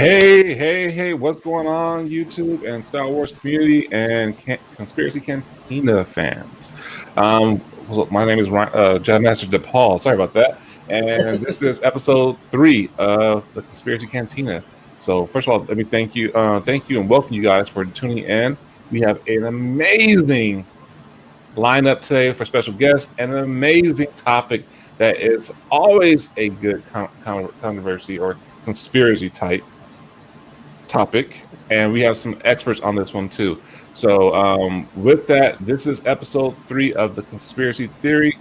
Hey, what's going on, YouTube and Star Wars community and Conspiracy Cantina fans? My name is Jedi Master Depaul. Sorry about that. And this is episode 3 of the Conspiracy Cantina. So, first of all, let me thank you and welcome you guys for tuning in. We have an amazing lineup today for special guests and an amazing topic that is always a good controversy or conspiracy type topic, and we have some experts on this one too. So, with that, this is episode 3 of the conspiracy theory.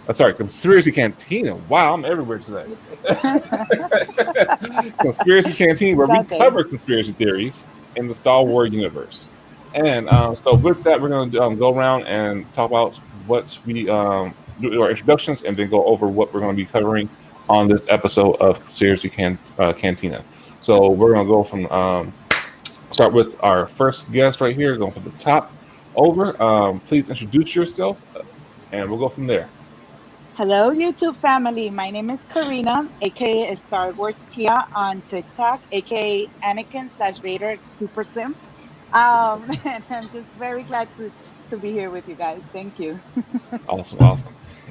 Conspiracy Cantina. Wow, I'm everywhere today. Conspiracy Cantina, where we cover conspiracy theories in the Star Wars universe. And so, with that, we're going to go around and talk about what we do our introductions, and then go over what we're going to be covering on this episode of Conspiracy Cantina. So we're going to go from start with our first guest right here, going from the top over. Please introduce yourself, and we'll go from there. Hello, YouTube family. My name is Karina, aka estaruarstia on TikTok, aka Anakin/Vader Super Sim. And I'm just very glad to be here with you guys. Thank you. Awesome.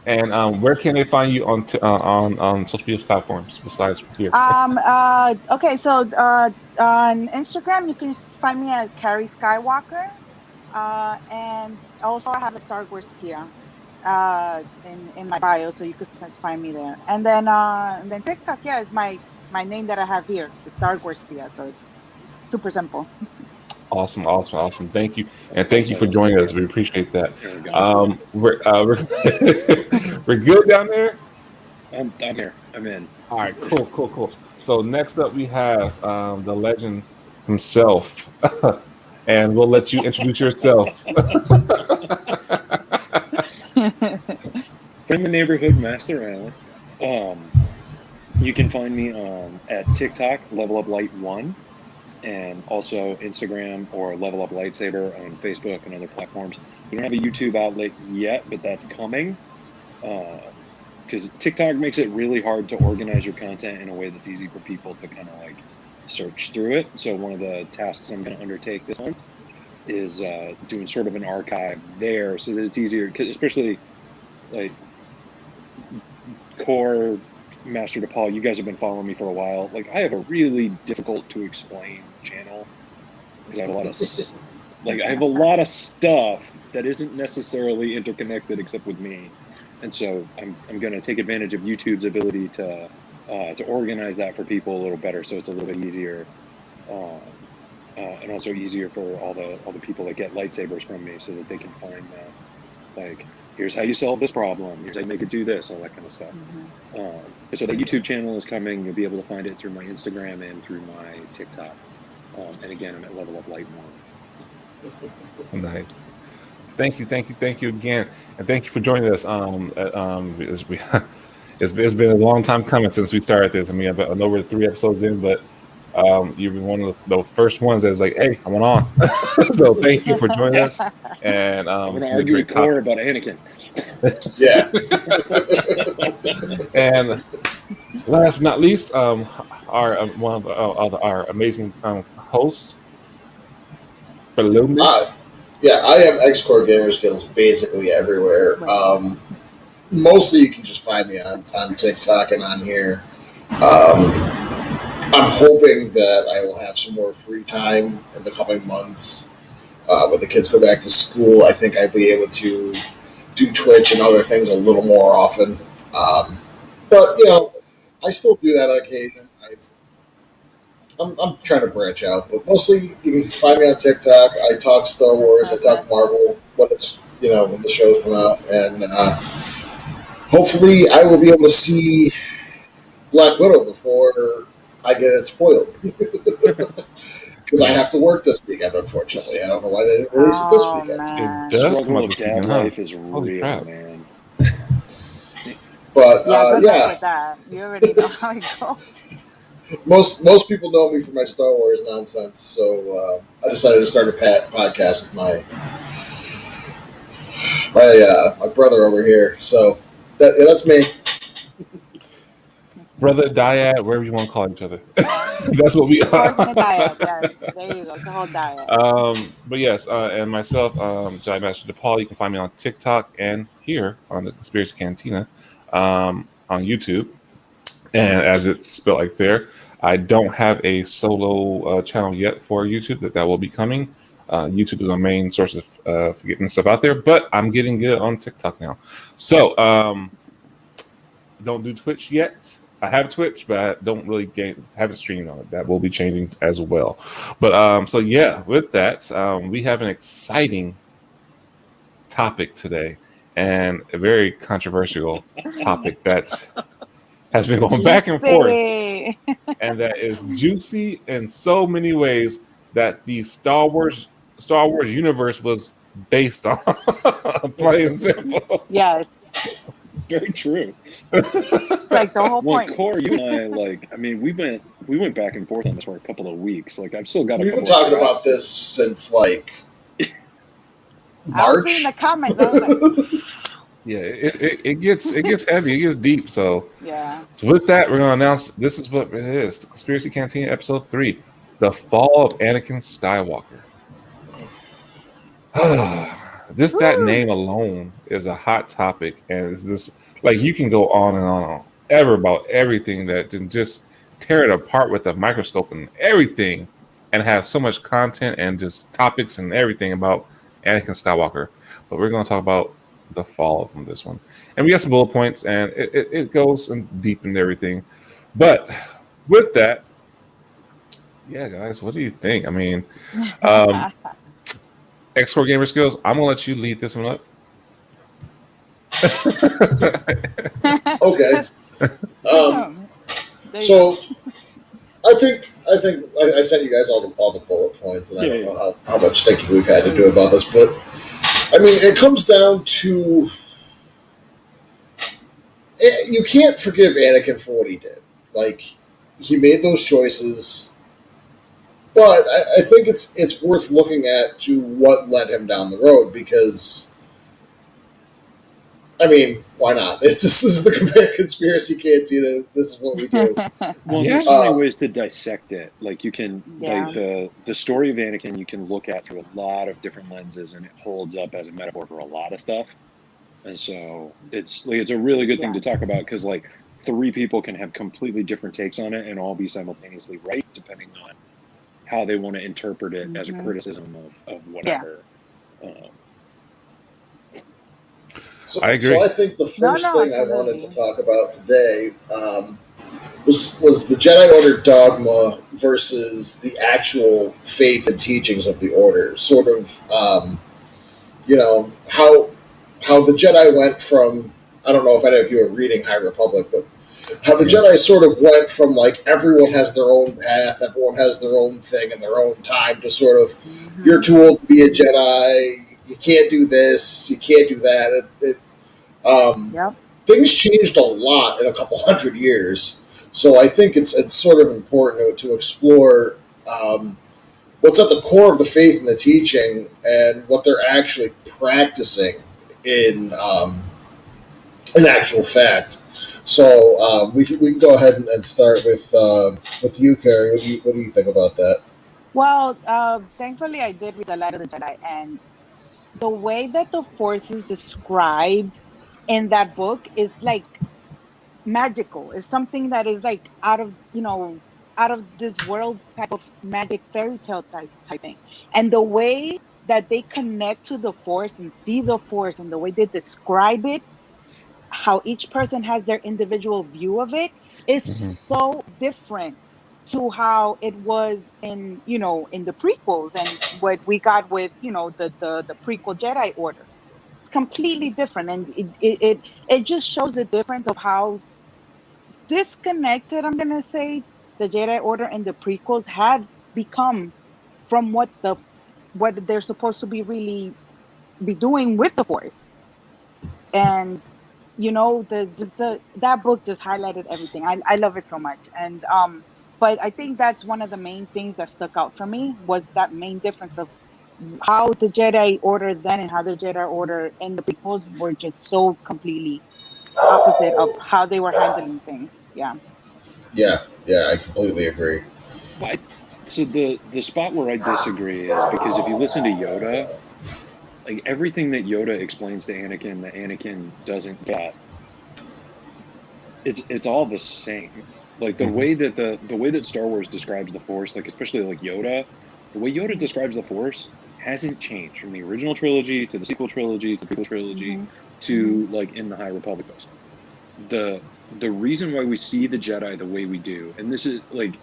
And where can they find you on social media platforms besides here? Okay, so on Instagram you can find me at Carrie Skywalker, and also I have a Star Wars Tia in my bio, so you can find me there. And then TikTok, yeah, is my name that I have here, the Star Wars Tia. So it's super simple. Awesome. Thank you, and thank you for joining us. We appreciate that. We're good down there. I'm here. I'm in. All right, cool. So next up we have the legend himself, and we'll let you introduce yourself. From the neighborhood, Master Allen. You can find me at TikTok, Level Up Light 1. And also Instagram or Level Up Lightsaber on Facebook and other platforms. We don't have a YouTube outlet yet, but that's coming. Because TikTok makes it really hard to organize your content in a way that's easy for people to kind of like search through it. So one of the tasks I'm going to undertake this month is doing sort of an archive there so that it's easier, especially like core Master Depaul, you guys have been following me for a while. Like, I have a really difficult to explain channel because I have a lot of stuff that isn't necessarily interconnected except with me, and so I'm going to take advantage of YouTube's ability to organize that for people a little better, so it's a little bit easier, and also easier for all the people that get lightsabers from me, so that they can find like, here's how you solve this problem, here's how you make it do this, all that kind of stuff. So the YouTube channel is coming. You'll be able to find it through my Instagram and through my TikTok. And again, I'm at Level Up Light 1. Nice. Thank you again, and thank you for joining us. It's been a long time coming since we started this. I mean, I know we're 3 episodes in, but you've been one of the first ones that was like, "Hey, I want on." So thank you for joining us. And I'm going to argue with Core about Anakin. Yeah. And last but not least, one of our amazing hosts, yeah, I am xcoregamerskillz basically everywhere. Mostly you can just find me on TikTok and on here. I'm hoping that I will have some more free time in the coming months. When the kids go back to school, I think I'll be able to do Twitch and other things a little more often. But, I still do that on occasion. I'm trying to branch out, but mostly you can find me on TikTok. I talk Star Wars, I talk Marvel when it's, when the shows come out, and hopefully I will be able to see Black Widow before I get it spoiled. Because I have to work this weekend, unfortunately. I don't know why they didn't release it this weekend. The struggle of dad life is real, man. But yeah, with that. You already know how it goes. Most people know me for my Star Wars nonsense, so I decided to start a podcast with my brother over here. So that's me. brother, dyad, wherever you want to call each other. That's what we Fork and a are. dyad. Yes, there you go. It's a whole dyad. But yes, and myself, Jedi Master Depaul. You can find me on TikTok and here on the Conspiracy Cantina on YouTube. And as it's spelled like there, I don't have a solo channel yet for YouTube. That will be coming. YouTube is my main source of for getting stuff out there, but I'm getting good on TikTok now. So don't do Twitch yet. I have Twitch, but I don't really have it streamed on it. That will be changing as well. But so yeah, with that, we have an exciting topic today, and a very controversial topic that has been going back and forth, and that is juicy in so many ways that the Star Wars universe was based on. Plain and simple. Yes. Very true. Like the whole point. Core, you and I, we went back and forth on this for a couple of weeks. Like, I've still got. We've been talking about this since March. I was reading the comments. I was like, yeah, it gets heavy, it gets deep. So yeah. So with that, we're gonna announce this is what it is: the Conspiracy Cantina Episode 3, the Fall of Anakin Skywalker. That name alone is a hot topic, and it's this you can go on and on ever about everything that and just tear it apart with a microscope and everything, and have so much content and just topics and everything about Anakin Skywalker. But we're going to talk about the fall from this one, and we got some bullet points, and it goes in deep into everything. But with that, yeah, guys, what do you think? I mean, xcoregamerskillz, I'm gonna let you lead this one up. Okay. So I think I sent you guys all the bullet points, and I don't know how much thinking we've had to do about this, but I mean, it comes down to you can't forgive Anakin for what he did. Like, he made those choices, but I think it's worth looking at to what led him down the road, because I mean, why not? This is the Conspiracy Cantina. This is what we do. Well, there's so many ways to dissect it. Like, you can, like, the story of Anakin, you can look at through a lot of different lenses, and it holds up as a metaphor for a lot of stuff. And so it's a really good thing to talk about, because like 3 people can have completely different takes on it and all be simultaneously right, depending on how they want to interpret it as a criticism of whatever. So, I agree. So I think the first thing I wanted to talk about today was the Jedi Order dogma versus the actual faith and teachings of the Order. Sort of, how the Jedi went from, I don't know if any of you are reading High Republic, but how the Jedi sort of went from like everyone has their own path, everyone has their own thing and their own time, to sort of, you're too old to be a Jedi, you can't do this, you can't do that. Things changed a lot in a couple hundred years, so I think it's sort of important to explore what's at the core of the faith and the teaching, and what they're actually practicing in actual fact. So we can go ahead and start with you, Carrie. What do you think about that? Well, thankfully I did read The Light of the Jedi, and the way that the Force is described in that book is like magical. It's something that is like out of this world type of magic fairy tale type thing. And the way that they connect to the Force and see the Force, and the way they describe it, how each person has their individual view of it, is so different to how it was in the prequels, and what we got with the prequel Jedi Order. It's completely different, and it just shows the difference of how disconnected, I'm gonna say, the Jedi Order and the prequels had become from what they're supposed to be really be doing with the Force. And that book just highlighted everything. I love it so much. And but I think that's one of the main things that stuck out for me, was that main difference of how the Jedi Order then and how the Jedi Order in the prequels were just so completely opposite of how they were handling things. Yeah. Yeah, I completely agree. So the spot where I disagree is because if you listen to Yoda, like everything that Yoda explains to Anakin that Anakin doesn't get, it's all the same. Like the way that the way that Star Wars describes the Force, like especially like Yoda, the way Yoda describes the Force hasn't changed from the original trilogy to the sequel trilogy to the prequel trilogy to like in the High Republic books. The reason why we see the Jedi the way we do, and this is like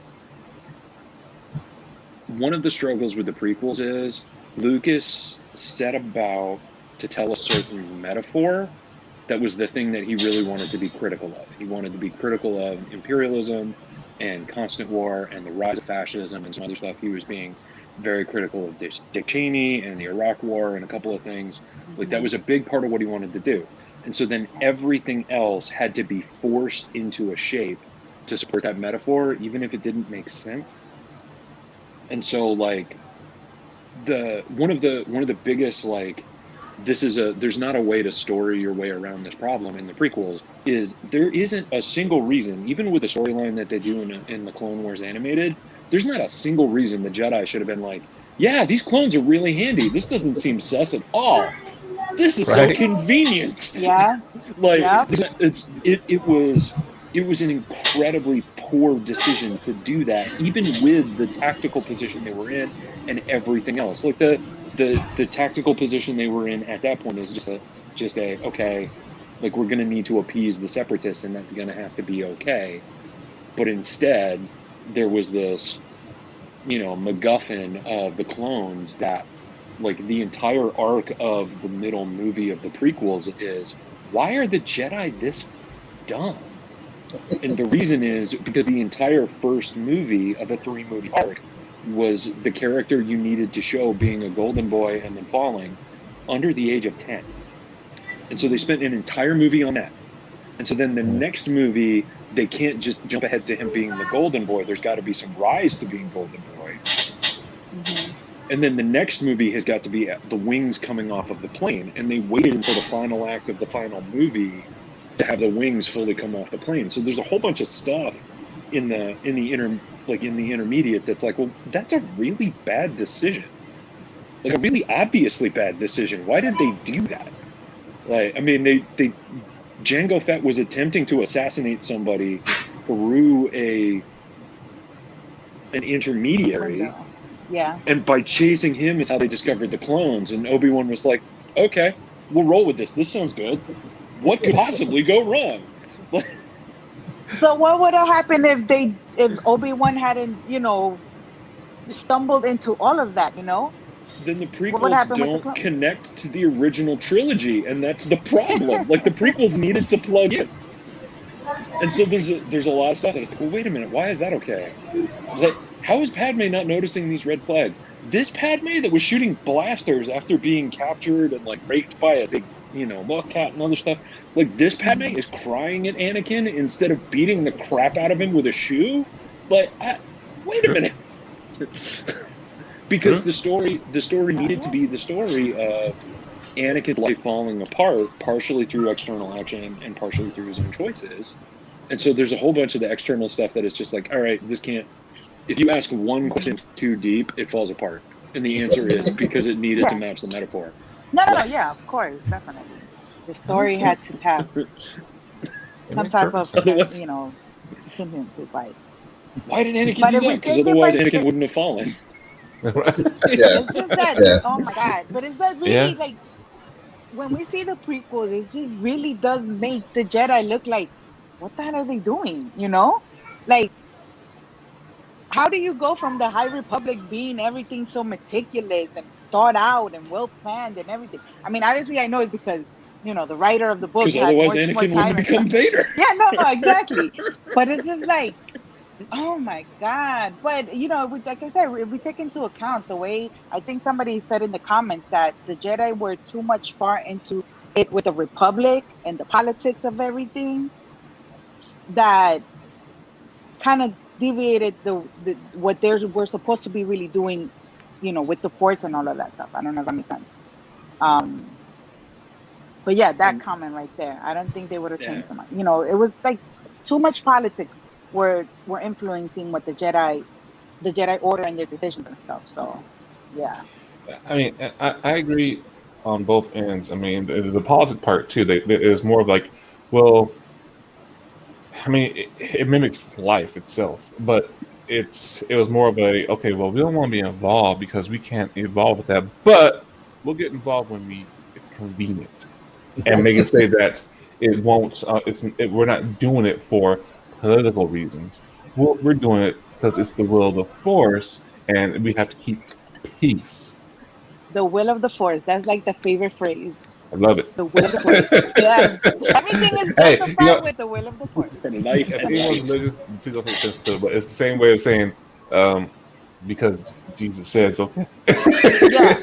one of the struggles with the prequels is Lucas set about to tell a certain metaphor that was the thing that he really wanted to be critical of. He wanted to be critical of imperialism and constant war and the rise of fascism and some other stuff. He was being very critical of Dick Cheney and the Iraq War and a couple of things. Like that was a big part of what he wanted to do. And so then everything else had to be forced into a shape to support that metaphor, even if it didn't make sense. And so like one of the biggest like there's not a way to story your way around this problem in the prequels is there isn't a single reason, even with the storyline that they do in the Clone Wars animated, there's not a single reason the Jedi should have been like, yeah, these clones are really handy. This doesn't seem sus at all. This is so convenient. Yeah. Like it was an incredibly poor decision to do that, even with the tactical position they were in and everything else. Like the tactical position they were in at that point is just a okay, like we're gonna need to appease the separatists and that's gonna have to be okay. But instead, there was this, MacGuffin of the clones that, like, the entire arc of the middle movie of the prequels is, why are the Jedi this dumb? And the reason is because the entire first movie of a 3-movie arc was the character you needed to show being a golden boy and then falling under the age of 10. And so they spent an entire movie on that. And so then the next movie, they can't just jump ahead to him being the golden boy. There's got to be some rise to being golden boy. And then the next movie has got to be the wings coming off of the plane. And they waited until the final act of the final movie to have the wings fully come off the plane. So there's a whole bunch of stuff in the intermediate that's like, well, that's a really bad decision. Like a really obviously bad decision. Why did they do that? Like, I mean, they Jango Fett was attempting to assassinate somebody through an intermediary. Yeah. And by chasing him is how they discovered the clones. And Obi-Wan was like, okay, we'll roll with this. This sounds good. What could possibly go wrong? So what would have happened if Obi-Wan hadn't, stumbled into all of that, Then the prequels don't connect to the original trilogy, and that's the problem. Like, the prequels needed to plug in. And so there's a lot of stuff that it's like, well, wait a minute, why is that okay? Like, how is Padme not noticing these red flags? This Padme that was shooting blasters after being captured and, like, raped by a big, Mothcat and other stuff, like, this Padme is crying at Anakin instead of beating the crap out of him with a shoe? Like, wait a minute. Because the story needed to be the story of Anakin's life falling apart, partially through external action and partially through his own choices. And so there's a whole bunch of the external stuff that is just like, all right, this can't. If you ask one question too deep, it falls apart. And the answer is because it needed to match the metaphor. No, yeah, of course, definitely. The story had to have some type of, contingency, like. Why did Anakin do that? Because otherwise Anakin wouldn't have fallen. It's just that, oh my God. But it's that really, like, when we see the prequels, it just really does make the Jedi look like, what the hell are they doing? Like, how do you go from the High Republic being everything so meticulous and thought out and well planned and everything? I mean, obviously, I know it's because the writer of the book had more time. Anakin wouldn't become Vader. Yeah, no, exactly. But it's just like, oh my God. But like I said, if we take into account the way, I think somebody said in the comments that the Jedi were too much far into it with the Republic and the politics of everything, that kind of deviated what they were supposed to be really doing, with the Force and all of that stuff. I don't know if that makes sense. But yeah, that comment right there, I don't think they would have changed so much. It was like too much politics were influencing what the Jedi Order and their decisions and stuff. So, yeah. I mean, I agree on both ends. I mean, the politics part too. Is more of like, well, I mean, it mimics life itself, but it was more of a okay. Well, we don't want to be involved because we can't evolve with that, but we'll get involved when it's convenient, and make it say that it won't. We're not doing it for political reasons. We're doing it because it's the will of the Force, and we have to keep peace. The will of the Force. That's like the favorite phrase. I love it. The will of the Force. Yes. Everything is Hey, justified with the will of the Force. And life if and anyone's light. religious, please don't take this to it, but it's the same way of saying, because Jesus said so. Yeah.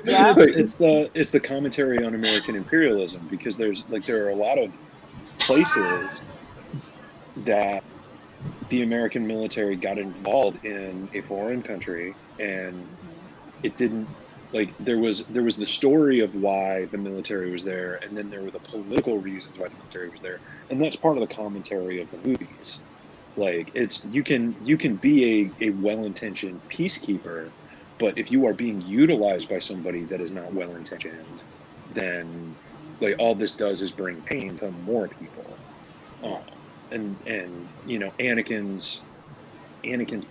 Yeah. It's the commentary on American imperialism, because there are a lot of places that the American military got involved in a foreign country, and it didn't, like, there was the story of why the military was there, and then there were the political reasons why the military was there, and that's part of the commentary of the movies. Like, it's you can be a well-intentioned peacekeeper, but if you are being utilized by somebody that is not well-intentioned, then like all this does is bring pain to more people. And you know, Anakin's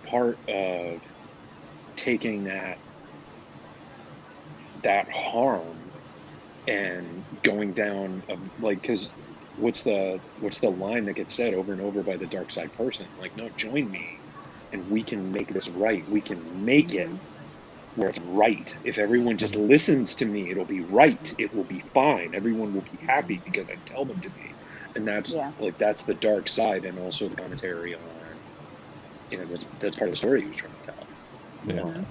part of taking that harm and going down like, because what's the line that gets said over and over by the dark side person? Like, no, join me and we can make this right. We can make it where it's right. If everyone just listens to me, it'll be right. It will be fine. Everyone will be happy because I tell them to be. And that's like, that's the dark side, and also the commentary on, you know, that's part of the story he was trying to tell. Yeah.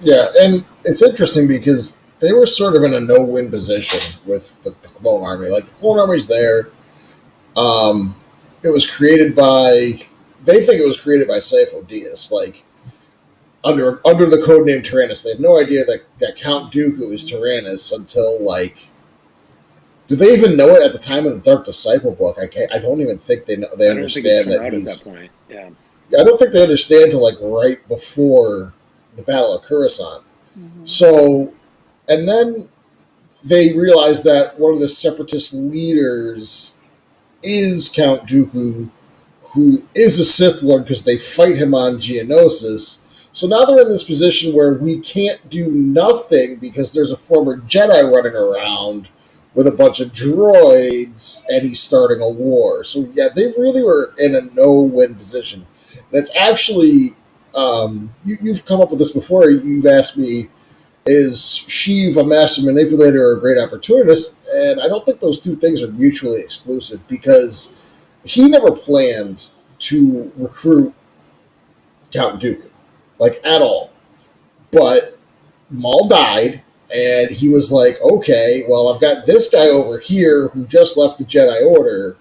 Yeah, and it's interesting because they were sort of in a no-win position with the Clone Army. Like, the Clone Army's there. It was created by... They think it was created by Sifo Dyas, like, under the codename Tyrannus. They have no idea that Count Dooku is Tyrannus until, like... Do they even know it at the time of the Dark Disciple book? I don't even think they understand that he's... At that point. Yeah. I don't think they understand until, like, right before the Battle of Coruscant. So, and then they realize that one of the Separatist leaders is Count Dooku, who is a Sith Lord, because they fight him on Geonosis. So now they're in this position where we can't do nothing because there's a former Jedi running around with a bunch of droids, and he's starting a war. So yeah, they really were in a no-win position. And it's actually, you've come up with this before. You've asked me, is Sheev a master manipulator or a great opportunist? And I don't think those two things are mutually exclusive, because he never planned to recruit Count Dooku, like, at all. But Maul died, and he was like, okay, well, I've got this guy over here who just left the Jedi Order.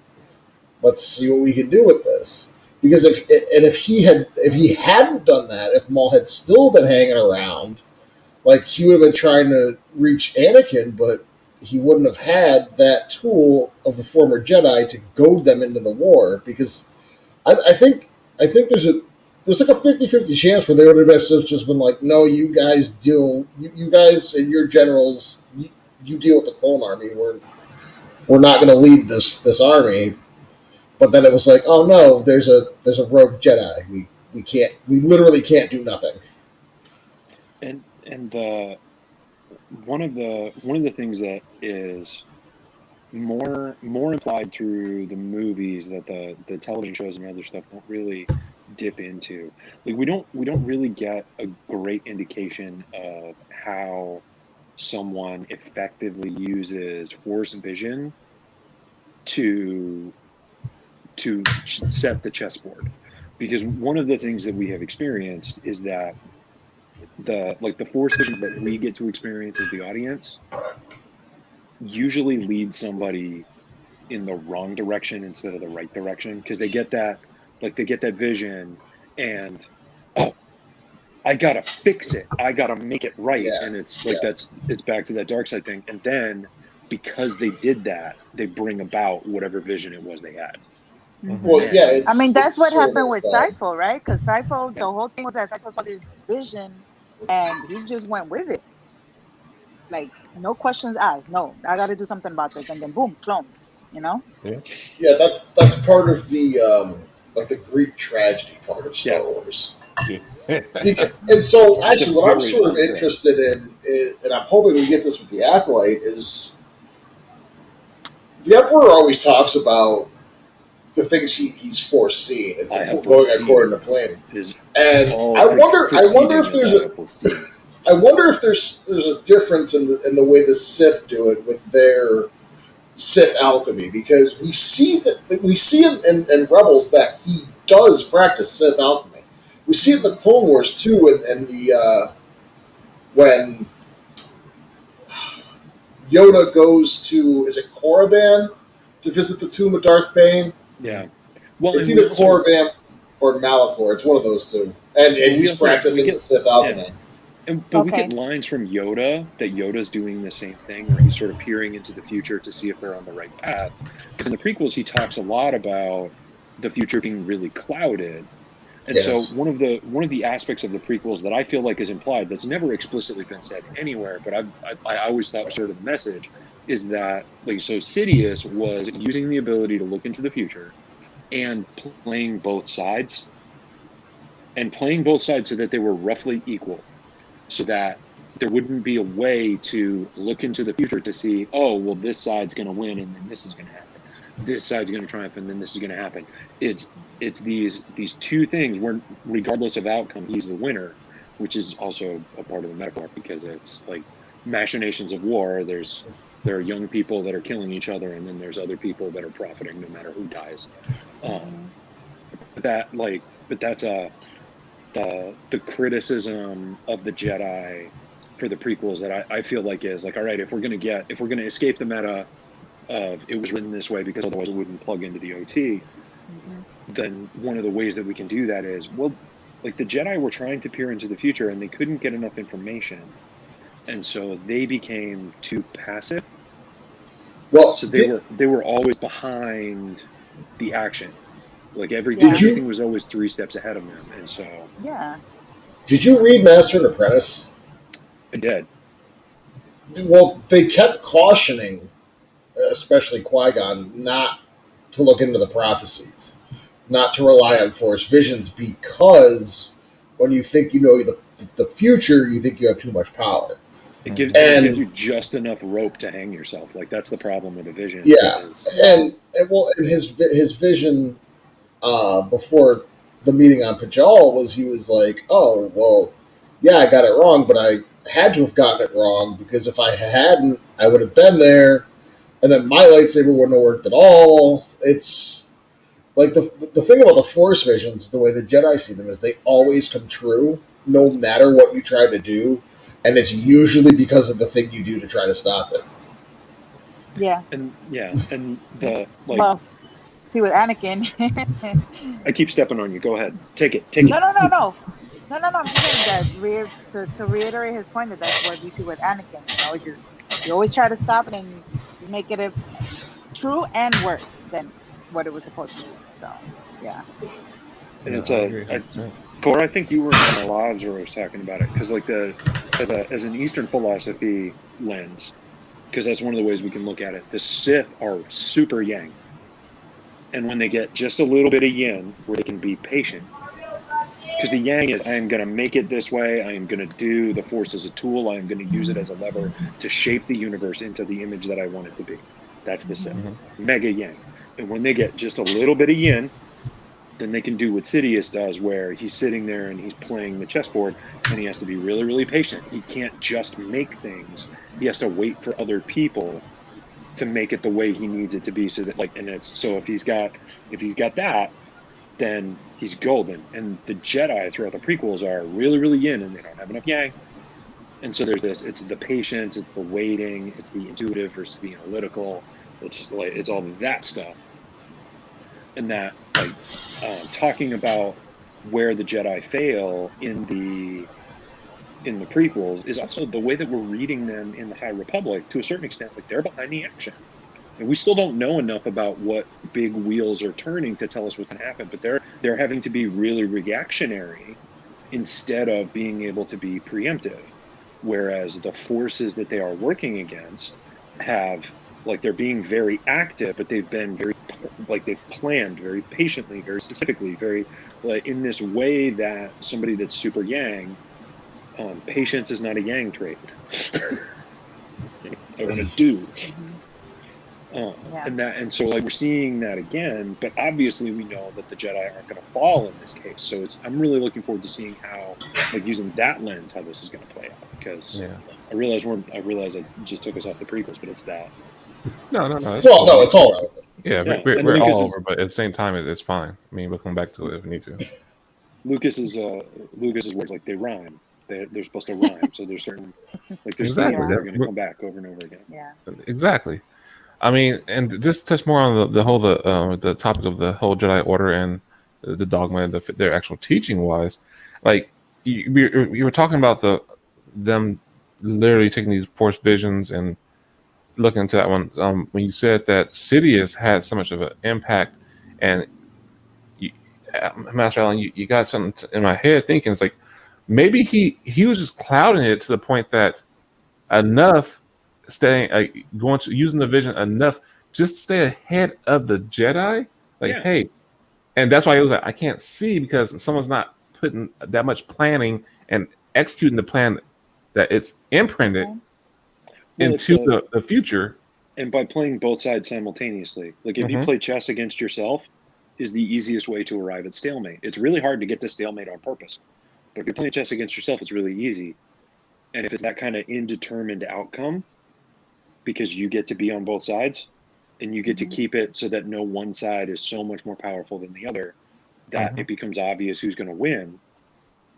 Let's see what we can do with this. Because if he hadn't done that, if Maul had still been hanging around, like, he would have been trying to reach Anakin, but he wouldn't have had that tool of the former Jedi to goad them into the war. Because I think there's like a 50-50 chance where they would have just been like, no, you guys you guys and your generals, you deal with the Clone Army. We're not going to lead this army. But then it was like, oh no, there's a rogue Jedi. We literally can't do nothing. And one of the things that is more implied through the movies that the television shows and other stuff don't really dip into. Like, we don't really get a great indication of how someone effectively uses Force vision to set the chessboard. Because one of the things that we have experienced is that the Force vision that we get to experience as the audience usually leads somebody in the wrong direction instead of the right direction, because they get that vision, and I gotta fix it, I gotta make it right. And it's like, it's back to that dark side thing. And then because they did that, they bring about whatever vision it was they had. Well, yeah, I mean, that's it's what sort happened of with Sifo, right? Because Sifo, Yeah. the whole thing was that Sifo saw this vision, and he just went with it, like no questions asked. No, I got to do something about this, and then boom, clones. You know? Yeah. yeah, that's part of the like the Greek tragedy part of Star Yeah. Wars. Yeah. And so, It's a actually, what I'm very sort of long thread. interested in, and I'm hoping we get this with the Acolyte, is the Emperor always talks about the things he's foreseen. It's I have going foreseen according to plan. is And all I wonder proceeding if as there's I have foreseen. I wonder if there's a difference in the way the Sith do it with their Sith alchemy, because we see in Rebels that he does practice Sith alchemy. We see it in the Clone Wars too, and the when Yoda goes to, is it Korriban, to visit the tomb of Darth Bane? Yeah. Well, It's and we either also, Korriban or Malachor. It's one of those two, and we he's also practicing get the Sith alchemy. yeah. But we Okay. get lines from Yoda that Yoda's doing the same thing, where he's sort of peering into the future to see if they're on the right path. Because in the prequels, he talks a lot about the future being really clouded, and Yes. so one of the aspects of the prequels that I feel like is implied, that's never explicitly been said anywhere, but I always thought was sort of the message, is that like so Sidious was using the ability to look into the future and playing both sides, so that they were roughly equal, so that there wouldn't be a way to look into the future to see, oh, well, this side's going to win and then this is going to happen. This side's going to triumph and then this is going to happen. It's these two things where, regardless of outcome, he's the winner, which is also a part of the metaphor, because it's like machinations of war. There are young people that are killing each other, and then there's other people that are profiting no matter who dies. But that's the criticism of the Jedi for the prequels that I feel like is like, all right, if we're gonna escape the meta of it was written this way because otherwise it wouldn't plug into the OT, then one of the ways that we can do that is, well, like the Jedi were trying to peer into the future and they couldn't get enough information, and so they became too passive. Well, So they were always behind the action. Like Did you- everything was always 3 steps ahead of them, and so Yeah. did you read Master and Apprentice? I did. Well, they kept cautioning, especially Qui-Gon, not to look into the prophecies, not to rely on Force visions, because when you think you know the future, you think you have too much power. It gives you just enough rope to hang yourself. Like that's the problem with the vision. Yeah, is- and his vision before the meeting on Pajal was, he was like, oh, well, yeah, I got it wrong, but I had to have gotten it wrong, because if I hadn't, I would have been there, and then my lightsaber wouldn't have worked at all. It's like the thing about the Force visions, the way the Jedi see them, is they always come true, no matter what you try to do, and it's usually because of the thing you do to try to stop it. Yeah. and the like. Well, see with Anakin. I keep stepping on you. Go ahead. Take it. No. I'm just saying that to reiterate his point, that's what we see with Anakin. You always try to stop it, and you make it true and worse than what it was supposed to be. So, yeah. And it's Yeah. Cor, I think you were in my lives where I was talking about it, because like as an Eastern philosophy lens, because that's one of the ways we can look at it. The Sith are super yang, and when they get just a little bit of yin, where they can be patient, because the yang is, I am going to make it this way. I am going to do the Force as a tool. I am going to use it as a lever to shape the universe into the image that I want it to be. That's the Sith, mega yang. And when they get just a little bit of yin, then they can do what Sidious does, where he's sitting there and he's playing the chessboard, and he has to be really, really patient. He can't just make things. He has to wait for other people to make it the way he needs it to be, so that if he's got that, then he's golden. And the Jedi throughout the prequels are really, really yin, and they don't have enough yang. And so there's this, it's the patience, it's the waiting, it's the intuitive versus the analytical, it's all that stuff. And that, talking about where the Jedi fail in the prequels is also the way that we're reading them in the High Republic. To a certain extent, like, they're behind the action. And we still don't know enough about what big wheels are turning to tell us what's going to happen. But they're having to be really reactionary instead of being able to be preemptive. Whereas the forces that they are working against have, like, they're being very active, but they've been very, like, they've planned very patiently, very specifically, very, like, in this way that somebody that's super yang, patience is not a yang trait. I want to do. And so, like, we're seeing that again, but obviously we know that the Jedi aren't going to fall in this case. So I'm really looking forward to seeing how, like, using that lens, how this is going to play out. Because I realize I just took us off the prequels, but it's that. No. No, it's all relevant. Yeah, we're all over, but at the same time, it's fine. I mean, we'll come back to it if we need to. Lucas's words, like, they rhyme. They're supposed to rhyme, so there's certain, like, there's exactly that are going to come back over and over again. Yeah, exactly. I mean, and just touch more on the topic of the whole Jedi Order and the dogma and their actual teaching wise. Like you were talking about them literally taking these Force visions and looking into that one. When you said that Sidious had so much of an impact, and Master Allen, you got something in my head thinking it's like maybe he was just clouding it to the point that enough. Going to using the vision enough just to stay ahead of the Jedi, hey, and that's why he was like, I can't see because someone's not putting that much planning and executing the plan that it's imprinted into the future. And by playing both sides simultaneously, like if you play chess against yourself, is the easiest way to arrive at stalemate. It's really hard to get to stalemate on purpose, but if you're playing chess against yourself, it's really easy. And if it's that kind of indeterminate outcome, because you get to be on both sides and you get to keep it so that no one side is so much more powerful than the other that it becomes obvious who's going to win,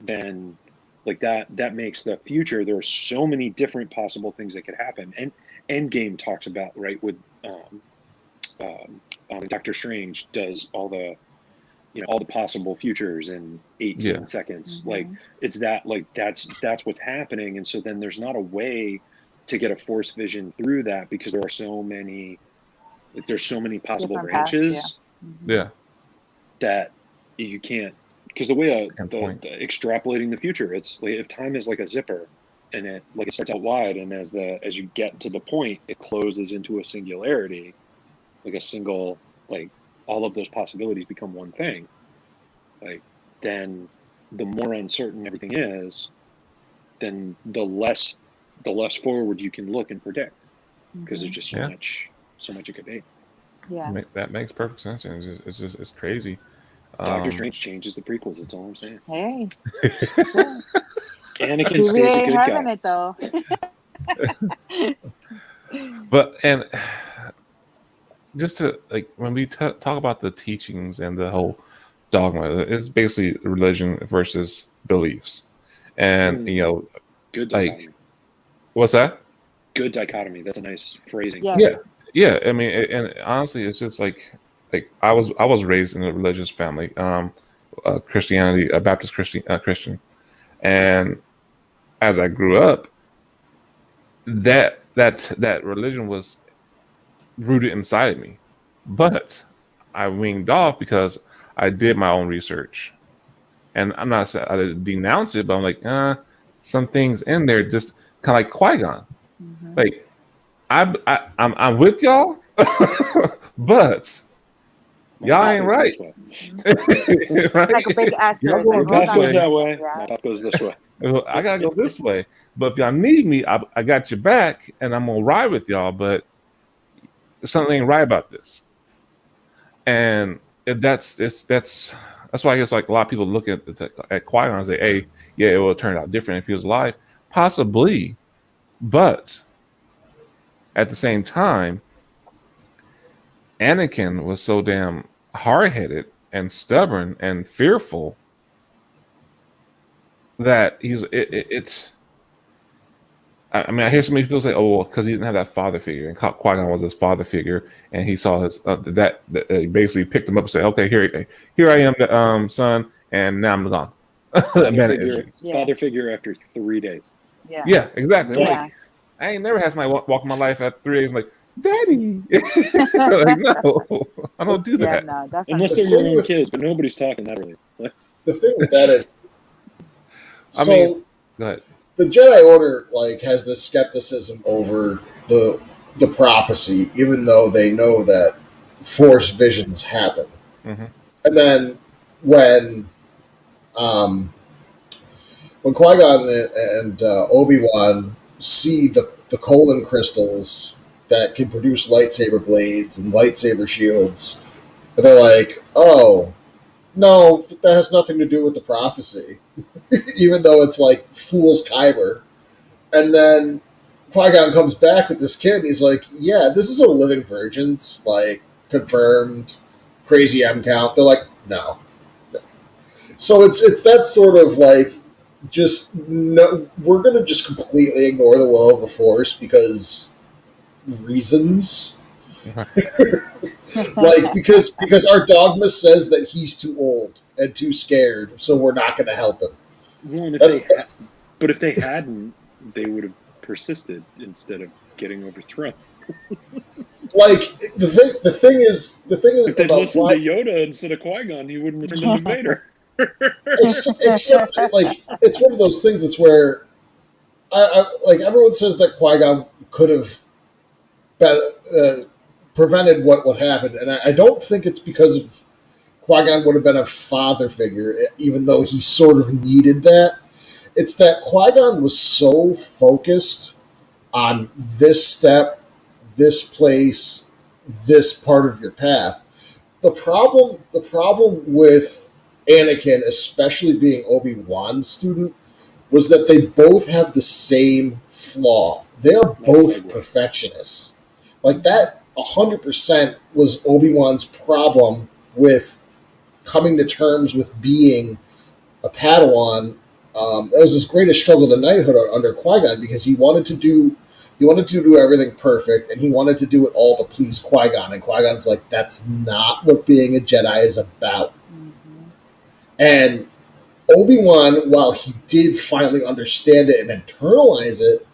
then like that makes the future. There are so many different possible things that could happen. And Endgame talks about, right, with Doctor Strange does all the possible futures in 18 seconds. Like it's that, like that's what's happening. And so then there's not a way to get a Force vision through that because there are so many, like there's so many possible branches that you can't, because the way extrapolating the future, it's like if time is like a zipper and it starts out wide and as you get to the point it closes into a singularity, like a single, like all of those possibilities become one thing, like then the more uncertain everything is, then the less forward you can look and predict, because there's just so much it could be. Yeah, that makes perfect sense, and it's crazy. Doctor Strange changes the prequels. That's all I'm saying. Hey, Anakin stays a good guy. It though. But and just to like when we talk about the teachings and the whole dogma, it's basically religion versus beliefs, and good dichotomy. What's that? Good dichotomy. That's a nice phrasing. Yeah. I mean, and honestly, it's just like I was raised in a religious family, Christianity, a Baptist Christian, and as I grew up, that religion was rooted inside of me, but I winged off because I did my own research, and I'm not saying I didn't denounce it, but I'm like, some things in there just kind of like Qui-Gon, like I'm with y'all, but y'all ain't right. Right? Like a big asterisk. My path goes that way. My path goes this way. I gotta go this way. But if y'all need me, I got your back, and I'm gonna ride with y'all. But something ain't right about this, and that's why I guess like a lot of people look at Qui-Gon and say, "Hey, yeah, it will turn out different if he was alive." Possibly, but at the same time, Anakin was so damn hard-headed and stubborn and fearful that he was. I mean, I hear so many people say, "Oh, well, because he didn't have that father figure," and Qui-Gon was his father figure, and he saw his that he basically picked him up and said, "Okay, here I am, son, and now I'm gone." Father figure after 3 days. Yeah, exactly. Yeah. Like, I ain't never had somebody walk my life at 3 days. Like, Daddy. Like, no, I don't do Yeah, that. no, definitely. Unless they're your own kids, but nobody's talking that early. The thing with that is, I so mean, go ahead. the Jedi Order like has this skepticism over the prophecy, even though they know that Force visions happen. Mm-hmm. And then when um, when Qui Gon and Obi Wan see the colon crystals that can produce lightsaber blades and lightsaber shields, and they're like, "Oh no, that has nothing to do with the prophecy," even though it's like fool's Kyber. And then Qui Gon comes back with this kid, and he's like, "Yeah, this is a living virgin's like confirmed crazy M count." They're like, "No." So it's that sort of like just no. We're gonna just completely ignore the will of the Force because reasons, like because our dogma says that he's too old and too scared, so we're not gonna help him. Well, and but if they hadn't, they would have persisted instead of getting overthrown. Like the thing is If they'd about listened to Yoda instead of Qui-Gon, he wouldn't have turned into Vader. except like it's one of those things that's where I like everyone says that Qui-Gon could have been, prevented what happened, and I don't think it's because of Qui-Gon would have been a father figure, even though he sort of needed that. It's that Qui-Gon was so focused on this step, this place, this part of your path. The problem with Anakin, especially being Obi-Wan's student, was that they both have the same flaw. They are both perfectionists. Like that 100% was Obi-Wan's problem with coming to terms with being a Padawan. That was his greatest struggle to knighthood under Qui-Gon because he wanted to do everything perfect, and he wanted to do it all to please Qui-Gon. And Qui-Gon's like, that's not what being a Jedi is about. Mm-hmm. And Obi-Wan, while he did finally understand it and internalize it,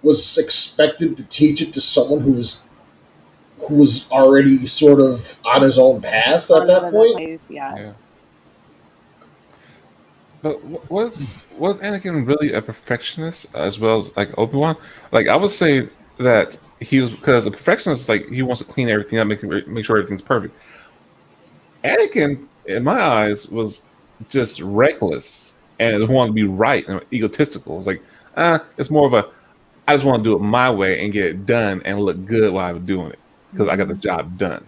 was expected to teach it to someone who was already sort of on his own path at that point. Yeah. But was Anakin really a perfectionist as well as like Obi-Wan? Like I would say that he was, because a perfectionist, like he wants to clean everything up, make sure everything's perfect. Anakin, in my eyes, was just reckless and wanted to be right and egotistical. It's like, it's more of a, I just want to do it my way and get it done and look good while I'm doing it because I got the job done.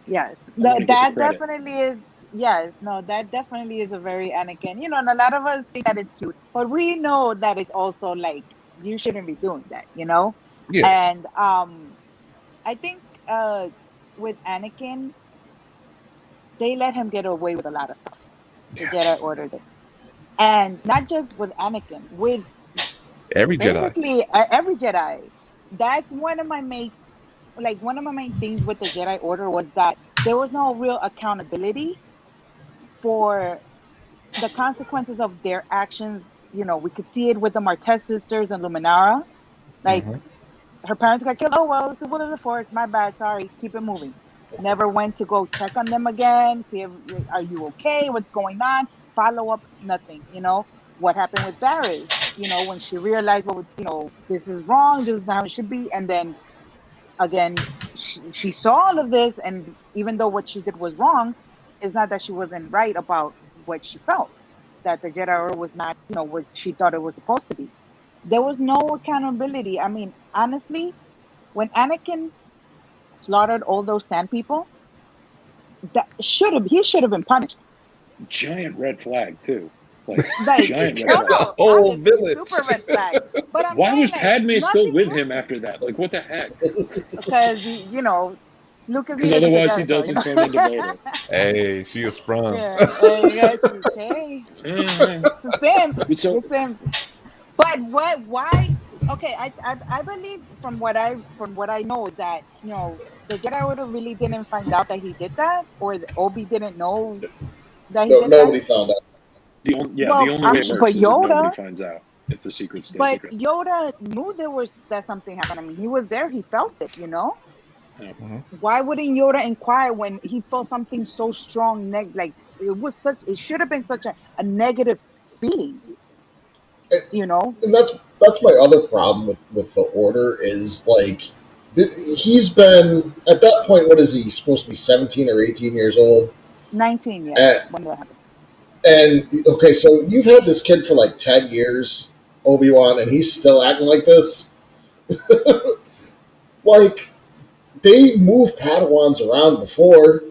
Yes, that definitely is. Yes, no, that definitely is a very Anakin. And a lot of us think that it's cute, but we know that it's also like you shouldn't be doing that. Yeah. And I think with Anakin, they let him get away with a lot of stuff. The Jedi Order did, and not just with Anakin, with every basically Jedi. Every Jedi. That's one of my main things with the Jedi Order was that there was no real accountability for the consequences of their actions. We could see it with the Martez sisters and Luminara. Like, her parents got killed. Oh, well, it's the will of the Force. My bad. Sorry. Keep it moving. Never went to go check on them again. See if, are you okay? What's going on? Follow up. Nothing. What happened with Barris? When she realized, this is wrong. This is not how it should be. And then, again, she saw all of this. And even though what she did was wrong, it's not that she wasn't right about what she felt, that the Jedi Order was not, what she thought it was supposed to be. There was no accountability. I mean, honestly, when Anakin slaughtered all those sand people, he should have been punished. Giant red flag too. Like giant red flag. Whole village. Super red flag. But why was Padme still with him after that? Like, what the heck? Because Lucas. Because otherwise he doesn't turn into Vader. Hey, she is sprung. Yeah, okay. It's him. But what? Why? Okay, I believe from what I know that the Jedi Order really didn't find out that he did that, or Obi didn't know that he did nobody that. found out. The only way it works is if nobody finds out. if the secret stays But secret. Yoda knew that something happened. I mean, he was there. He felt it. Yeah. Why wouldn't Yoda inquire when he felt something so strong? Like it should have been such a negative feeling. And that's my other problem with the Order is like he's been at that point. What is he supposed to be? 17 or 18 years old? 19, yeah. When that happened. And okay, so you've had this kid for like 10 years, Obi-Wan, and he's still acting like this. Like they move Padawans around before.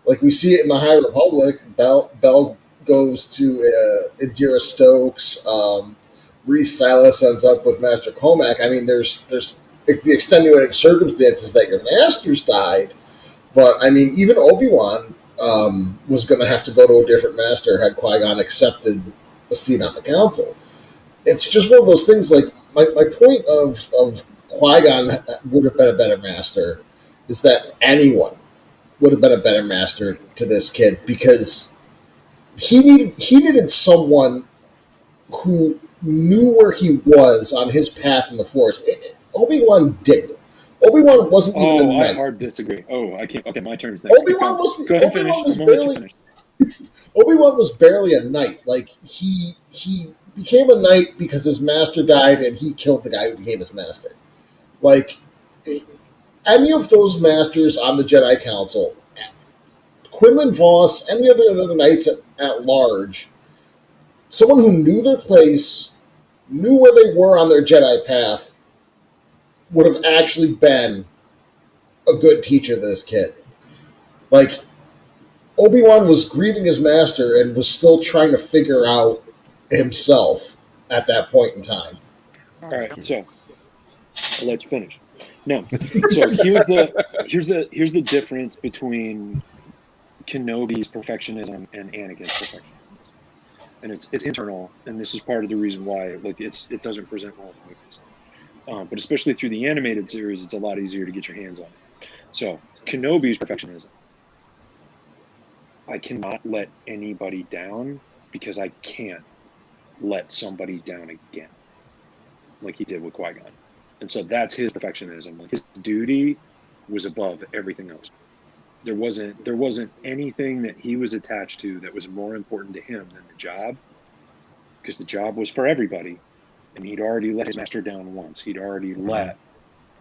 Like we see it in the High Republic. Bell goes to Indira Stokes. Reese Silas ends up with Master Comac. I mean, there's the extenuating circumstances that your masters died, but I mean, even Obi-Wan was going to have to go to a different master had Qui-Gon accepted a seat on the council. It's just one of those things. Like my point of Qui-Gon would have been a better master is that anyone would have been a better master to this kid because he needed someone who knew where he was on his path in the Force. Obi-Wan didn't. Obi-Wan wasn't even a knight. I hard disagree. I can't. Okay, my turn is next. Obi-Wan was. Go ahead, Obi-Wan finish. was barely. Obi-Wan was barely a knight. Like he became a knight because his master died, and he killed the guy who became his master. Like any of those masters on the Jedi Council, Quinlan Voss, any other knights at large, someone who knew their place, knew where they were on their Jedi path, would have actually been a good teacher to this kid. Like, Obi-Wan was grieving his master and was still trying to figure out himself at that point in time. All right, so I'll let you finish. No, so here's the difference between Kenobi's perfectionism and Anakin's perfectionism. And it's internal, and this is part of the reason why it doesn't present well in movies. But especially through the animated series, it's a lot easier to get your hands on it. So Kenobi's perfectionism. I cannot let anybody down because I can't let somebody down again, like he did with Qui-Gon. And so that's his perfectionism. Like his duty was above everything else. There wasn't anything that he was attached to that was more important to him than the job, because the job was for everybody, and he'd already let his master down once. He'd already let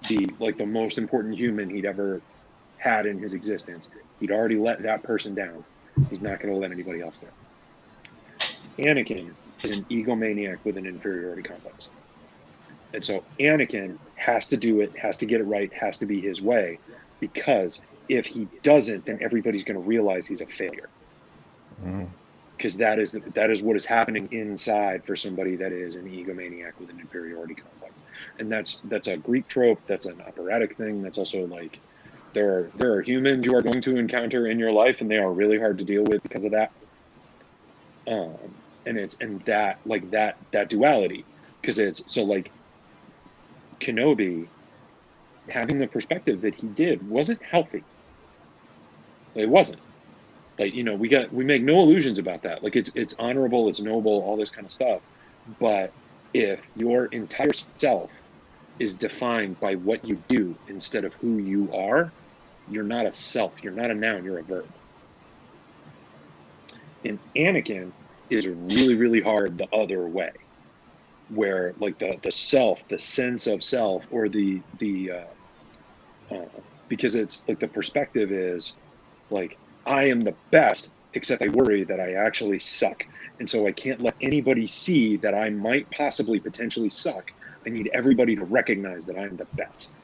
the most important human he'd ever had in his existence. He'd already let that person down. He's not going to let anybody else down. Anakin is an egomaniac with an inferiority complex. And so Anakin has to do it, has to get it right, has to be his way, because if he doesn't, then everybody's going to realize he's a failure. Because that is what is happening inside for somebody that is an egomaniac with an inferiority complex. And that's a Greek trope, that's an operatic thing, that's also like there are humans you are going to encounter in your life, and they are really hard to deal with because of that. And that duality, because it's so like Kenobi having the perspective that he did wasn't healthy. It wasn't. Like, we make no illusions about that. Like it's honorable, it's noble, all this kind of stuff. But if your entire self is defined by what you do instead of who you are, you're not a self, you're not a noun, you're a verb. And Anakin is really, really hard the other way, where like the self, the sense of self, or because it's like the perspective is like, I am the best, except I worry that I actually suck. And so I can't let anybody see that I might possibly potentially suck. I need everybody to recognize that I'm the best.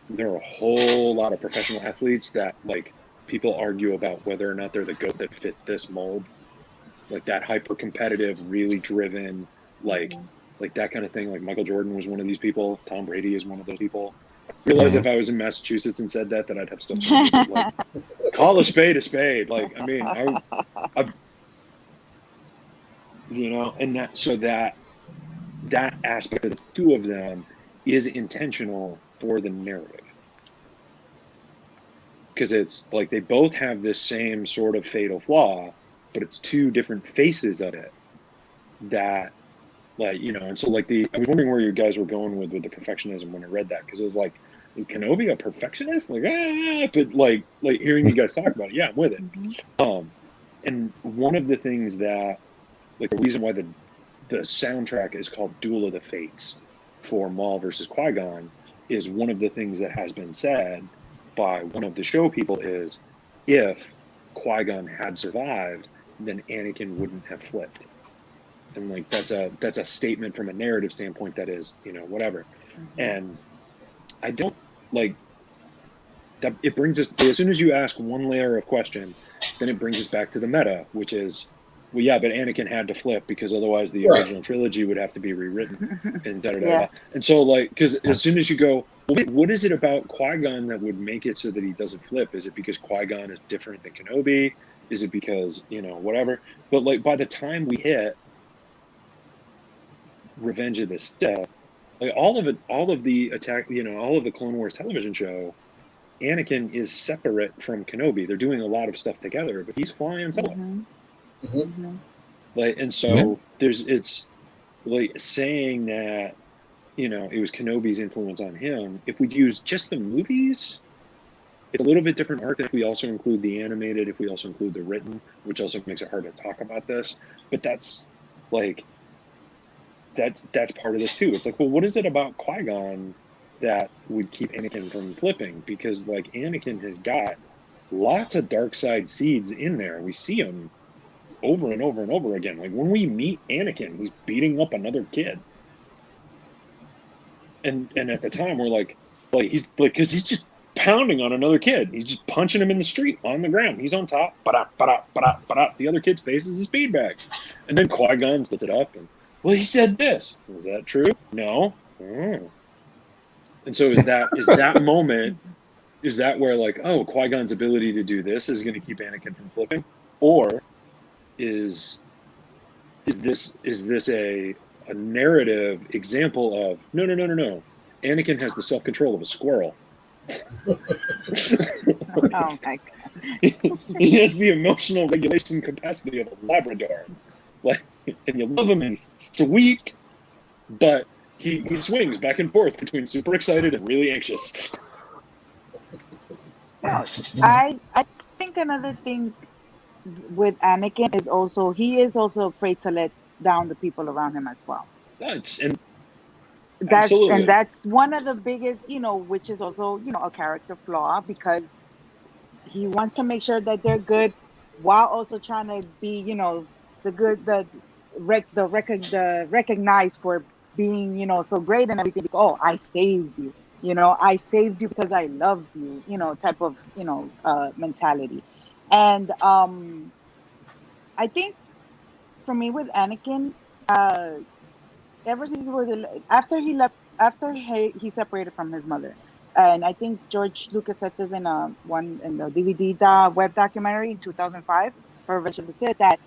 There are a whole lot of professional athletes that like people argue about whether or not they're the GOAT that fit this mold. Like that hyper competitive, really driven, like that kind of thing. Like Michael Jordan was one of these people. Tom Brady is one of those people. I realize if I was in Massachusetts and said that I'd have stuff to do, but, like, call a spade a spade. Like, I mean, I and that aspect of the two of them is intentional for the narrative. Because it's like they both have this same sort of fatal flaw, but it's two different faces of it that Like, you know, and so like I was wondering where you guys were going with the perfectionism when I read that, because it was like, is Kenobi a perfectionist? Like, but like hearing you guys talk about it, yeah, I'm with it. Mm-hmm. And one of the things that, like, the reason why the soundtrack is called Duel of the Fates for Maul versus Qui-Gon is one of the things that has been said by one of the show people is, if Qui-Gon had survived, then Anakin wouldn't have flipped. And like that's a statement from a narrative standpoint that is, you know, whatever. Mm-hmm. And I don't like that. It brings us, as soon as you ask one layer of question, then it brings us back to the meta, which is, well, yeah, but Anakin had to flip because otherwise the original trilogy would have to be rewritten and da da da. Yeah. And so, like, because as soon as you go, well, wait, what is it about Qui-Gon that would make it so that he doesn't flip? Is it because Qui-Gon is different than Kenobi? Is it because, you know, whatever? But like by the time we hit Revenge of the Sith, like all of the attack, you know, all of the Clone Wars television show, Anakin is separate from Kenobi. They're doing a lot of stuff together, but he's flying solo. Mm-hmm. Mm-hmm. Mm-hmm. Like, and so it's like saying that, you know, it was Kenobi's influence on him. If we use just the movies, it's a little bit different arc if we also include the animated, if we also include the written, which also makes it hard to talk about this. But that's like, that's part of this too. It's like, well, what is it about Qui-Gon that would keep Anakin from flipping? Because like Anakin has got lots of dark side seeds in there. We see him over and over and over again. Like when we meet Anakin, he's beating up another kid. And at the time we're like he's like, because he's just pounding on another kid. He's just punching him in the street on the ground. He's on top. The other kid's face is his speed bag. And then Qui-Gon splits it up and, well, he said this. Was that true? No. Oh. And so is that moment, is that where like, oh, Qui-Gon's ability to do this is going to keep Anakin from flipping? Or is this a narrative example of no. Anakin has the self-control of a squirrel. Oh my God. He has the emotional regulation capacity of a Labrador. Like, and you love him and he's sweet, but he swings back and forth between super excited and really anxious. I think another thing with Anakin is also he is also afraid to let down the people around him as well. Absolutely. That's one of the biggest, you know, which is also, you know, a character flaw, because he wants to make sure that they're good while also trying to be, you know, the good, the recognized for being, you know, so great and everything. Oh, I saved you. You know, I saved you because I loved you, you know, type of, you know, mentality. And I think for me with Anakin, ever since after he separated from his mother, and I think George Lucas said this in the DVD web documentary in 2005 for Revenge of the Sith, that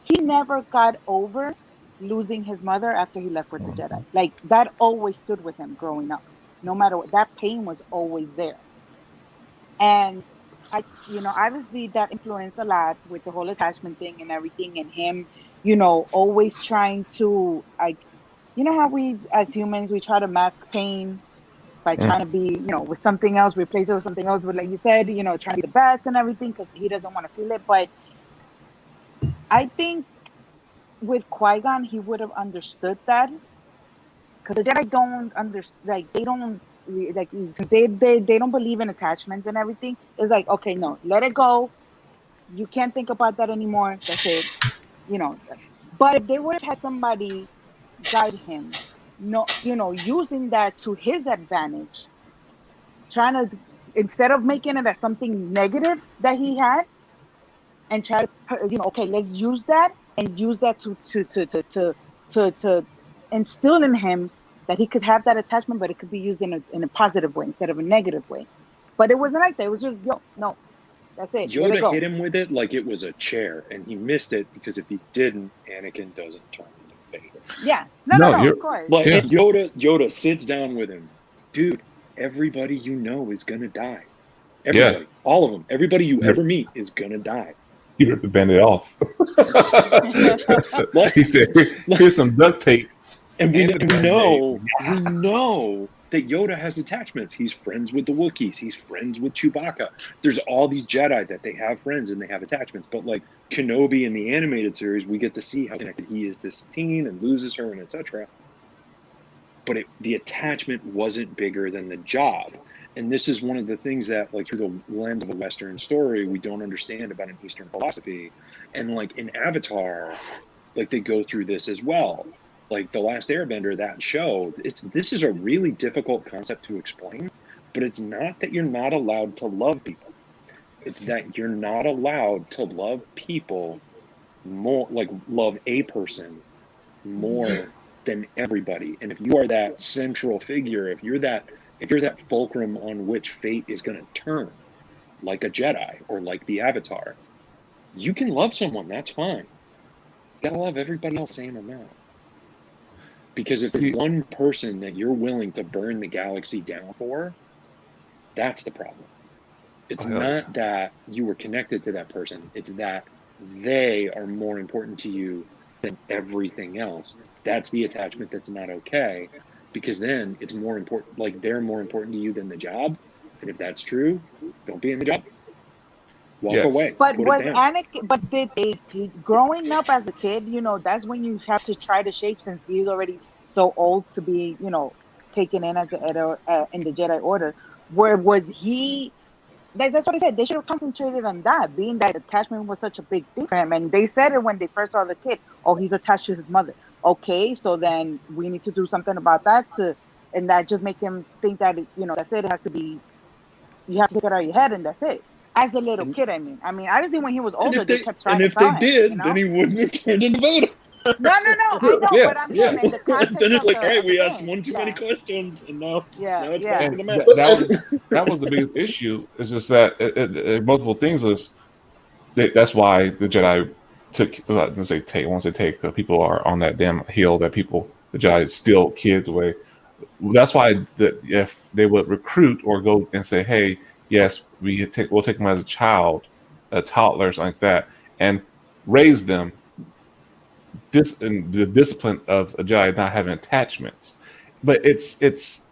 he never got over losing his mother after he left with the Jedi. Like that always stood with him growing up. No matter what, that pain was always there. And you know, obviously that influenced a lot with the whole attachment thing and everything, and him, you know, always trying to, like, you know how we as humans, we try to mask pain by trying to be, you know, with something else, replace it with something else, with, like you said, you know, trying to be the best and everything because he doesn't want to feel it. But I think with Qui-Gon, he would have understood that, because the Jedi don't understand, like they don't believe in attachments and everything. It's like, okay, no, let it go. You can't think about that anymore. That's it. You know. But if they would have had somebody guide him, no, you know, using that to his advantage, trying to, instead of making it as something negative that he had, and try to, you know, okay, let's use that and use that to instill in him that he could have that attachment, but it could be used in a positive way instead of a negative way. But it wasn't like that. It was just, no, that's it. Yoda hit him with it like it was a chair, and he missed it because if he didn't, Anakin doesn't turn into Vader. Yeah, no, of course. But Yoda sits down with him, dude. Everybody you know is gonna die. Everybody, all of them. Everybody you ever meet is gonna die. He ripped the Band-Aid off. He said, "Here's some duct tape." And we And know that Yoda has attachments. He's friends with the Wookiees. He's friends with Chewbacca. There's all these Jedi that they have friends and they have attachments. But like Kenobi in the animated series, we get to see how connected he is to Satine and loses her and etc. But the attachment wasn't bigger than the job. And this is one of the things that, like, through the lens of a Western story, we don't understand about an Eastern philosophy. And like in Avatar, like they go through this as well. Like The Last Airbender, that show, this is a really difficult concept to explain, but it's not that you're not allowed to love people. It's that you're not allowed to love people more, like love a person more than everybody. And if you are that central figure, if you're that fulcrum on which fate is going to turn, like a Jedi or like the Avatar, you can love someone, that's fine. You gotta love everybody else the same amount. Because if it's one person that you're willing to burn the galaxy down for, that's the problem. It's not that you were connected to that person. It's that they are more important to you than everything else. That's the attachment that's not okay. Because then it's more important, like they're more important to you than the job. And if that's true, don't be in the job. Walk away. But was Anakin? But did growing up as a kid? You know, that's when you have to try to shape, since he's already so old to be, you know, taken in as in the Jedi Order. Where was he? That's what I said. They should have concentrated on that, being that attachment was such a big thing for him. And they said it when they first saw the kid. Oh, he's attached to his mother. Okay, so then we need to do something about that and that just make him think that, you know, that's it. It has to be. You have to take it out of your head, and that's it. As a little kid, I mean, obviously when he was older, they kept trying to tell him. And if they did, you know? Then he wouldn't have turned into Vader. No, I know, but I'm saying in the context then it's like, all right, we thing. asked one too many questions, and now it's yeah. back to the map. That was the biggest issue. It's just that multiple things was that's why the Jedi took. I won't say take. People are on that damn hill that the Jedi steal kids away. That's why if they would recruit or go and say, hey, yes, we'll take them as a child, a toddler, something like that, and raise them. In the discipline of a Jedi not having attachments, but it's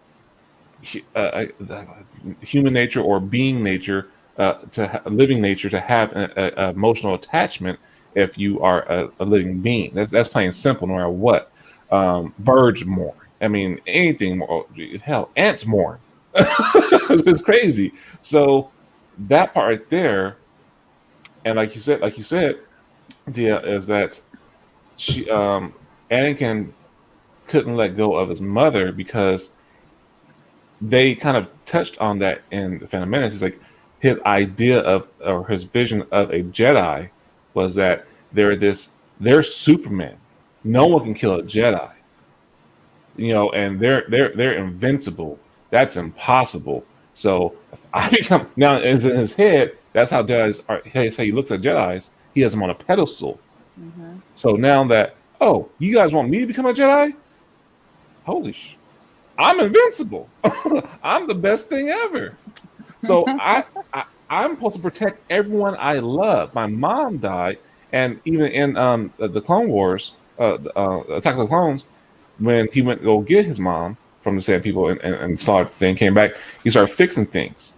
human nature or being nature, living nature to have an emotional attachment. If you are a living being, that's plain simple. No matter what, birds mourn. I mean, anything more. Hell, ants mourn. It's crazy. So that part right there, and like you said, Dia, is that Anakin couldn't let go of his mother because they kind of touched on that in the Phantom Menace. It's like his idea of, or his vision of a Jedi was that they're Superman. No one can kill a Jedi, you know, and they're invincible. That's impossible. So if I become now, in his head, that's how Jedi's are. That's how he looks at Jedi's. He has them on a pedestal. Mm-hmm. So now that, oh, you guys want me to become a Jedi? Holy sh! I'm invincible. I'm the best thing ever. So I'm supposed to protect everyone I love. My mom died, and even in the Clone Wars, Attack of the Clones, when he went to go get his mom from the Sand People and started the thing, came back, he started fixing things.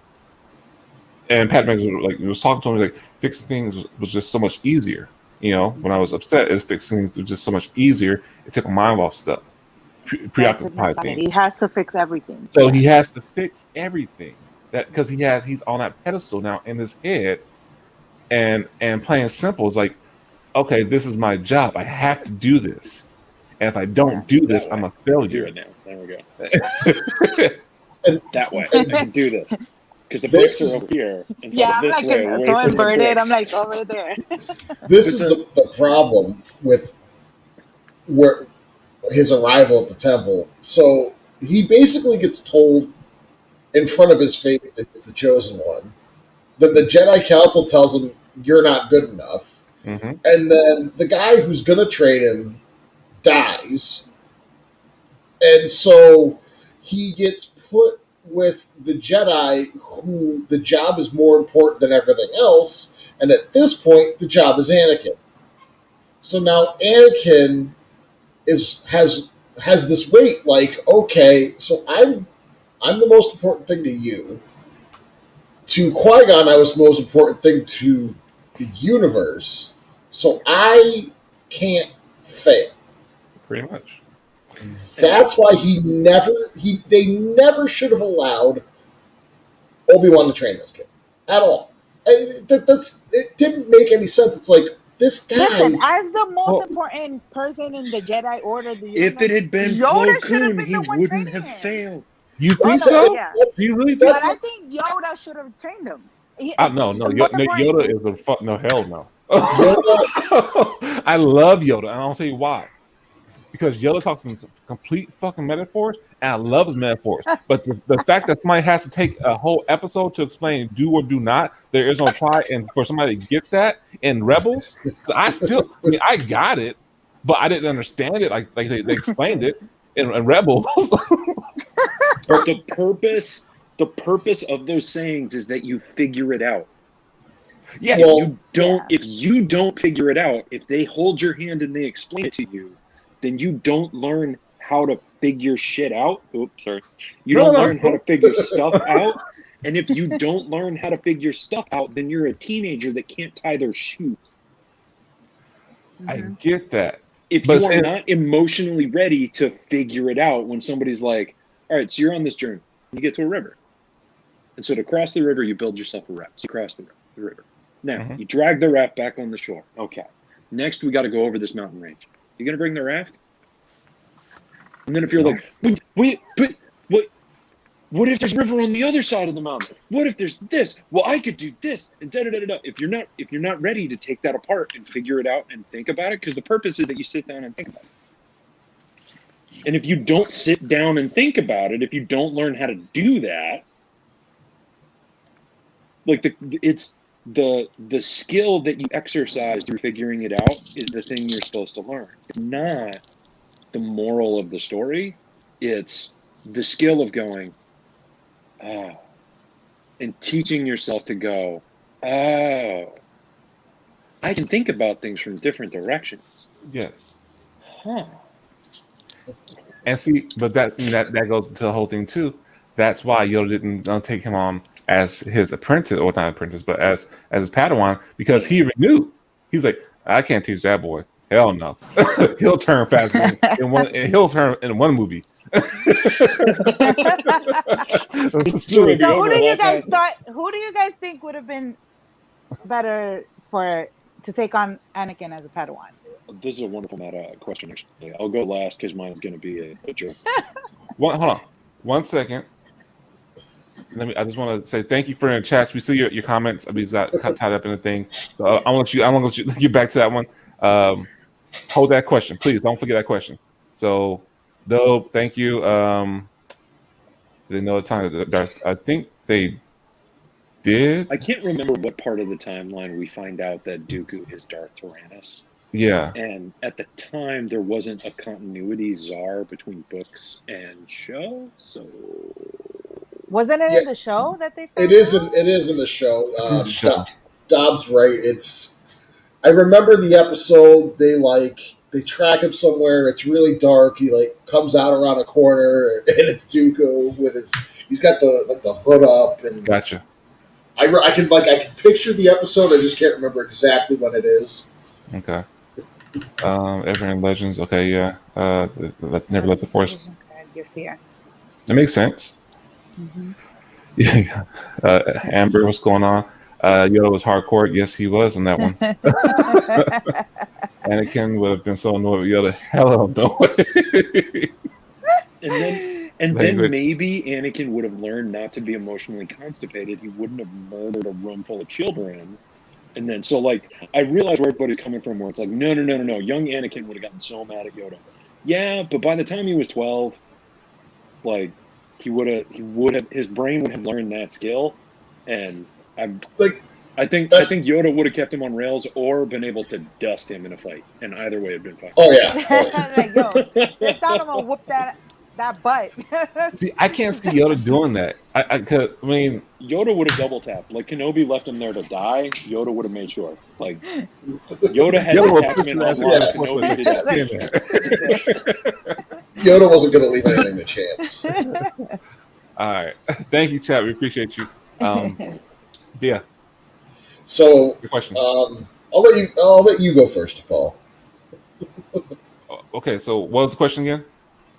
And Pat was talking to him, like, fixing things was just so much easier. You know, when I was upset, fixing things was just so much easier. It took my mind off stuff, preoccupied things. He has to fix everything. So he has to fix everything, that because he's on that pedestal now in his head, and playing simple is like, okay, this is my job. I have to do this, and if I don't do this, I'm a failure. There we go. That way, I can do this. Because the bricks are over here. And so I'm like, so inverted. I'm like, over there. This is the problem with where his arrival at the temple. So he basically gets told in front of his face that he's the chosen one. Then the Jedi Council tells him, you're not good enough. Mm-hmm. And then the guy who's going to train him dies. And so he gets put with the Jedi, who the job is more important than everything else, And at this point, the job is Anakin. So now Anakin has this weight. Like, okay, so I'm the most important thing to you. To Qui-Gon, I was the most important thing to the universe. So I can't fail. Pretty much. That's why they never should have allowed Obi-Wan to train this kid at all. It didn't make any sense. It's like, this guy. Listen, as the most important person in the Jedi Order, if it had been Plo Koon, he wouldn't have failed. You think so? Yeah. Do you really think But so? I think Yoda should have trained him. No, Yoda is a fuck. No, hell no. I love Yoda, and I'll tell you why. Because Yoda talks in complete fucking metaphors, and I love his metaphors. But the fact that somebody has to take a whole episode to explain do or do not, there is no try, and for somebody to get that in Rebels, I got it, but I didn't understand it like they explained it in Rebels. But the purpose of those sayings is that you figure it out. Yeah, If you don't figure it out, if they hold your hand and they explain it to you, then you don't learn how to figure shit out. Oops, sorry. You don't learn how to figure stuff out. And if you don't learn how to figure stuff out, then you're a teenager that can't tie their shoes. I get that. If you are not emotionally ready to figure it out when somebody's like, all right, so you're on this journey. You get to a river. And so to cross the river, you build yourself a raft. So you cross the river. Now, you drag the raft back on the shore. Okay. Next, we got to go over this mountain range. You going to bring the raft? And then if you're like, wait, but what if there's a river on the other side of the mountain? What if there's this? Well, I could do this and da-da-da-da-da. If you're not ready to take that apart and figure it out and think about it, because the purpose is that you sit down and think about it. And if you don't sit down and think about it, if you don't learn how to do that, like it's the skill that you exercise through figuring it out is the thing you're supposed to learn. It's not the moral of the story. It's the skill of going, oh, and teaching yourself to go, oh, I can think about things from different directions. Yes. Huh. And see, but that goes into the whole thing too. That's why Yoda didn't take him on as his apprentice, or not apprentice, but as his Padawan, because he knew. He's like, I can't teach that boy. Hell no. He'll turn faster he'll turn in one movie. So who do you guys think would have been better to take on Anakin as a Padawan? This is a wonderful meta question, actually. I'll go last because mine's going to be a joke. Hold on. 1 second. I just want to say thank you for in the chats. We see your comments. We got tied up in the thing. So I want to get back to that one. Hold that question, please. Don't forget that question. So, dope. Thank you. They know the time. I think they did. I can't remember what part of the timeline we find out that Dooku is Darth Tyrannus. Yeah. And at the time, there wasn't a continuity czar between books and show, so. Wasn't it in the show that they found It is in the show. Dobbs right. I remember the episode. They track him somewhere. It's really dark. He comes out around a corner, and it's Dooku with he's got the hood up and. Gotcha. I can picture the episode. I just can't remember exactly when it is. Okay. Ever in Legends. Okay, yeah. Never Let the Force. That makes sense. Mm-hmm. Yeah. Amber, what's going on? Yoda was hardcore. Yes, he was on that one. Anakin would have been so annoyed with Yoda. Hello, don't worry. And then maybe Anakin would have learned not to be emotionally constipated. He wouldn't have murdered a room full of children. And then, I realize where everybody's coming from, where it's like, no. Young Anakin would have gotten so mad at Yoda. Yeah, but by the time he was 12, his brain would have learned that skill. And I think Yoda would have kept him on rails or been able to dust him in a fight. And either way, it'd been fine. Oh, yeah. Yo, sit down, I'm going to whoop that that butt. See, I can't see Yoda doing that. I mean, Yoda would have double tapped. Like Kenobi left him there to die. Yoda would have made sure. Like Yoda had Yoda will attachment push unlocked. Yes. Kenobi didn't. Yoda wasn't going to leave anything to chance. all right. Thank you, chat. We appreciate you. Yeah. So, Good question. I'll let you go first, Paul. Okay. So, what was the question again?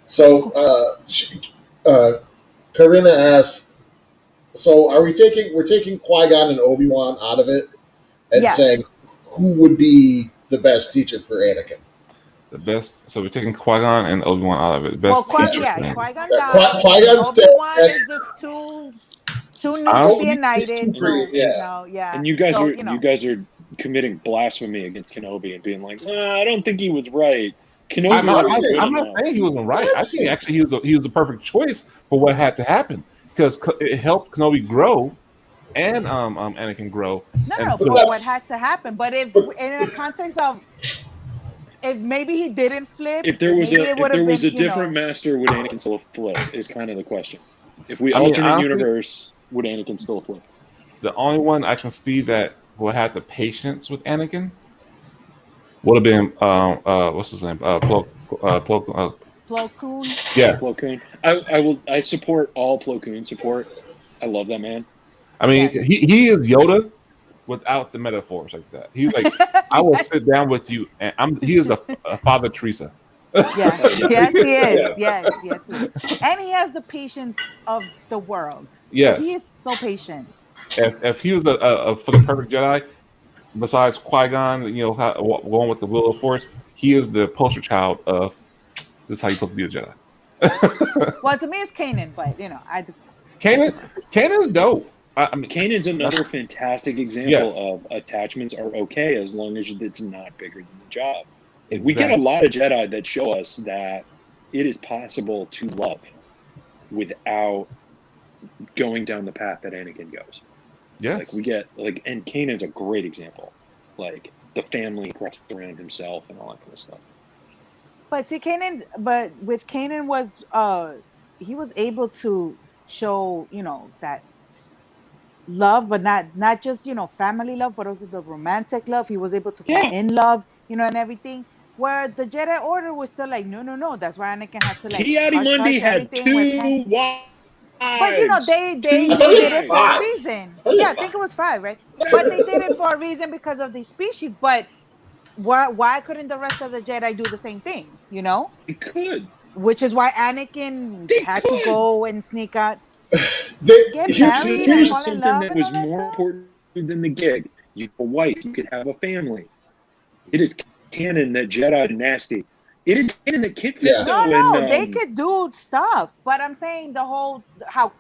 So, Karina asked, so we're taking Qui-Gon and Obi-Wan out of it and Yes. saying who would be the best teacher for Anakin? The best. So we're taking Qui-Gon and Obi-Wan out of it. Best teacher. Qui-Gon Yeah, died. Qui-Gon's dead. Obi-Wan is just too new to Honestly, be knighted. too green, yeah. No, yeah. And you guys So, are you guys are committing blasphemy against Kenobi and being like, I don't think he was right. Kenobi I'm not was good saying he wasn't right. I think actually he was the perfect choice for what had to happen because it helped Kenobi grow and Anakin grow. No, for what has to happen. But if in the context of if maybe he didn't flip, If there was a a different master, would Anakin still flip? Is kind of the question. If we honestly, universe, would Anakin still flip? The only one I can see that will have the patience with Anakin would have been what's his name? Plo Koon. Yeah, Plo Koon. I support all Plo Koon support. I love that man. I mean, he is Yoda without the metaphors like that. He's like, I will sit down with you, and he is a Father Teresa. Yes, he is. Yes, he is. And he has the patience of the world. Yes, he is so patient. If he was a for the perfect Jedi, besides Qui-Gon, going with the will of the Force, he is the poster child of this is how you're supposed to be a Jedi. Well, to me, it's Kanan, but Kanan's dope. I mean, Kanan's another fantastic example of attachments are okay as long as it's not bigger than the job. Exactly. We get a lot of Jedi that show us that it is possible to love without going down the path that Anakin goes. Yes. Like we get and Kanan's a great example. Like the family wrapped around himself and all that kind of stuff. But see, with Kanan was he was able to show that love, but not just family love, but also the romantic love. He was able to fall in love, and everything. Where the Jedi Order was still like, no. That's why Anakin had to Ki-Adi-Mundi had 2 wives. But they did it for a reason. Yeah, I think it was 5, right? But they did it for a reason because of the species. But why couldn't the rest of the Jedi do the same thing? They could. Which is why Anakin had to go and sneak out. Here's something that was more important than the gig. You have a wife. You could have a family. It is canon that Jedi are nasty. It is canon that Kit Fisto they could do stuff. But I'm saying how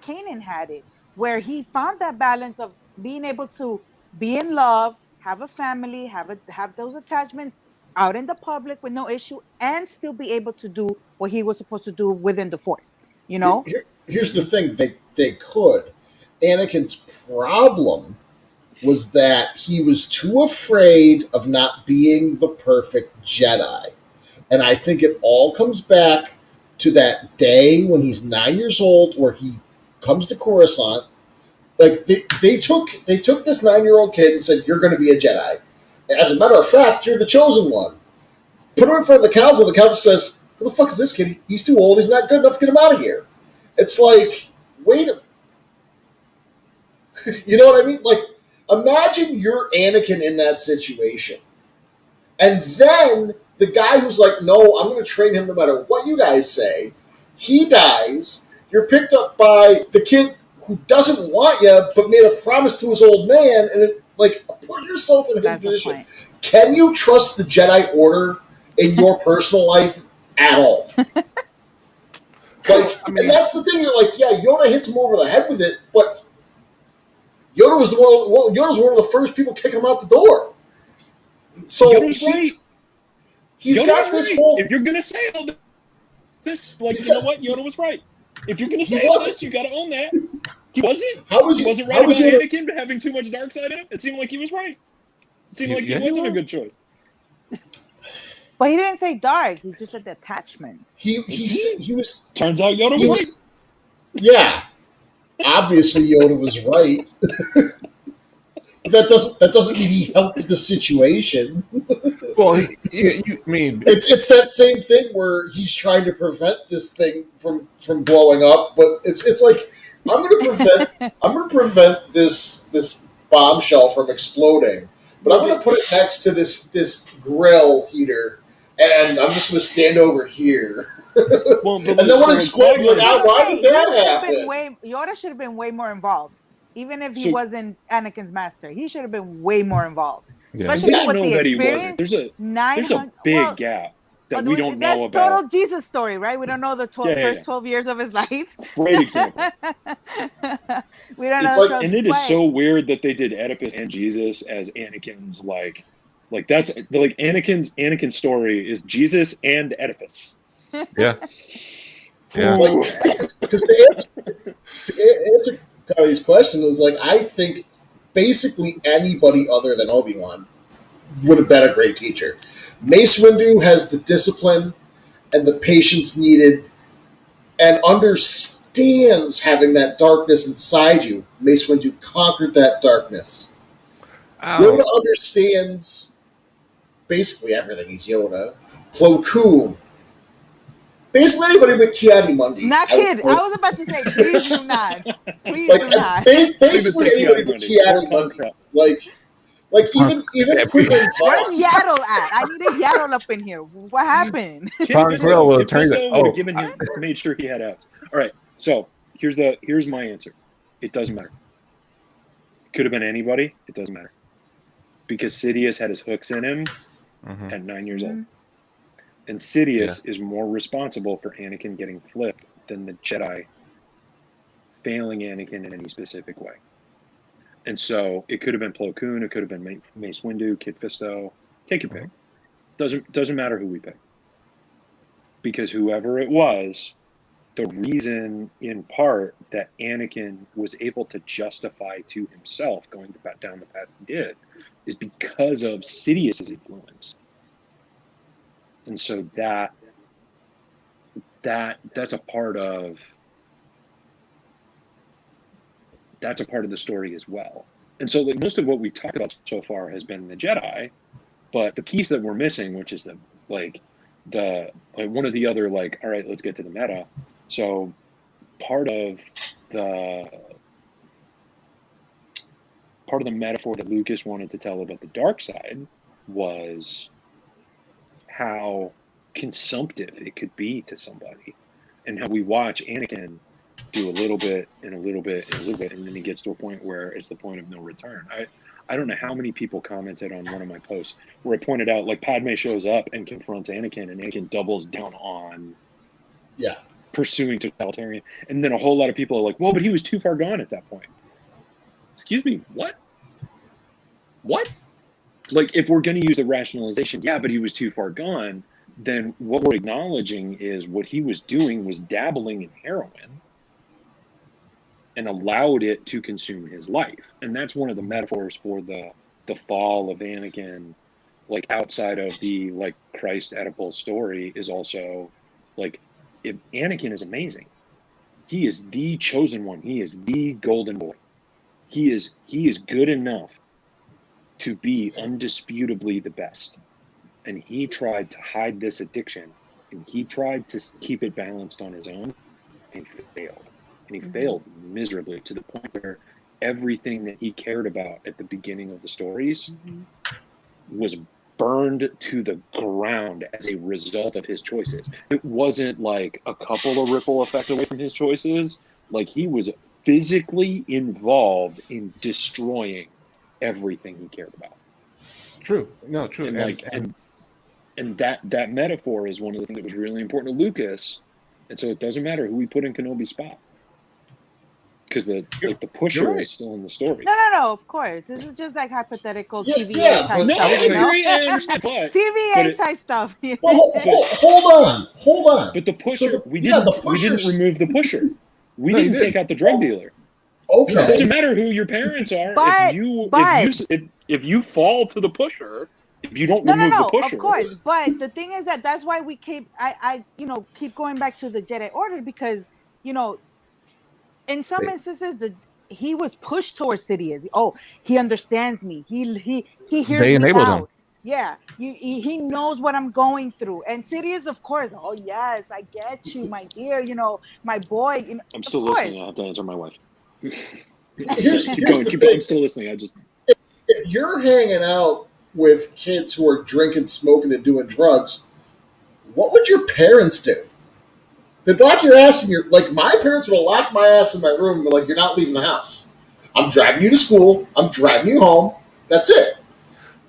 Kanan had it, where he found that balance of being able to be in love, have a family, have those attachments out in the public with no issue, and still be able to do what he was supposed to do within the Force. Here's the thing: they could. Anakin's problem was that he was too afraid of not being the perfect Jedi, and I think it all comes back to that day when he's 9 years old, where he comes to Coruscant. Like they took this 9-year-old kid and said, "You're going to be a Jedi." As a matter of fact, you're the chosen one. Put him in front of the council. The council says, "Who the fuck is this kid? He's too old. He's not good enough to get him out of here." It's like, wait a minute. You know what I mean? Like, imagine you're Anakin in that situation. And then the guy who's like, "No, I'm going to train him no matter what you guys say." He dies. You're picked up by the kid who doesn't want you, but made a promise to his old man. And put yourself in his position. Can you trust the Jedi Order in your personal life at all? And that's the thing. You're like, yeah, Yoda hits him over the head with it, but Yoda was one of the first people kicking him out the door. So he's got this whole. If you're gonna say all this, you know what? Yoda was right. If you're gonna say all this, you got to own that. He wasn't. He wasn't right about Anakin having too much dark side in him. It seemed like he was right. It seemed like he wasn't a good choice. But he didn't say dark. He just said the attachments. He was. Turns out Yoda was right. Yeah, obviously Yoda was right. But that doesn't mean he helped the situation. Well, I mean, it's that same thing where he's trying to prevent this thing from blowing up, but it's like I'm going to prevent this bombshell from exploding, but I'm going to put it next to this grill heater, and I'm just going to stand over here. Well, and then when it explodes, like, why did that happen? Yoda should have been way more involved. Even if he wasn't Anakin's master, he should have been way more involved. Yeah. Especially We with don't know the that he experience. wasn't. There's a big gap that we don't know about. That's total Jesus story, right? We don't know the first 12 years of his life. Great example. We don't know. And it is so weird that they did Oedipus and Jesus as Anakin's like that's like Anakin's story is Jesus and Oedipus. Yeah. Yeah. Because to answer Cody's question is like, I think basically anybody other than Obi-Wan would have been a great teacher. Mace Windu has the discipline and the patience needed and understands having that darkness inside you. Mace Windu conquered that darkness. Yoda understands basically everything. He's Yoda. Plo Koon. Basically anybody with Ki-Adi-Mundi. Not kid. I was about to say, please do not. Please do not. Basically anybody with Ki-Adi-Mundi. Like even Quinlan Voss. Where's Yaddle at? I need a Yaddle up in here. What happened? Grill will turn made sure he had abs. All right. So here's my answer. It doesn't matter. It could have been anybody. It doesn't matter. Because Sidious had his hooks in him at 9 years old. And Sidious is more responsible for Anakin getting flipped than the Jedi failing Anakin in any specific way. And so it could have been Plo Koon, it could have been Mace Windu, Kit Fisto. Take your pick. Doesn't matter who we pick. Because whoever it was, the reason in part that Anakin was able to justify to himself going down the path he did is because of Sidious's influence. And so that's a part of the story as well. And so like most of what we talked about so far has been the Jedi, but the piece that we're missing, which is one of the other all right, let's get to the meta. So part of the metaphor that Lucas wanted to tell about the dark side was how consumptive it could be to somebody, and how we watch Anakin do a little bit and a little bit and a little bit, and then he gets to a point where it's the point of no return. I don't know how many people commented on one of my posts where I pointed out Padme shows up and confronts Anakin, and Anakin doubles down on pursuing totalitarian, and then a whole lot of people are like, well, but he was too far gone at that point. Excuse me, what? If we're going to use the rationalization, but he was too far gone, then what we're acknowledging is what he was doing was dabbling in heroin and allowed it to consume his life. And that's one of the metaphors for the fall of Anakin, outside of the Christ Oedipal story, is also if Anakin is amazing. He is the chosen one. He is the golden boy. He is good enough to be undisputably the best. And he tried to hide this addiction, and he tried to keep it balanced on his own, and failed. And he failed miserably, to the point where everything that he cared about at the beginning of the stories was burned to the ground as a result of his choices. It wasn't like a couple of ripple effects away from his choices. He was physically involved in destroying everything he cared about. True. No, true. And that metaphor is one of the things that was really important to Lucas. And so it doesn't matter who we put in Kenobi's spot, because the pusher is still in the story. No, of course. This is just hypothetical TVA type stuff. I understand, but TVA type stuff. Well, hold on. But the pusher, we didn't remove the pusher. We didn't take out the drug dealer. Okay. It doesn't matter who your parents are. If you fall to the pusher, if you don't No, remove the pusher, of course. But the thing is that's why we keep keep going back to the Jedi Order, because in some instances he was pushed towards Sidious. Oh, he understands me. He hears They me enabled him. out. Yeah, he knows what I'm going through. And Sidious, of course, oh yes, I get you, my dear. My boy. I'm still listening. I have to answer my wife. Here's keep going. the Keep thing. going. I'm still listening. If you're hanging out with kids who are drinking, smoking, and doing drugs, what would your parents do? They'd lock your ass in your... Like, my parents would have locked my ass in my room and be like, you're not leaving the house. I'm driving you to school. I'm driving you home. That's it.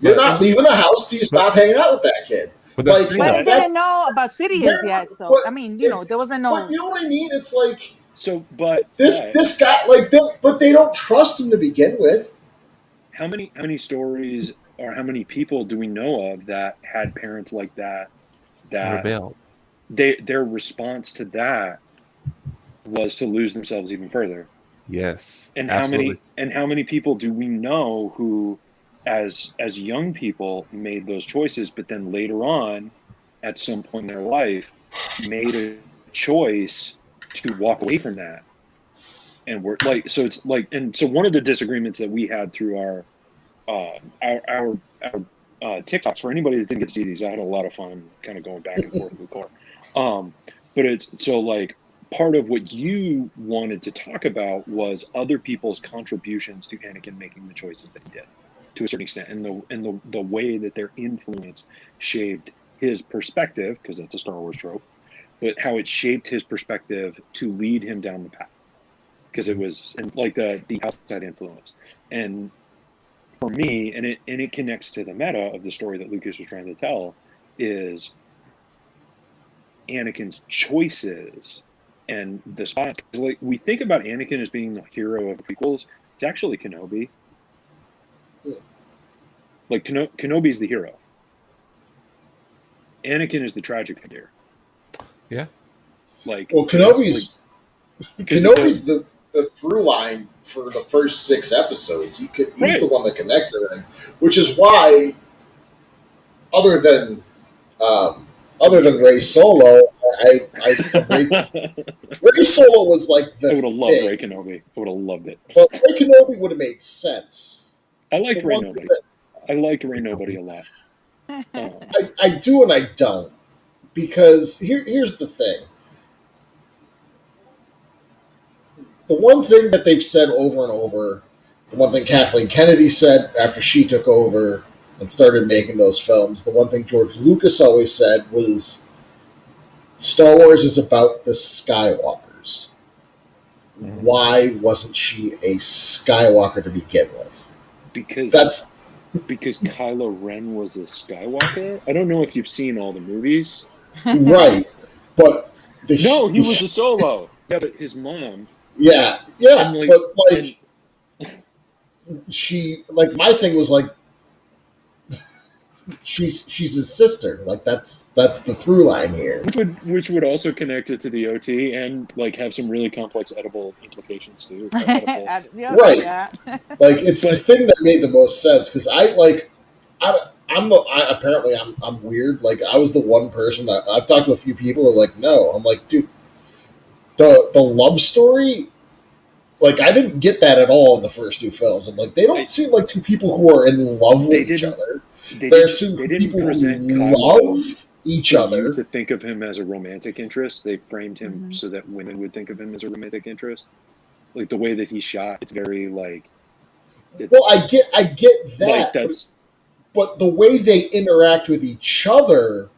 You're not leaving the house till you stop hanging out with that kid. But I didn't know about Sidious yet, so but I mean, there wasn't no. But you know what I mean? It's like this guy, like, but they don't trust him to begin with. How many stories or how many people do we know of that had parents like that rebelled? Their response to that was to lose themselves even further. Yes, and absolutely. how many people do we know who, as young people, made those choices, but then later on, at some point in their life, made a choice to walk away from that, and we're like, so it's like, and so one of the disagreements that we had through our TikToks, for anybody that didn't get to see these, I had a lot of fun kind of going back and forth with Core. But it's so like part of what you wanted to talk about was other people's contributions to Anakin making the choices that he did, to a certain extent, and the way that their influence shaped his perspective, because that's a Star Wars trope, but how it shaped his perspective to lead him down the path, because it was like the outside influence. And for me, and it connects to the meta of the story that Lucas was trying to tell, is Anakin's choices and the spots. Like, we think about Anakin as being the hero of the prequels. It's actually Kenobi. Like, Kenobi's the hero. Anakin is the tragic figure. Yeah. Like, well, Kenobi's the through line for the first 6 episodes. He's the one that connects everything, which is why, other than Rey Solo, Rey Solo was like the. I would have loved Rey Kenobi. I would have loved it. But Rey Kenobi would have made sense. I liked Rey Nobody. I liked Rey Nobody a lot. I do and I don't, because here's the thing. The one thing that they've said over and over, the one thing Kathleen Kennedy said after she took over and started making those films, the one thing George Lucas always said was, Star Wars is about the Skywalkers. Mm-hmm. Why wasn't she a Skywalker to begin with? Because Kylo Ren was a Skywalker? I don't know if you've seen all the movies. Right. But he was a Solo. Yeah, but his mom... Yeah, but like, she, like, my thing was like, she's his sister. Like, that's the through line here. Which would also connect it to the OT and like have some really complex edible implications too. Right. Yeah. Like, it's the thing that made the most sense, because apparently I'm weird. Like, I was the one person that I've talked to a few people that are like, no. I'm like, dude. The love story, like, I didn't get that at all in the first 2 films. I'm like, they don't seem like 2 people who are in love with each other. They're 2 people who love each other. To think of him as a romantic interest, they framed him so that women would think of him as a romantic interest. Like, the way that he's shot, it's very like. Well, I get that, like, but the way they interact with each other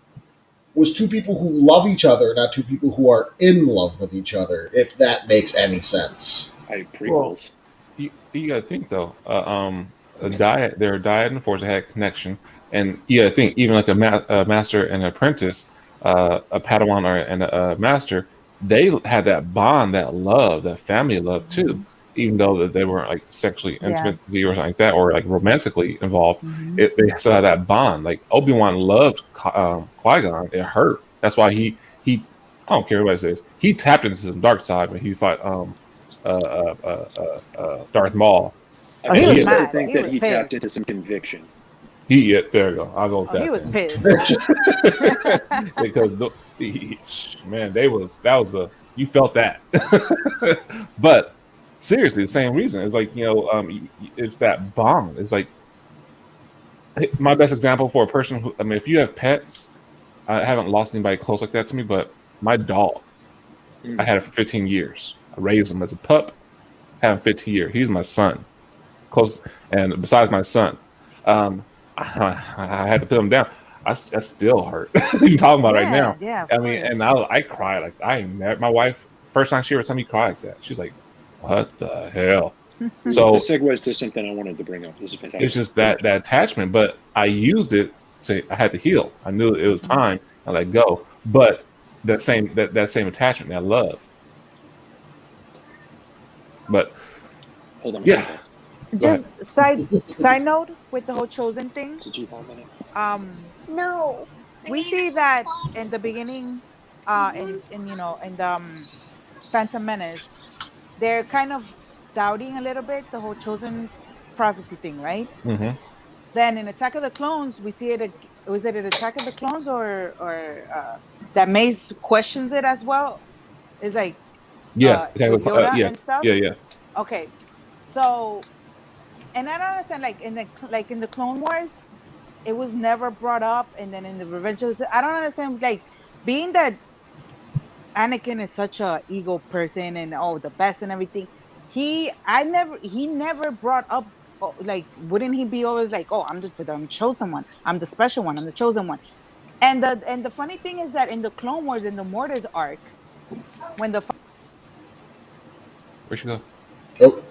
was 2 people who love each other, not 2 people who are in love with each other, if that makes any sense. Prequels. Well, you gotta think, though. Their dyad and the Force had connection, and you gotta think, even like a master and an apprentice, a Padawan and a master, they had that bond, that love, that family love too. Even though they weren't like sexually intimate or something like that, or like romantically involved, they still had that bond. Like, Obi-Wan loved Qui-Gon. It hurt. That's why he I don't care what everybody says. He tapped into some dark side when he fought Darth Maul. I think that he tapped into some conviction. There you go. I'll go with Oh, that. he was then. pissed. Because man, you felt that. But seriously, the same reason. It's like it's that bond. It's like my best example for a person who, I mean, if you have pets, I haven't lost anybody close like that to me, but my dog, I had it for 15 years. I raised him as a pup, had him 15 years. He's my son, close, and besides my son, I had to put him down. That still hurt. Even talking about it right now. Yeah. I mean, and I cry like I ain't never. My wife, first time she ever saw me cry like that, she's like, "What the hell?" So this segues to something I wanted to bring up. This is fantastic. it's just that attachment, but I used it to. I had to heal. I knew it was time. I let go, but that same attachment, that love. But hold on. Yeah. Just side note with the whole chosen thing. Did you have any? No. We see that in the beginning, in the Phantom Menace, they're kind of doubting a little bit the whole chosen prophecy thing, right? Mm-hmm. Then in Attack of the Clones, we see it. Was it an Attack of the Clones or that Mace questions it as well? It's like with Yoda and stuff. Yeah. Okay, so and I don't understand, like in the Clone Wars, it was never brought up, and then in the Revenge of the, I don't understand, like, being that Anakin is such a ego person and the best and everything. He never brought up, like, wouldn't he be always like, I'm the chosen one, I'm the special one, I'm the chosen one. And the funny thing is that in the Clone Wars, in the Mortis arc, when the Where'd she go? Oh,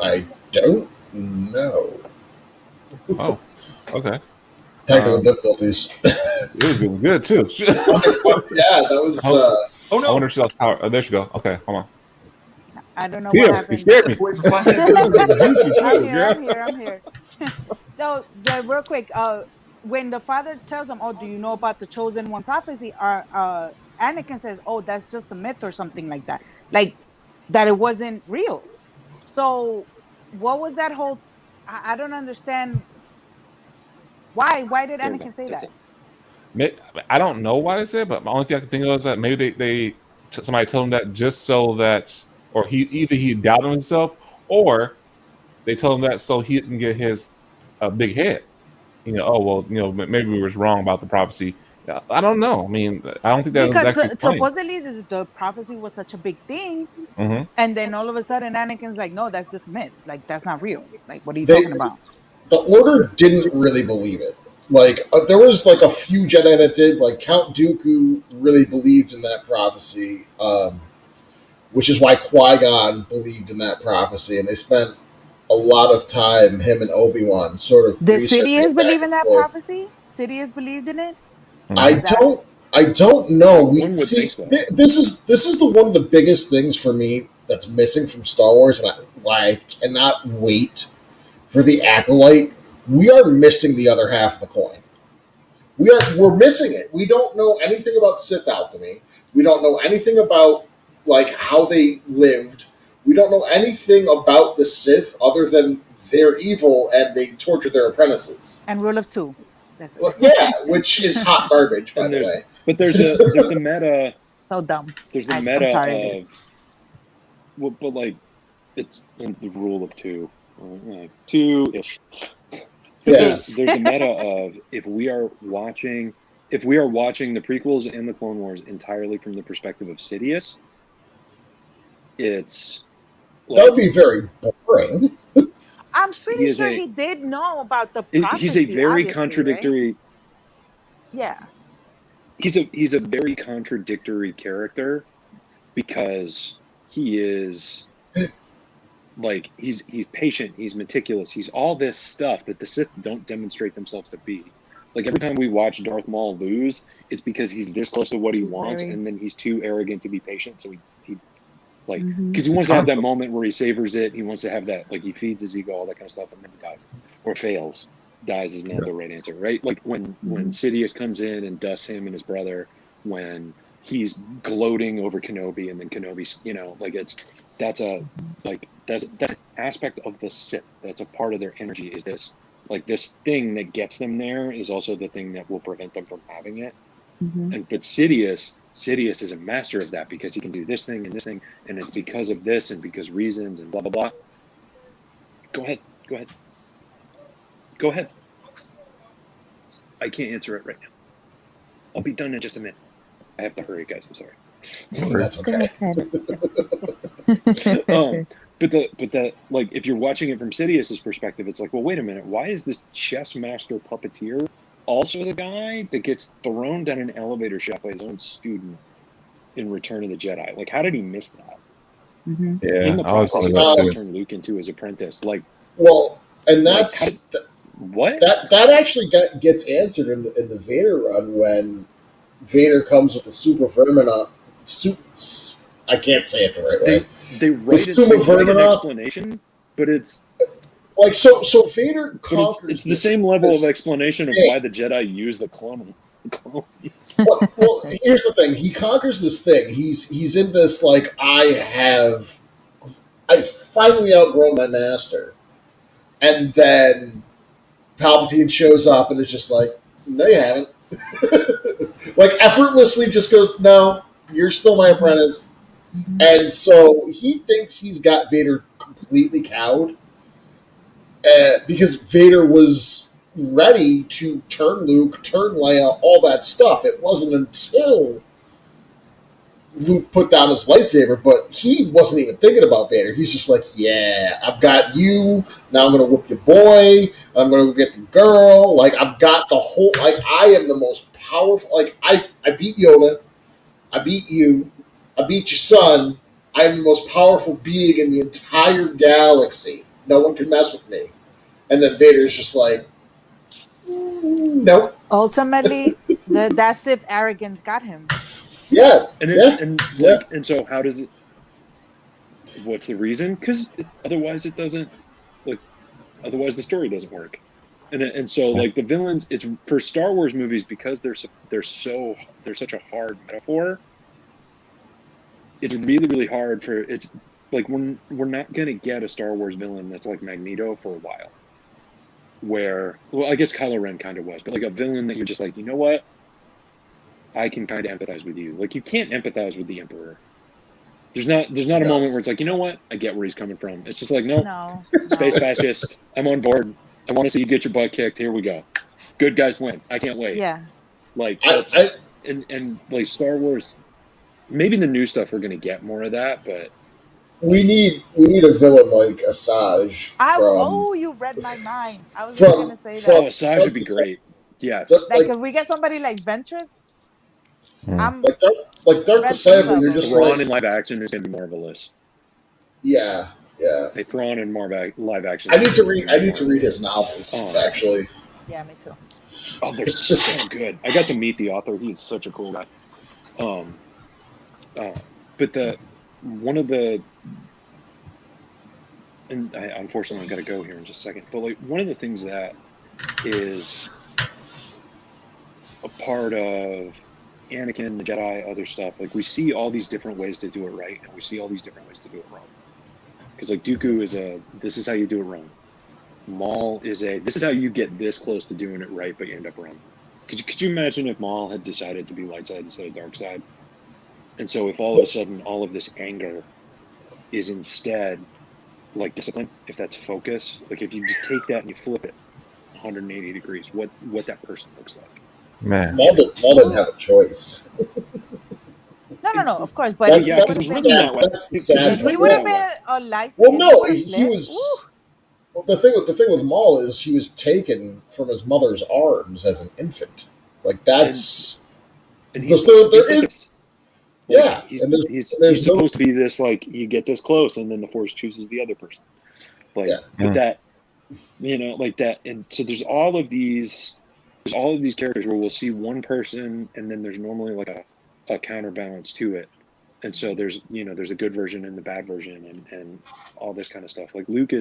I don't know. Oh, okay. Technical difficulties. It was doing good too. Yeah, that was. Oh no! I wonder if she lost power. Oh, there she go. Okay, hold on. I don't know Here, what happened. you scared me. I'm here. No, real quick. When the father tells him, "Oh, do you know about the chosen one prophecy?" Anakin says, "Oh, that's just a myth or something like that. Like that it wasn't real." So, what was that whole? I don't understand. Why did Anakin say that? I don't know why they said it, but the only thing I can think of is that maybe somebody told him that just so that, or he doubted himself, or they told him that so he didn't get his big head. Maybe we was wrong about the prophecy. I don't know. I mean, I don't think that because was supposedly the prophecy was such a big thing, and then all of a sudden Anakin's like, "No, that's just myth. Like that's not real. Like what are you talking about?" The Order didn't really believe it. Like there was like a few Jedi that did. Like Count Dooku really believed in that prophecy, which is why Qui-Gon believed in that prophecy, and they spent a lot of time, him and Obi-Wan, sort of. Did Sidious believe in that prophecy? Sidious believed in it. I don't know. One would think so. This is one of the biggest things for me that's missing from Star Wars, and why I cannot wait for the Acolyte. We are missing the other half of the coin. We're missing it. We don't know anything about Sith alchemy. We don't know anything about like how they lived. We don't know anything about the Sith other than they're evil and they torture their apprentices. And rule of two. That's it. Well, yeah, which is hot garbage, by the way. But there's the meta. So dumb. There's the meta of, but like it's in the rule of two, like two-ish. There's a meta of if we are watching the prequels and the Clone Wars entirely from the perspective of Sidious, it's like, that would be very boring. I'm pretty sure he did know about the prophecy. He's a very contradictory. Right? Yeah. He's a very contradictory character because he is like he's patient, he's meticulous, he's all this stuff that the Sith don't demonstrate themselves to be. Like every time we watch Darth Maul lose, it's because he's this close to what he wants, and then he's too arrogant to be patient. So he like because he wants to have that moment where he savors it. He wants to have that, like he feeds his ego, all that kind of stuff, and then dies or fails. Dies is not the right answer, right? Like when Sidious comes in and dusts him and his brother, when he's gloating over Kenobi, and then Kenobi's, like that's an aspect of the Sith. That's a part of their energy. Is this Like this thing that gets them there is also the thing that will prevent them from having it. But Sidious is a master of that because he can do this thing, and it's because of this and because reasons and blah blah blah. Go ahead. I can't answer it right now. I'll be done in just a minute. I have to hurry, guys. I'm sorry. That's okay. But the like, if you're watching it from Sidious's perspective, it's like, well, wait a minute. Why is this chess master puppeteer also the guy that gets thrown down an elevator shaft by his own student in Return of the Jedi? Like, how did he miss that? Yeah, In the I was process, he wondering also that turned Luke into his apprentice. Like, Well, and like, that's what? that actually gets answered in the Vader run when Vader comes with the super verminoff. I can't say it the right way. They write an explanation, but it's like so Vader conquers. It's the same level of explanation of why the Jedi use the clones. Well, here's the thing. He conquers this thing. He's in this like I've finally outgrown my master, and then Palpatine shows up and is just like, no, you haven't. Like effortlessly just goes, no, you're still my apprentice. And so he thinks he's got Vader completely cowed because Vader was ready to turn Luke, turn Leia, all that stuff. It wasn't until Luke put down his lightsaber, but he wasn't even thinking about Vader. He's just like, yeah, I've got you. Now I'm going to whoop your boy. I'm going to get the girl. Like, I've got the whole, like, I am the most powerful. Like, I beat Yoda. I beat you. I beat your son. I am the most powerful being in the entire galaxy. No one can mess with me. And then Vader's just like, nope. Ultimately, that Sith arrogance got him. Yeah. And so how does it? What's the reason? Because otherwise it doesn't. Like, otherwise the story doesn't work. And so like the villains, it's for Star Wars movies because they're such a hard metaphor. It's really, really hard for it's like we're not gonna get a Star Wars villain that's like Magneto for a while. Where, well, I guess Kylo Ren kind of was, but like a villain that you're just like, you know what? I can kind of empathize with you. Like, you can't empathize with the Emperor. There's not a moment where it's like, you know what? I get where he's coming from. It's just like, no. Space fascist. I'm on board. I want to see you get your butt kicked. Here we go. Good guys win. I can't wait. Yeah. Like, and like Star Wars, maybe the new stuff we're gonna get more of that, but we need a villain like Asajj. You read my mind. I was going to say that. Asajj would be great. Yes. Like if we get somebody like Ventress, like Dark Disciple, you're just Thrawn like in live action is gonna be marvelous. Yeah. They Thrawn in live action. I need to read his novels actually. Yeah, me too. Oh, they're so good. I got to meet the author. He's such a cool guy. But one of the, and I unfortunately got to go here in just a second. But like one of the things that is a part of Anakin, the Jedi, other stuff. Like we see all these different ways to do it right, and we see all these different ways to do it wrong. Because like Dooku is this is how you do it wrong. Maul is this is how you get this close to doing it right, but you end up wrong. Could you imagine if Maul had decided to be light side instead of dark side? And so if all of a sudden all of this anger is instead like discipline, if that's focus, like if you just take that and you flip it 180 degrees, what that person looks like. Man, Maul didn't have a choice. No, of course, but he would have been a life. Well, no, he was. Well, the thing with Maul is he was taken from his mother's arms as an infant. Like that's. And he's supposed to be this like you get this close and then the Force chooses the other person. Like, but that, like that, and so there's all of these characters where we'll see one person and then there's normally like a counterbalance to it. And so there's a good version and the bad version and all this kind of stuff. Like Luke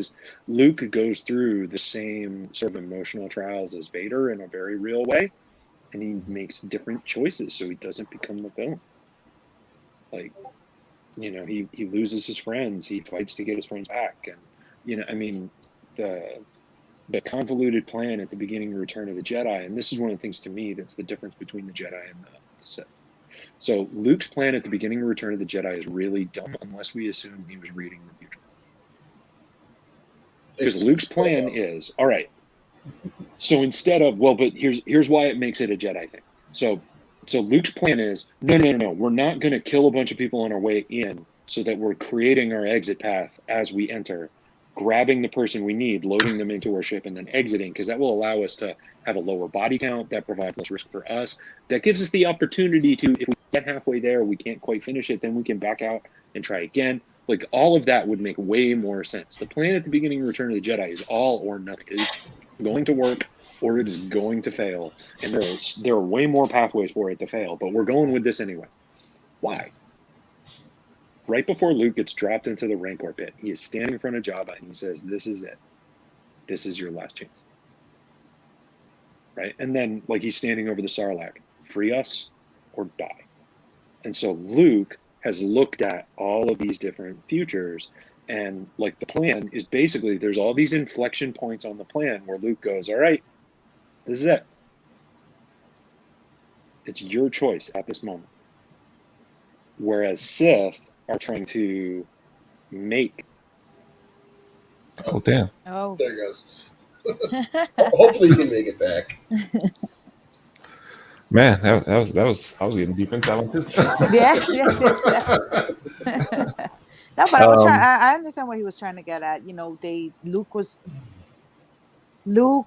goes through the same sort of emotional trials as Vader in a very real way, and he makes different choices so he doesn't become the villain. Like, he loses his friends, he fights to get his friends back, and the convoluted plan at the beginning of Return of the Jedi, and this is one of the things to me that's the difference between the Jedi and the Sith. So Luke's plan at the beginning of Return of the Jedi is really dumb unless we assume he was reading the future. Because Luke's plan is, all right, so instead of, well, but here's why it makes it a Jedi thing. So Luke's plan is, no, we're not going to kill a bunch of people on our way in so that we're creating our exit path as we enter, grabbing the person we need, loading them into our ship, and then exiting, because that will allow us to have a lower body count. That provides less risk for us. That gives us the opportunity to, if we get halfway there, we can't quite finish it, then we can back out and try again. Like, all of that would make way more sense. The plan at the beginning of Return of the Jedi is all or nothing. It is going to work or it is going to fail. And there are way more pathways for it to fail, but we're going with this anyway. Why? Right before Luke gets dropped into the Rancor pit, he is standing in front of Jabba and he says, this is it. This is your last chance. Right? And then, like, he's standing over the Sarlacc. Free us or die. And so Luke has looked at all of these different futures, and like the plan is basically, there's all these inflection points on the plan where Luke goes, all right, this is it. It's your choice at this moment. Whereas Sith are trying to make. Oh, damn. Oh. There it goes. Hopefully you can make it back. Man, that was I was getting deep into that one too. Yes. No, but I was trying. I understand what he was trying to get at. You know, Luke,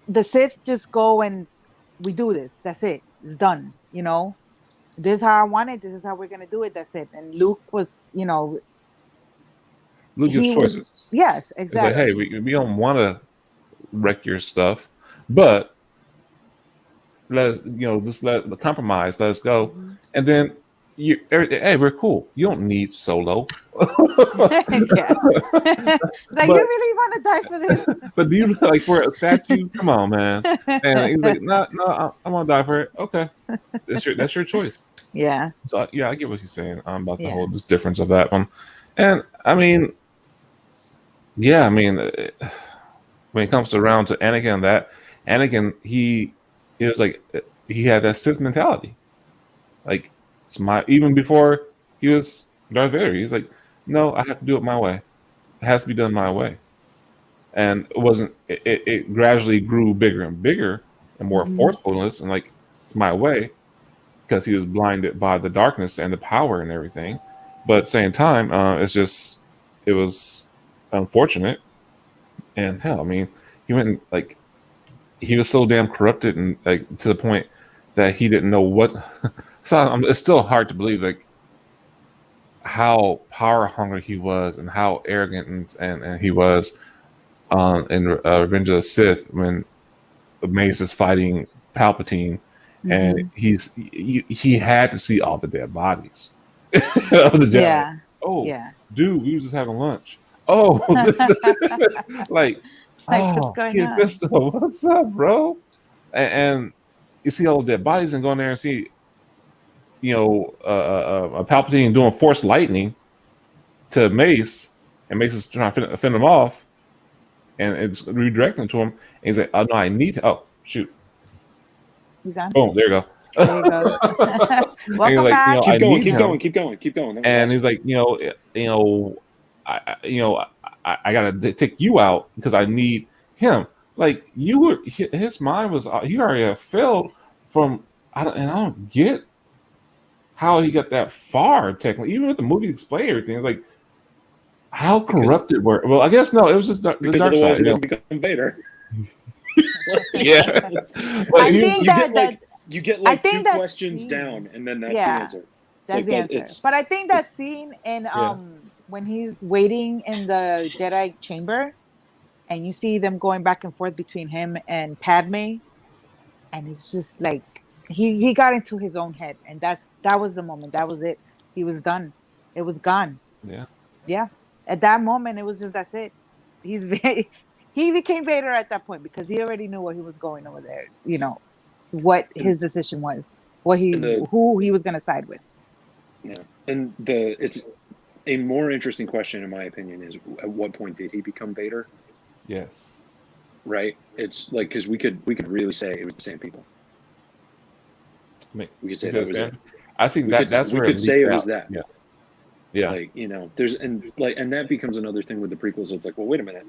the Sith just go and we do this. That's it. It's done. You know, this is how I want it. This is how we're gonna do it. That's it. And Luke was, you know, Luke gives choices. Yes, exactly. It's like, hey, we don't want to wreck your stuff, but let's, just let the compromise. Let's go, and then hey, we're cool. You don't need Solo. Like, you really want to die for this? But do you like for a statue? Come on, man. And he's like, no, I'm gonna die for it. Okay, that's your choice. Yeah. So yeah, I get what he's saying about the whole difference of that one, and I mean, when it comes around to Anakin, he was like, he had that Sith mentality. Like, it's even before he was Darth Vader, he was like, no, I have to do it my way. It has to be done my way. And it gradually grew bigger and bigger and more forcefulness, and like, it's my way, because he was blinded by the darkness and the power and everything. But at the same time, it was unfortunate. And hell, I mean, he went and, like, he was so damn corrupted, and like to the point that he didn't know what. So it's still hard to believe, like, how power hungry he was and how arrogant and he was in Revenge of the Sith when Mace is fighting Palpatine, and he had to see all the dead bodies of the Jedi. Yeah. Oh, yeah. Dude, we were just having lunch. Oh, like, what's going on? Fisto, what's up, bro? And you see all the dead bodies and go in there and see, a Palpatine doing force lightning to Mace, and Mace is trying to fend him off, and it's redirecting to him. And he's like, "Oh no, I need to." Oh shoot! He's on. Boom! There you go. There you go. Welcome like, back. Keep going. And he's like, I gotta take you out because I need him. Like, his mind was, he already failed from, I don't get how he got that far. Technically, even with the movie explain everything, it's like, how corrupted were? Well, I guess no, it was just the dark side. He doesn't become Vader. Yeah, I think you get like two questions down, and then that's the answer. That's the answer. But I think that scene in when he's waiting in the Jedi chamber, and you see them going back and forth between him and Padme, and it's just like he got into his own head, and that was the moment. That was it. He was done. It was gone. Yeah. At that moment, it was just, that's it. He became Vader at that point because he already knew where he was going over there. What his decision was, who he was going to side with. Yeah, and it's a more interesting question, in my opinion, is at what point did he become Vader? Yes. right? It's like because we could really say it was the same people. I We could say that was it. I think that's we where could say it was out. that. Yeah. Like, you know, and that becomes another thing with the prequels. It's like, well, wait a minute.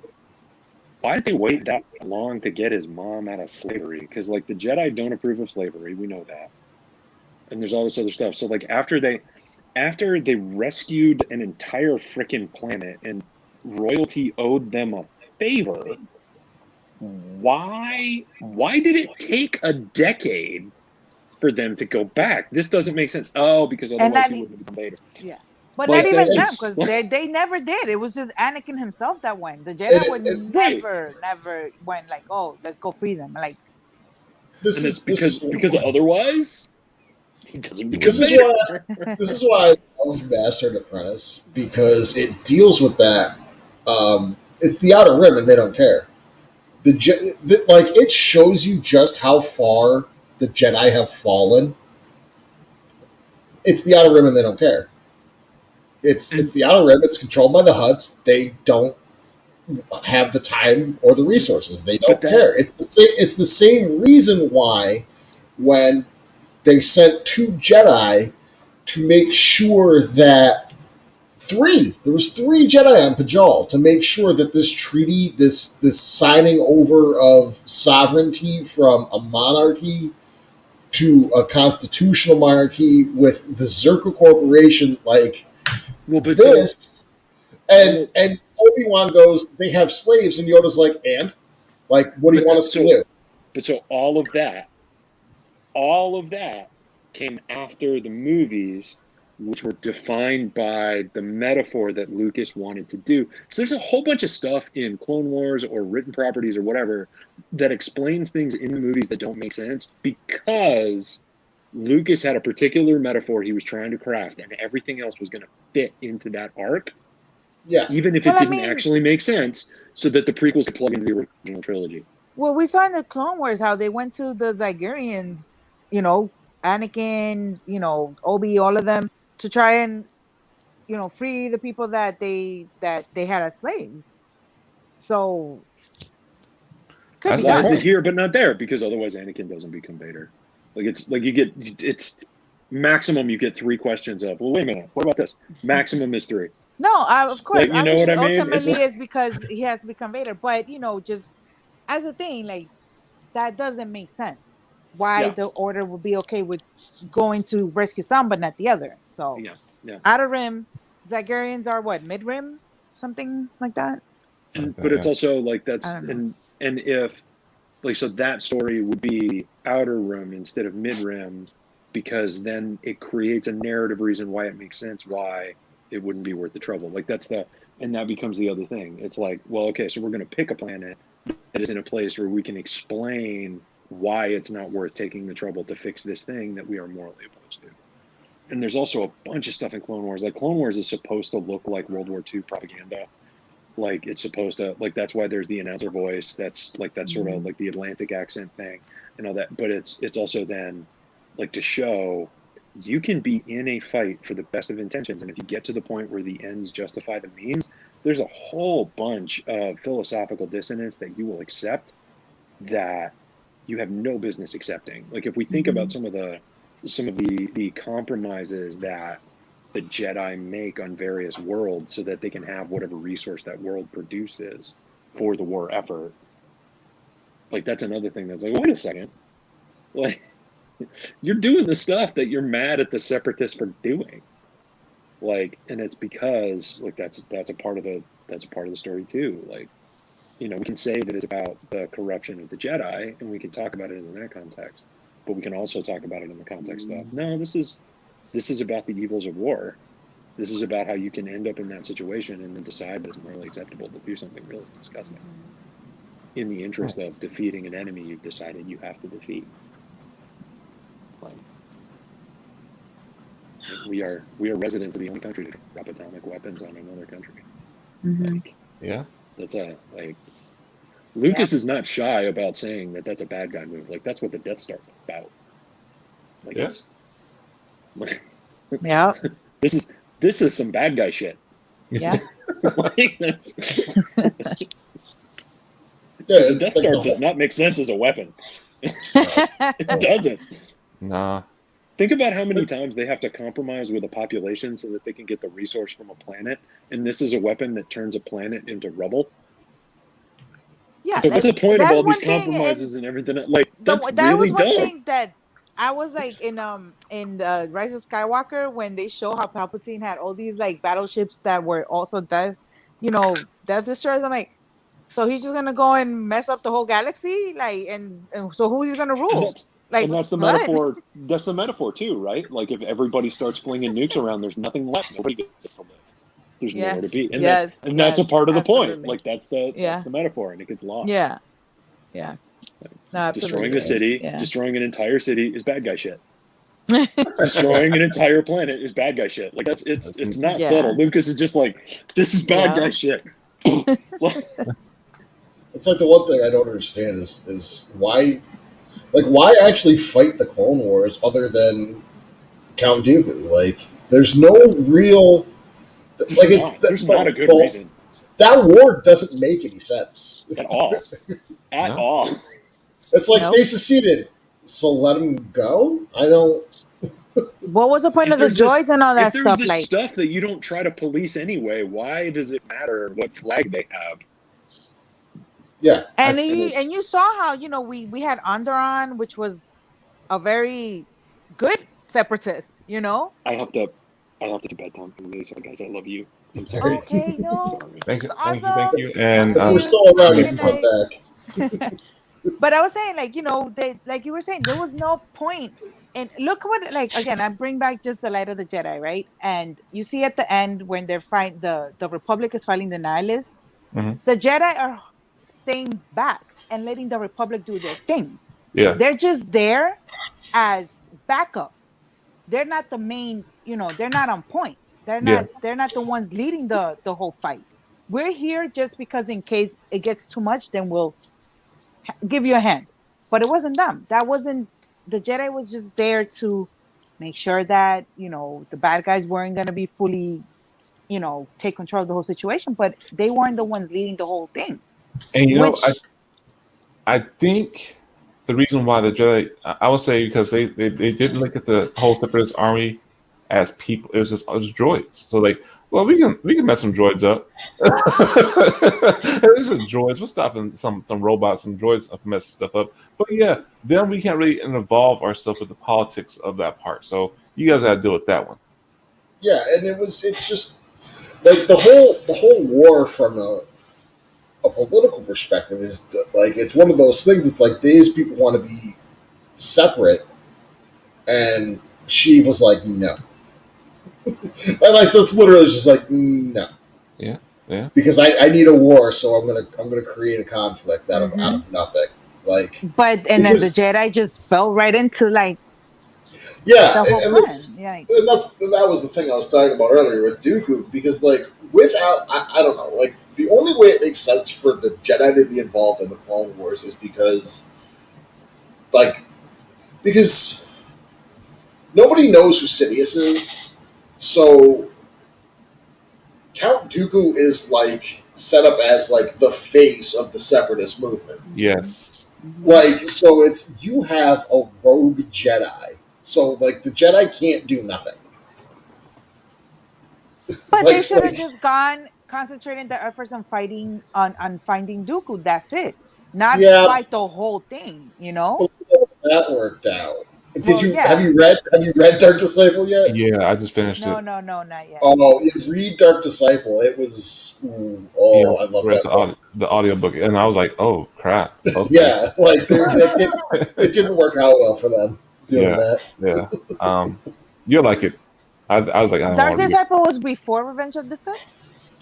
Why did they wait that long to get his mom out of slavery? Because like the Jedi don't approve of slavery, we know that. And there's all this other stuff. So like after they rescued an entire freaking planet and royalty owed them a favor, why did it take a decade for them to go back? This doesn't make sense. Oh, because otherwise he wouldn't have become Vader. Yeah. But Like, not even them, it's- because they never did. It was just Anakin himself that went. The Jedi would never went like, oh, let's go free them. Like, This and is it's because otherwise he doesn't become This is Vader. this is why I love Master and Apprentice, because it deals with that. It's the Outer Rim, and they don't care. Like it shows you just how far the Jedi have fallen. It's the Outer Rim, and they don't care. It's the Outer Rim. It's controlled by the Hutts. They don't have the time or the resources. They don't care. It's the same reason why when they sent 2 Jedi to make sure that there was 3 Jedi on Pajal to make sure that this treaty, this signing over of sovereignty from a monarchy to a constitutional monarchy with the Zerka Corporation, like this, and Obi-Wan goes, they have slaves, and Yoda's like, and? Like, what do you want us to do? But so all of that came after the movies, which were defined by the metaphor that Lucas wanted to do. So there's a whole bunch of stuff in Clone Wars or written properties or whatever that explains things in the movies that don't make sense because Lucas had a particular metaphor he was trying to craft, and everything else was going to fit into that arc. Yeah. Even if it didn't actually make sense, so that the prequels could plug into the original trilogy. Well, we saw in the Clone Wars how they went to the Zygerians, you know, Anakin, you know, Obi, all of them, to try and, you know, free the people that they had as slaves. So Why is it here but not there? Because otherwise Anakin doesn't become Vader. Like it's maximum you get 3 questions of, well, wait a minute, what about this? Maximum is 3. No, of course. Like, you know what I mean? Ultimately, it's because he has to become Vader. But, you know, just as a thing, like, that doesn't make sense. Why the Order would be okay with going to rescue some, but not the other. So, Outer Rim, Zygerians are what? Mid-Rim? Something like that? But it's also, like, that's... And if... Like, so that story would be Outer Rim instead of Mid-Rim, because then it creates a narrative reason why it makes sense why it wouldn't be worth the trouble. Like and that becomes the other thing. It's like, well, okay, so we're going to pick a planet that is in a place where we can explain why it's not worth taking the trouble to fix this thing that we are morally opposed to. And there's also a bunch of stuff in Clone Wars. Like Clone Wars is supposed to look like World War II propaganda. Like it's supposed to, like that's why there's the announcer voice. That's sort of like the Atlantic accent thing and all that. But it's also then like to show you can be in a fight for the best of intentions, and if you get to the point where the ends justify the means, there's a whole bunch of philosophical dissonance that you will accept that you have no business accepting. Like if we think about some of the compromises that the Jedi make on various worlds so that they can have whatever resource that world produces for the war effort, like that's another thing that's like, wait a second, like you're doing the stuff that you're mad at the separatists for doing, like, and it's because like that's a part of the story too. Like, you know, we can say that it's about the corruption of the Jedi, and we can talk about it in that context, but we can also talk about it in the context of no, this is about the evils of war. This is about how you can end up in that situation and then decide that it's morally acceptable to do something really disgusting in the interest of defeating an enemy you've decided you have to defeat. Like, we are residents of the only country to drop atomic weapons on another country. Like, that's Lucas is not shy about saying that that's a bad guy move. Like that's what the Death Star's about. Like it's this is some bad guy shit. Yeah. Like, The Death Star does not make sense as a weapon. It doesn't. Nah. Think about how many times they have to compromise with a population so that they can get the resource from a planet, and this is a weapon that turns a planet into rubble. Yeah. So what's the point of all these compromises and everything? Like that really was one dumb. thing that I was like in the Rise of Skywalker when they show how Palpatine had all these like battleships that were also Death Destroyers. I'm like, so he's just gonna go and mess up the whole galaxy, like, and so who he's gonna rule? And that's the metaphor. That's the metaphor too, right? Like if everybody starts flinging nukes around, there's nothing left. Nobody gets to live. There's nowhere to be, and that's a part of the point. Like that's the metaphor, and it gets lost. Yeah. No, destroying the city, destroying an entire city is bad guy shit. Destroying an entire planet is bad guy shit. Like it's not subtle. Lucas is just like, this is bad guy shit. It's like the one thing I don't understand is why actually fight the Clone Wars other than Count Dooku? Like, there's no real there's not a good reason. That war doesn't make any sense at all. At all. It's like they seceded, so let them go. I don't. What was the point of the droids and all that stuff? Like stuff that you don't try to police anyway. Why does it matter what flag they have? Yeah, and you saw how we had Onderon, which was a very good separatist. I have to bedtime. I'm really sorry, guys. I love you. I'm sorry. Okay, no. Thank you, awesome. thank you. And we're still around. You can come back. But I was saying, like you were saying, there was no point. And look what, again, I bring back just the Light of the Jedi, right? And you see at the end when they're fighting, the Republic is fighting the Nihilists. Mm-hmm. The Jedi are staying back and letting the Republic do their thing. Yeah, they're just there as backup. They're not the main. They're not on point. They're not. Yeah. They're not the ones leading the whole fight. We're here just because in case it gets too much, then we'll give you a hand. But it wasn't them. That wasn't. The Jedi was just there to make sure that the bad guys weren't going to be fully, take control of the whole situation. But they weren't the ones leading the whole thing. And I think the reason why the Jedi, I would say, because they didn't look at the whole Separatist army as people. It was just droids. So we can mess some droids up. It's just droids. We're stopping some robots and droids of messing stuff up. But yeah, then we can't really involve ourselves with the politics of that part. So you guys got to deal with that one. Yeah, and it's just like the whole war from a political perspective is it's one of those things. It's like these people want to be separate, and Sheev was like, no. And that's literally just like, no. Yeah. Because I need a war, so I'm gonna create a conflict out of nothing. Then the Jedi just fell right into that was the thing I was talking about earlier with Dooku, because without I don't know, the only way it makes sense for the Jedi to be involved in the Clone Wars is because nobody knows who Sidious is, so Count Dooku is set up as the face of the Separatist movement. Yes. So it's you have a rogue Jedi. So the Jedi can't do nothing. But they should have just concentrated their efforts on finding Dooku. That's it. Not fight the whole thing, That worked out. Have you read Dark Disciple yet? Yeah, I just finished it. No, not yet. Oh, read Dark Disciple. It was I love that. The audiobook, and I was like, oh crap. Okay. Yeah, it didn't work out well for them doing that. Yeah. You'll like it. I was like, Dark Disciple was before Revenge of the Sith?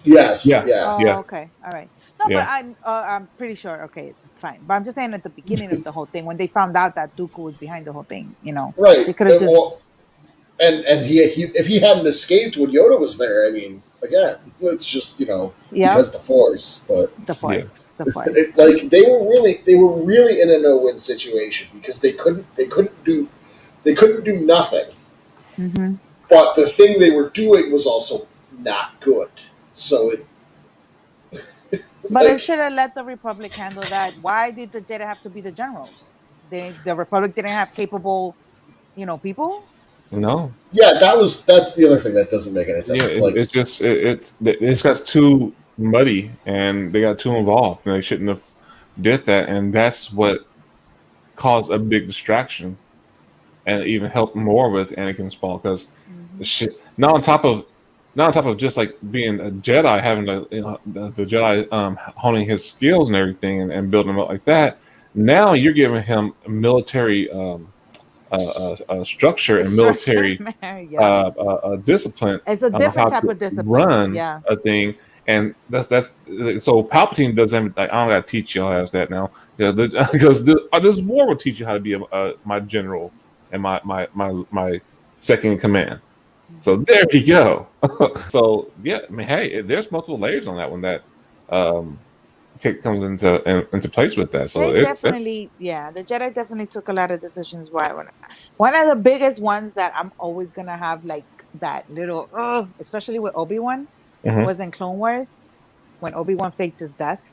Yes. Yeah. Oh, okay. All right. No, but I'm pretty sure. Okay, fine. But I'm just saying at the beginning of the whole thing, when they found out that Dooku was behind the whole thing, right? They could have just. And he if he hadn't escaped when Yoda was there, I mean, again, it's just because the Force, but the Force. Yeah. The Force. They were really in a no-win situation because they couldn't do nothing. Mm-hmm. But the thing they were doing was also not good. So But it should have let the Republic handle that. Why did the Jedi have to be the generals? The Republic didn't have capable, people. No. Yeah, that's the other thing that doesn't make any sense. Yeah, It's like it's just it's got too muddy, and they got too involved, and they shouldn't have did that, and that's what caused a big distraction, and even helped more with Anakin's fall because shit. Not on top of just like being a Jedi, having the Jedi honing his skills and everything, and building him up like that. Now you're giving him a military structure and military discipline. It's a on different how type to of discipline. run Yeah. a thing, and that's so Palpatine doesn't. Like, I don't got to teach y'all as that now, because this war will teach you how to be my general and my second in command. So there we go. So yeah, I mean, hey, there's multiple layers on that one that comes into place with that. So the Jedi definitely took a lot of decisions. One of the biggest ones that I'm always gonna have like that little, especially with Obi-Wan, was in Clone Wars when Obi-Wan faked his death.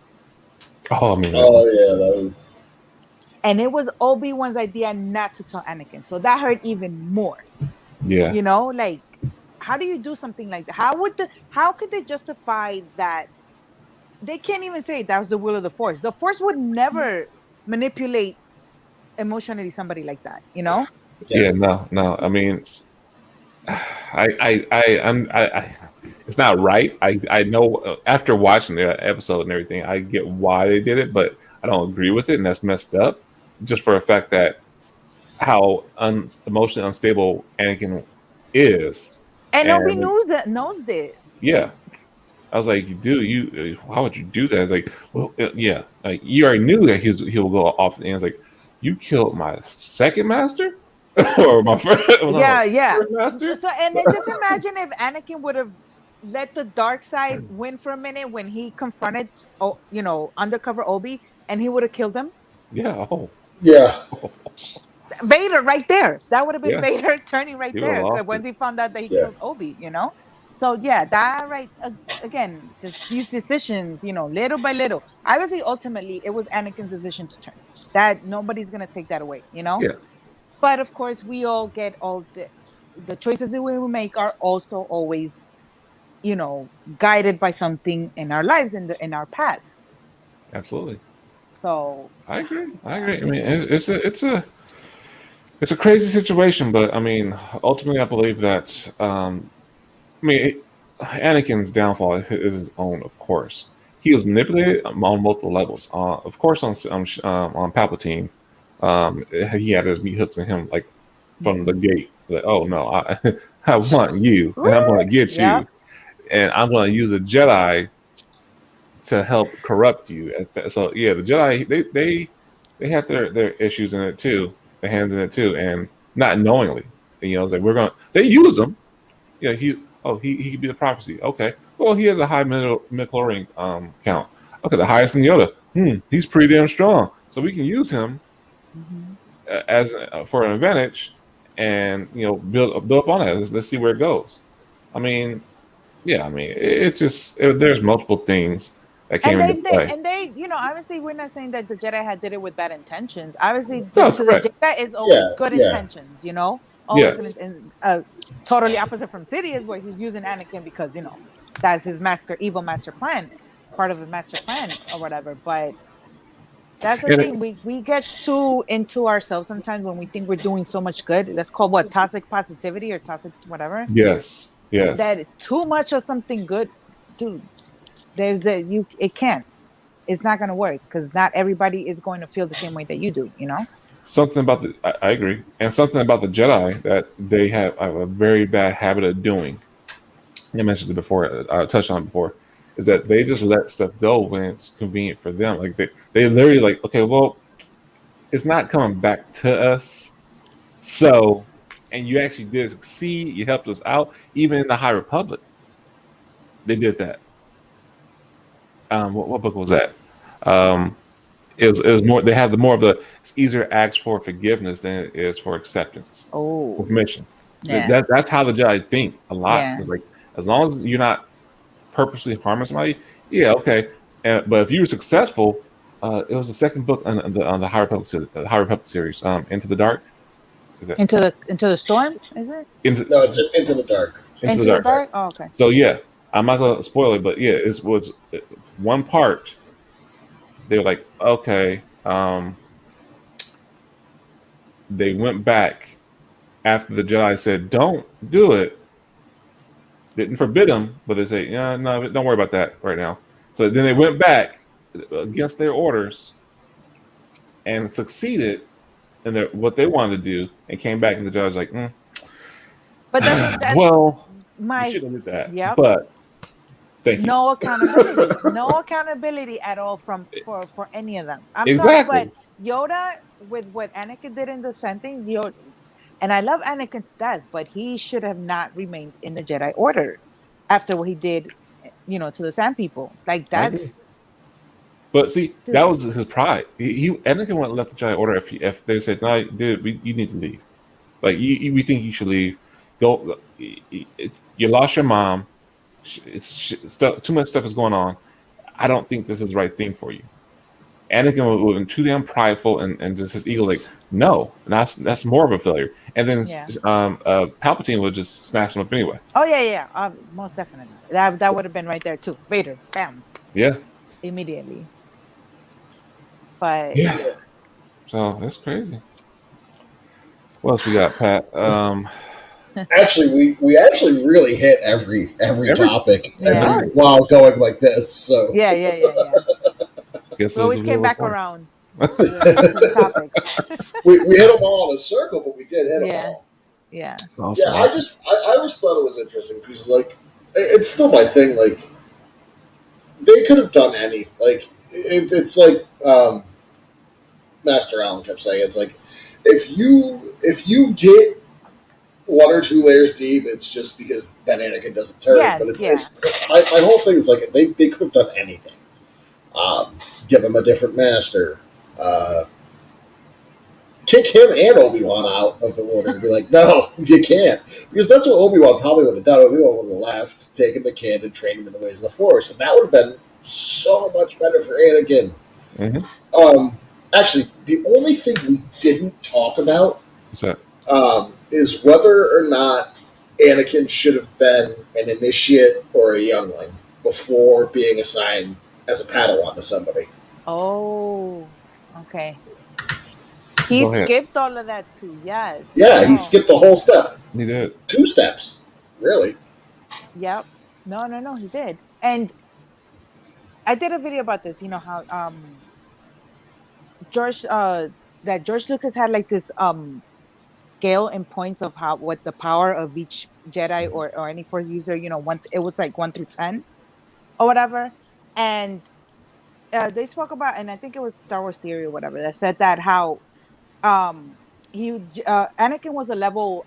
Oh, I mean, that was. And it was Obi-Wan's idea not to tell Anakin, so that hurt even more. Yeah. Like, how do you do something like that? How could they justify that? They can't even say that was the will of the Force. The Force would never manipulate emotionally somebody like that, Yeah, no. I mean, I it's not right. I know after watching the episode and everything, I get why they did it, but I don't agree with it, and that's messed up. Just for the fact that how emotionally unstable Anakin is, and nobody knows this. Yeah, I was like, dude, why would you do that? It's like, well, yeah, like you already knew that he'll go off the end. It's like, you killed my second master or my first, first master. So, and then just imagine if Anakin would have let the dark side win for a minute when he confronted, undercover Obi, and he would have killed him. Yeah. Oh. Yeah. Vader right there. That would have been Vader turning right there once he found out that he killed Obi, So yeah, that right again, just these decisions, little by little. Obviously, ultimately, it was Anakin's decision to turn. That nobody's gonna take that away, Yeah. But of course, we all get all the choices that we make are also always, guided by something in our lives in our paths. Absolutely. So I agree. I mean, it's a crazy situation, but I mean, ultimately, I believe that. Anakin's downfall is his own, of course. He was manipulated on multiple levels. Of course, on Palpatine, he had his meat hooks in him, like from the gate. Like, oh no, I want you, and I'm going to get you, and I'm going to use a Jedi to help corrupt you. So yeah, the Jedi they have their issues in it too, their hands in it too, and not knowingly. It's like they use them. Yeah, he could be the prophecy. Okay, well, he has a high midichlorian count. Okay, the highest in Yoda. He's pretty damn strong, so we can use him as for an advantage, and build up on that. Let's see where it goes. I mean, yeah, there's multiple things that came into play. And they, obviously, we're not saying that the Jedi did it with bad intentions. Obviously, the Jedi is always good intentions. Always totally opposite from Sidious, where he's using Anakin because that's his evil master plan, part of his master plan or whatever. But that's the thing, we get too into ourselves sometimes when we think we're doing so much good. That's called what, toxic positivity or toxic whatever. Yes. That too much of something good, dude. It can't. It's not going to work because not everybody is going to feel the same way that you do. Something about I agree, and something about the Jedi that they have a very bad habit of doing. I mentioned it before. I touched on it before. Is that they just let stuff go when it's convenient for them. Like they literally like, okay, well, it's not coming back to us. So, and you actually did succeed. You helped us out. Even in the High Republic, they did that. What book was that? It was more. They have more of the. It's easier to ask for forgiveness than it is for acceptance. Oh, permission. Yeah. That's how the Jedi think a lot. Yeah. Like as long as you're not purposely harming somebody, yeah, okay. But if you were successful, it was the second book on the High Republic series, Into the Dark. Is it Into the storm? Is it No, it's Into the Dark. Into the Dark? Oh, okay. So yeah, I'm not gonna spoil it, but yeah, it was one part. They were like, okay, they went back after the Jedi said, "Don't do it." Didn't forbid them, but they say, "Yeah, no, don't worry about that right now." So then they went back against their orders and succeeded in what they wanted to do, and came back, and the Jedi was like, But that's "Well, my you should have did that." Yep. But thank you. No accountability. No accountability at all for any of them. I'm Exactly. sorry, but Yoda, with what Anakin did in the sentence, Yoda, and I love Anakin to death, but he should have not remained in the Jedi Order after what he did, to the Sand People. Like that's. But see, that was his pride. Anakin wouldn't have left the Jedi Order if they said, "No, dude, you need to leave. Like, we think you should leave. Go. You lost your mom. Too much stuff is going on. I don't think this is the right thing for you." Anakin would have been too damn prideful and just his ego, like, no, that's more of a failure. And then Palpatine would just smash him up anyway. Oh yeah, most definitely. That would have been right there too. Vader, bam. Yeah. Immediately. But yeah. So that's crazy. What else we got, Pat? Actually, we actually really hit every topic while going like this. So yeah. Guess we always came back around. The topics. we hit them all in a circle, but we did hit them all. Yeah. Yeah, I always thought it was interesting because, like, it's still my thing. Like, they could have done anything. Like, it's like Master Allen kept saying. It's like if you get one or two layers deep, it's just because that Anakin doesn't turn. But it's my whole thing is like they could have done anything. Give him a different master. Kick him and Obi-Wan out of the order and be like, no, you can't. Because that's what Obi-Wan probably would have done. Obi-Wan would have left, taken the kid, and trained him in the ways of the Force. And that would have been so much better for Anakin. Mm-hmm. Actually, the only thing we didn't talk about is whether or not Anakin should have been an initiate or a youngling before being assigned as a Padawan to somebody. Oh, okay. He skipped all of that too, yes. Yeah, he skipped the whole step. He did. 2 steps, really. Yep. No, he did. And I did a video about this, how George Lucas had like this scale and points of what the power of each Jedi or any Force user, it was like 1 through 10 or whatever. And they spoke about, and I think it was Star Wars Theory or whatever, that said that how Anakin was a level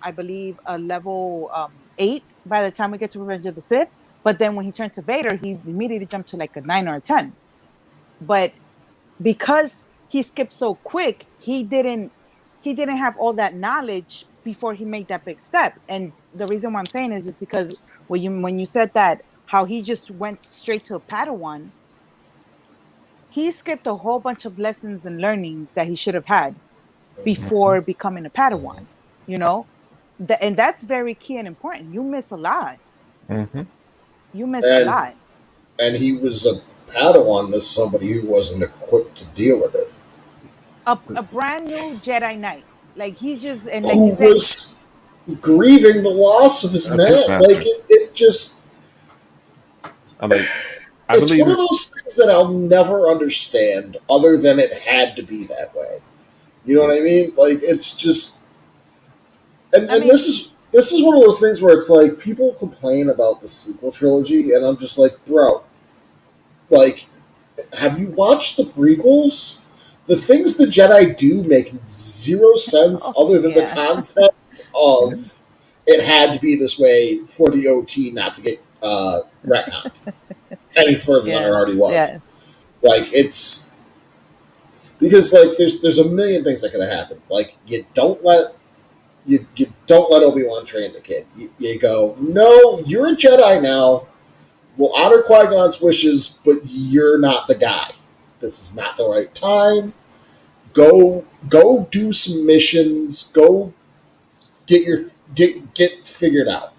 8 by the time we get to Revenge of the Sith, but then when he turned to Vader, he immediately jumped to like a 9 or a 10. But because he skipped so quick, he didn't have all that knowledge before he made that big step. And the reason why I'm saying is just because when you said that how he just went straight to a Padawan, he skipped a whole bunch of lessons and learnings that he should have had before becoming a Padawan, and that's very key and important. You miss a lot. Mm-hmm. You miss a lot. And he was a Padawan as somebody who wasn't equipped to deal with it. A brand new Jedi Knight. Like he just and who was grieving the loss of his man. Like it just. It's one of those things that I'll never understand, other than it had to be that way. You know what I mean? Like it's just, and this is one of those things where it's like people complain about the sequel trilogy, and I'm just like, bro, like, have you watched the prequels? The things the Jedi do make zero sense, other than the concept of it had to be this way for the OT not to get retconned any further than it already was. Yeah. Like it's because like there's a million things that could have happened. Like you don't let Obi-Wan train the kid. You go, no, you're a Jedi now. we'll honor Qui-Gon's wishes, but you're not the guy. This is not the right time. Go do some missions. Go get figured out.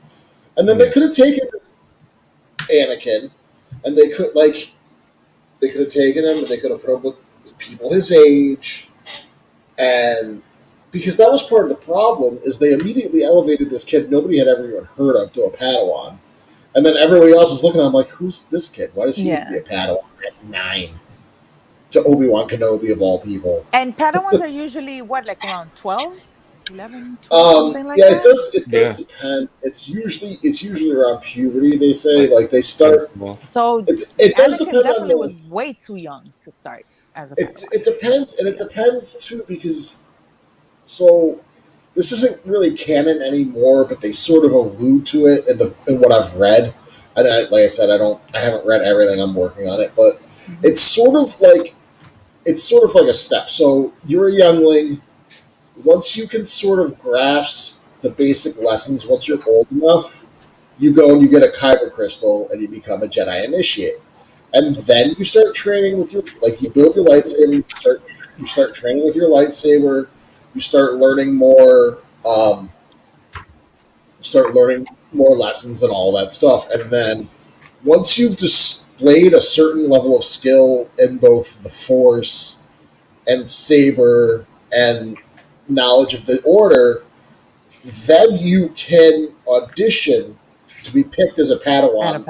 And then they could have taken Anakin, and they could have taken him, and they could have put him with people his age, and because that was part of the problem is they immediately elevated this kid nobody had ever even heard of to a Padawan, and then everybody else is looking at him like, who's this kid? Why does he need to be a Padawan at 9? To Obi-Wan Kenobi of all people. And Padawans are usually what, like around 12? 11, 12, something like that? It does depend. It's usually around puberty, they say. Like they start. So it does Anakin depend definitely on was way too young to start as a Padawan. It depends, and it depends too, because so this isn't really canon anymore, but they sort of allude to it in what I've read. And like I said, I haven't read everything. I'm working on it, but it's sort of like a step. So you're a youngling. Once you can sort of grasp the basic lessons, once you're old enough, you go and you get a kyber crystal and you become a Jedi initiate. And then you start training with you build your lightsaber, you start training with your lightsaber, you start learning more lessons and all that stuff. And then once you've displayed a certain level of skill in both the Force and saber and knowledge of the Order, then you can audition to be picked as a Padawan,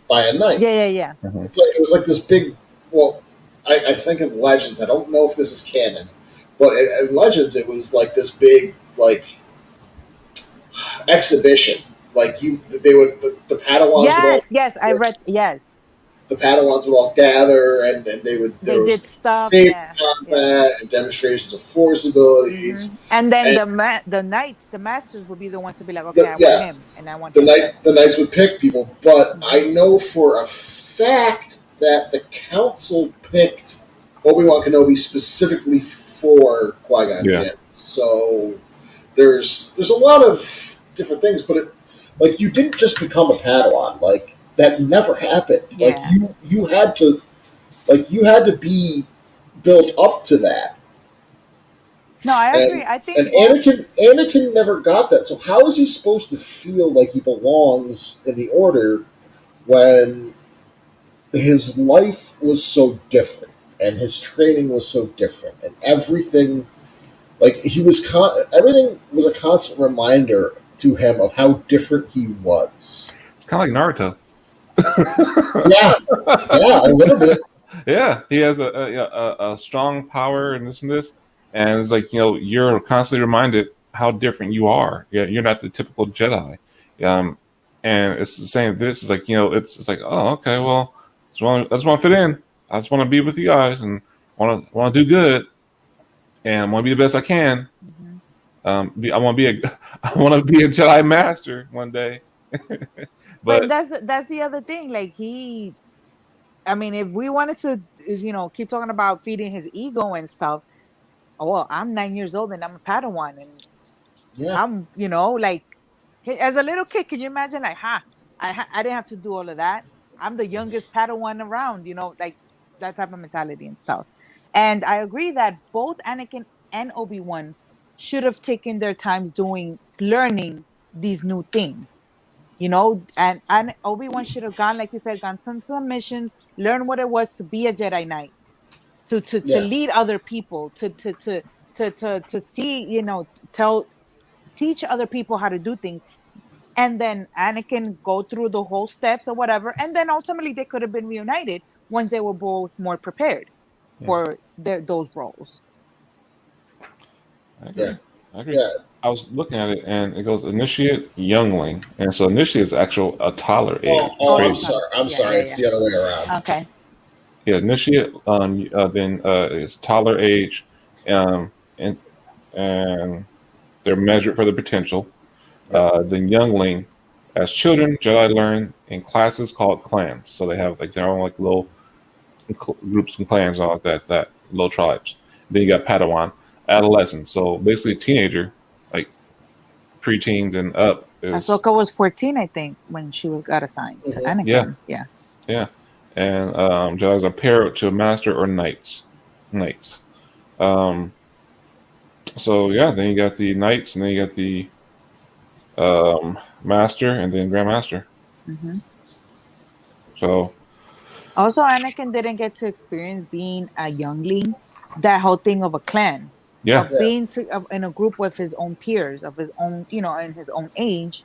by a knight. Yeah. Mm-hmm. It was like this big. Well, I think in Legends, I don't know if this is canon, but in Legends, it was like this big exhibition. Like the Padawans. Yes, I read. Yes. The Padawans would all gather, and then they did stuff, combat and demonstrations of Force abilities. Mm-hmm. And then the knights, the masters, would be the ones to be like, okay, I want him, and I want the knights would pick people. But I know for a fact that the council picked Obi-Wan Kenobi specifically for Qui-Gon Jinn. So there's a lot of different things, but you didn't just become a Padawan. Like, that never happened. Yeah. Like you had to be built up to that. No, I agree. I think Anakin never got that. So how is he supposed to feel like he belongs in the Order when his life was so different and his training was so different and everything? Like everything was a constant reminder to him of how different he was. It's kind of like Naruto. yeah, a little bit. Yeah, he has a strong power and this, and it's like, you're constantly reminded how different you are. Yeah, you're not the typical Jedi. And it's the same. This is like, it's like, oh, okay, well, I just want to fit in. I just want to be with you guys and want to do good, and I want to be the best I can. Mm-hmm. I want to be a Jedi Master one day. But that's the other thing. Like if we wanted to, keep talking about feeding his ego and stuff. Well, I'm 9 years old and I'm a Padawan, and I'm, as a little kid, can you imagine? Like, I didn't have to do all of that. I'm the youngest Padawan around, like that type of mentality and stuff. And I agree that both Anakin and Obi-Wan should have taken their times learning these new things. And Obi-Wan should have gone, like you said, gone some missions, learn what it was to be a Jedi Knight, to lead other people, to see, teach other people how to do things. And then Anakin go through the whole steps or whatever. And then ultimately they could have been reunited once they were both more prepared for those roles. I agree. Yeah. I was looking at it, and it goes initiate, youngling, and so initiate is actual a toddler age. I'm sorry. It's the other way around. Okay. Yeah, initiate. Then is toddler age, and they're measured for the potential. Then youngling, as children, Jedi learn in classes called clans. So they have their own little groups and clans, all that little tribes. Then you got Padawan, adolescent. So basically, a teenager. Like preteens and up, Ahsoka was 14, I think, when she got assigned to Anakin. Yeah. And Jedi's are paired to a master or knights. So yeah, then you got the knights, and then you got the master, and then grandmaster. Mm-hmm. So also, Anakin didn't get to experience being a youngling. That whole thing of a clan, of being in a group with his own peers, of his own, in his own age,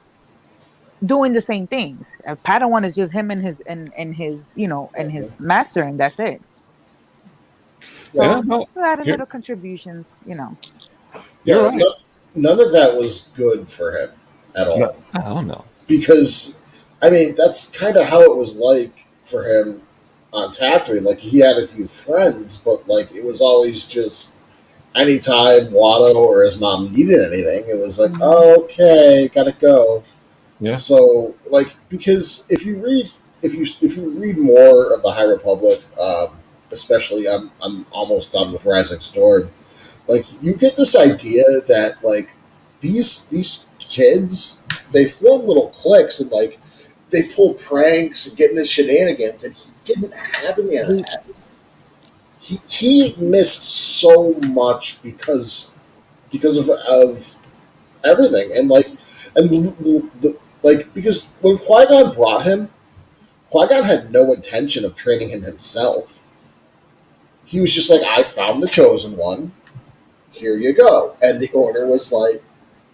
doing the same things. Padawan is just him and his and his master, and that's it. So, so that little contributions, You're right. None of that was good for him at all. Oh no. Because, I mean, that's kind of how it was like for him on Tatooine. Like, he had a few friends, but, like, it was always just anytime Watto or his mom needed anything, it was like, oh, okay, gotta go. Yeah. So, like, because if you read more of the High Republic, especially I'm almost done with Rising Storm, like, you get this idea that, like, these kids, they form little cliques and, like, they pull pranks and get into shenanigans, and he didn't have any of that. He missed so much because of everything, and because when Qui-Gon brought him, Qui-Gon had no intention of training him himself. He was just like, I found the chosen one. Here you go. And the order was like,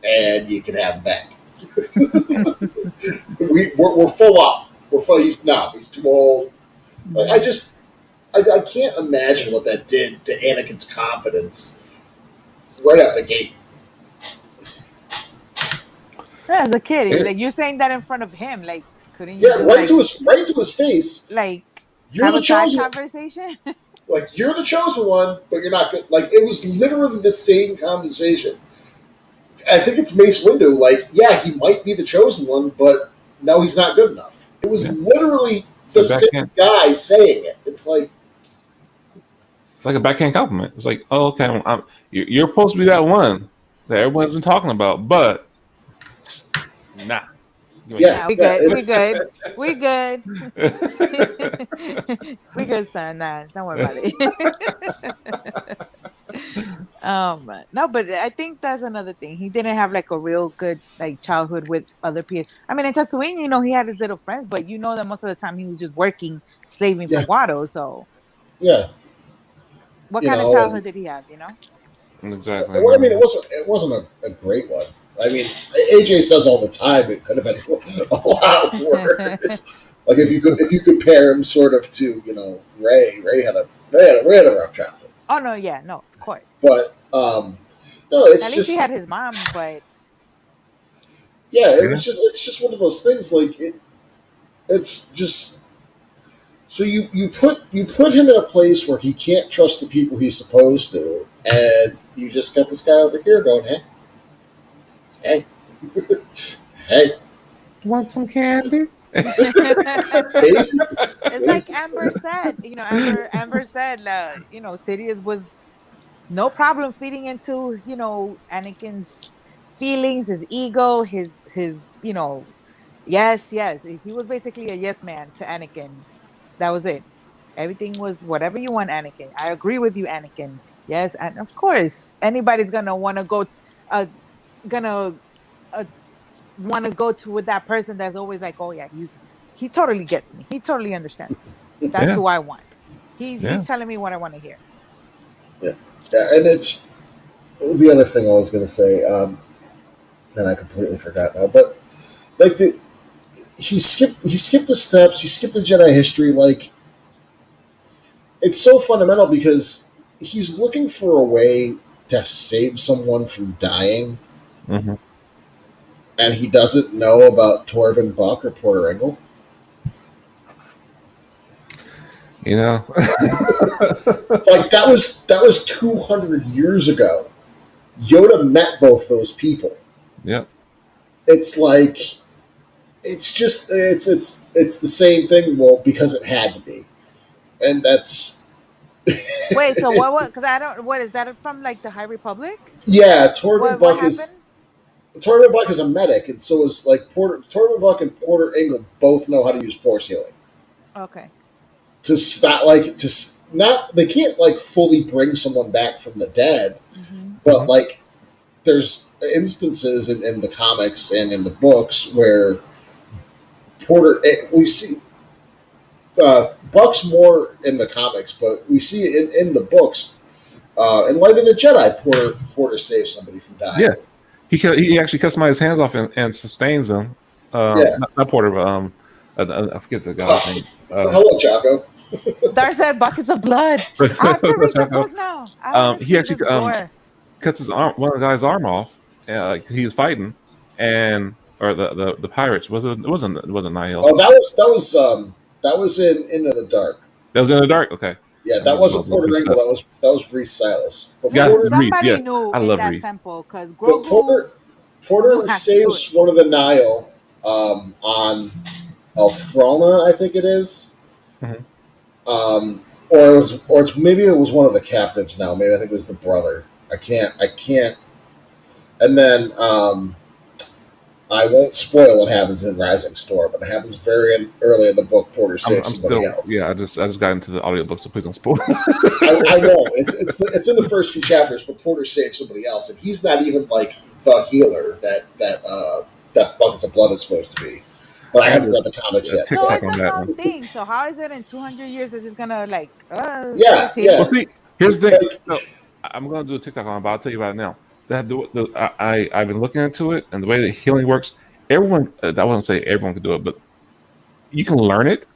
and you can have him back. we're full up. We're full. He's too old. Like, I can't imagine what that did to Anakin's confidence right out the gate. As a kid, like, you're saying that in front of him, like, couldn't you? Yeah, right to his face. Like, you're have the a side chosen conversation. Like, you're the chosen one, but you're not good. Like, it was literally the same conversation. I think it's Mace Windu. Like, yeah, he might be the chosen one, but no, he's not good enough. It was literally the same guy saying it. It's like a backhand compliment. It's like, oh, okay, you're supposed to be that one that everyone's been talking about, but nah. Yeah, we good. We good. We good, son. Nah, don't worry about it. No, but I think that's another thing. He didn't have like a real good like childhood with other peers. I mean, in Tatooine, he had his little friends, but that most of the time he was just working, slaving for Watto. So what kind of childhood did he have? Exactly. Well, I mean, it wasn't a great one. I mean, AJ says all the time it could have been a lot worse. Like, if you compare him sort of to Ray had a rough childhood. Oh no, yeah, no, of course. But no, it's at least he had his mom. But yeah, it's just one of those things. Like, it's just so you put him in a place where he can't trust the people he's supposed to, and you just got this guy over here going, hey, want some candy? It's like Amber said. Amber said, Sidious was no problem feeding into, Anakin's feelings, his ego, his yes. He was basically a yes man to Anakin. That was it. Everything was whatever you want, Anakin. I agree with you, Anakin. Yes, and of course, anybody's gonna want to go. Want to go to with that person that's always like, oh yeah, he totally gets me. He totally understands me. That's who I want. He's telling me what I want to hear. Yeah, and it's the other thing I was going to say, and I completely forgot now. But like he skipped the steps. He skipped the Jedi history. Like, it's so fundamental because he's looking for a way to save someone from dying. Mm-hmm. And he doesn't know about Torben Buck or Porter Engle. Like, that was 200 years ago. Yoda met both those people. Yep. It's like it's the same thing. Well, because it had to be, and that's. Wait, so what? Because I don't. What is that from? Like the High Republic? Yeah, Torben Buck is. Tormund Buck is a medic, and so is like Tormund Buck and Porter Engle both know how to use force healing. Okay. They can't like fully bring someone back from the dead, Mm-hmm. but like there's instances in the comics and in the books where we see Buck's more in the comics, but we see it in the books. In Light of the Jedi, Porter saves somebody from dying. Yeah, he actually cuts somebody's hands off and sustains them. Not Porter, but I forget the guy's name. Hello, Chaco. There's that buckets of blood. I have to read the book now. He actually cuts his arm, one of the guy's arm off. He was fighting, or the pirates it wasn't Nihil. Oh, that was in Into the Dark. That was in the dark. Okay. Yeah, that wasn't Porter Engle. That was Reese Silas. But somebody knew in that temple because Porter saves one of the Nihil on Elfrona, I think it is. Mm-hmm. Maybe it was one of the captives. Now, maybe I think it was the brother. I can't. And then I won't spoil what happens in Rising Storm, but it happens very early in the book. Porter saves somebody else. Yeah, I just got into the audiobook, so please don't spoil. I know it's in the first few chapters, but Porter saves somebody else, and he's not even like the healer that Buckets of Blood is supposed to be. But I haven't read the comics yet. So it's a known thing. So how is it in 200 years it's just gonna like? Yeah. Well, see, here's the thing. So, I'm gonna do a TikTok on it, but I'll tell you about it now. I've been looking into it, and the way that healing works. Everyone, I wouldn't say everyone can do it, but you can learn it.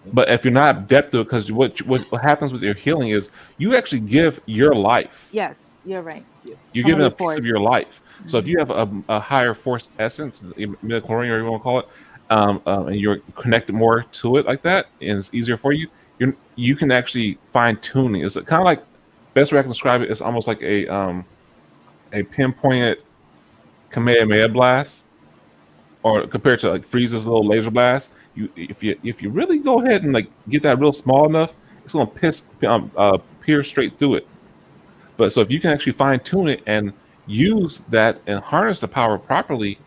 But if you're not adept to it, because what happens with your healing is you actually give your life. Yes, you're right. You're giving a piece of your life. So if you have a higher force essence, midichlorian, or you want to call it, and you're connected more to it like that, and it's easier for you, you can actually fine tuning. It's kind of like, best way I can describe it is almost like a pinpointed Kamehameha blast, or compared to like Frieza's little laser blast. If you really go ahead and like get that real small enough, it's going to pierce straight through it. But so if you can actually fine tune it and use that and harness the power properly,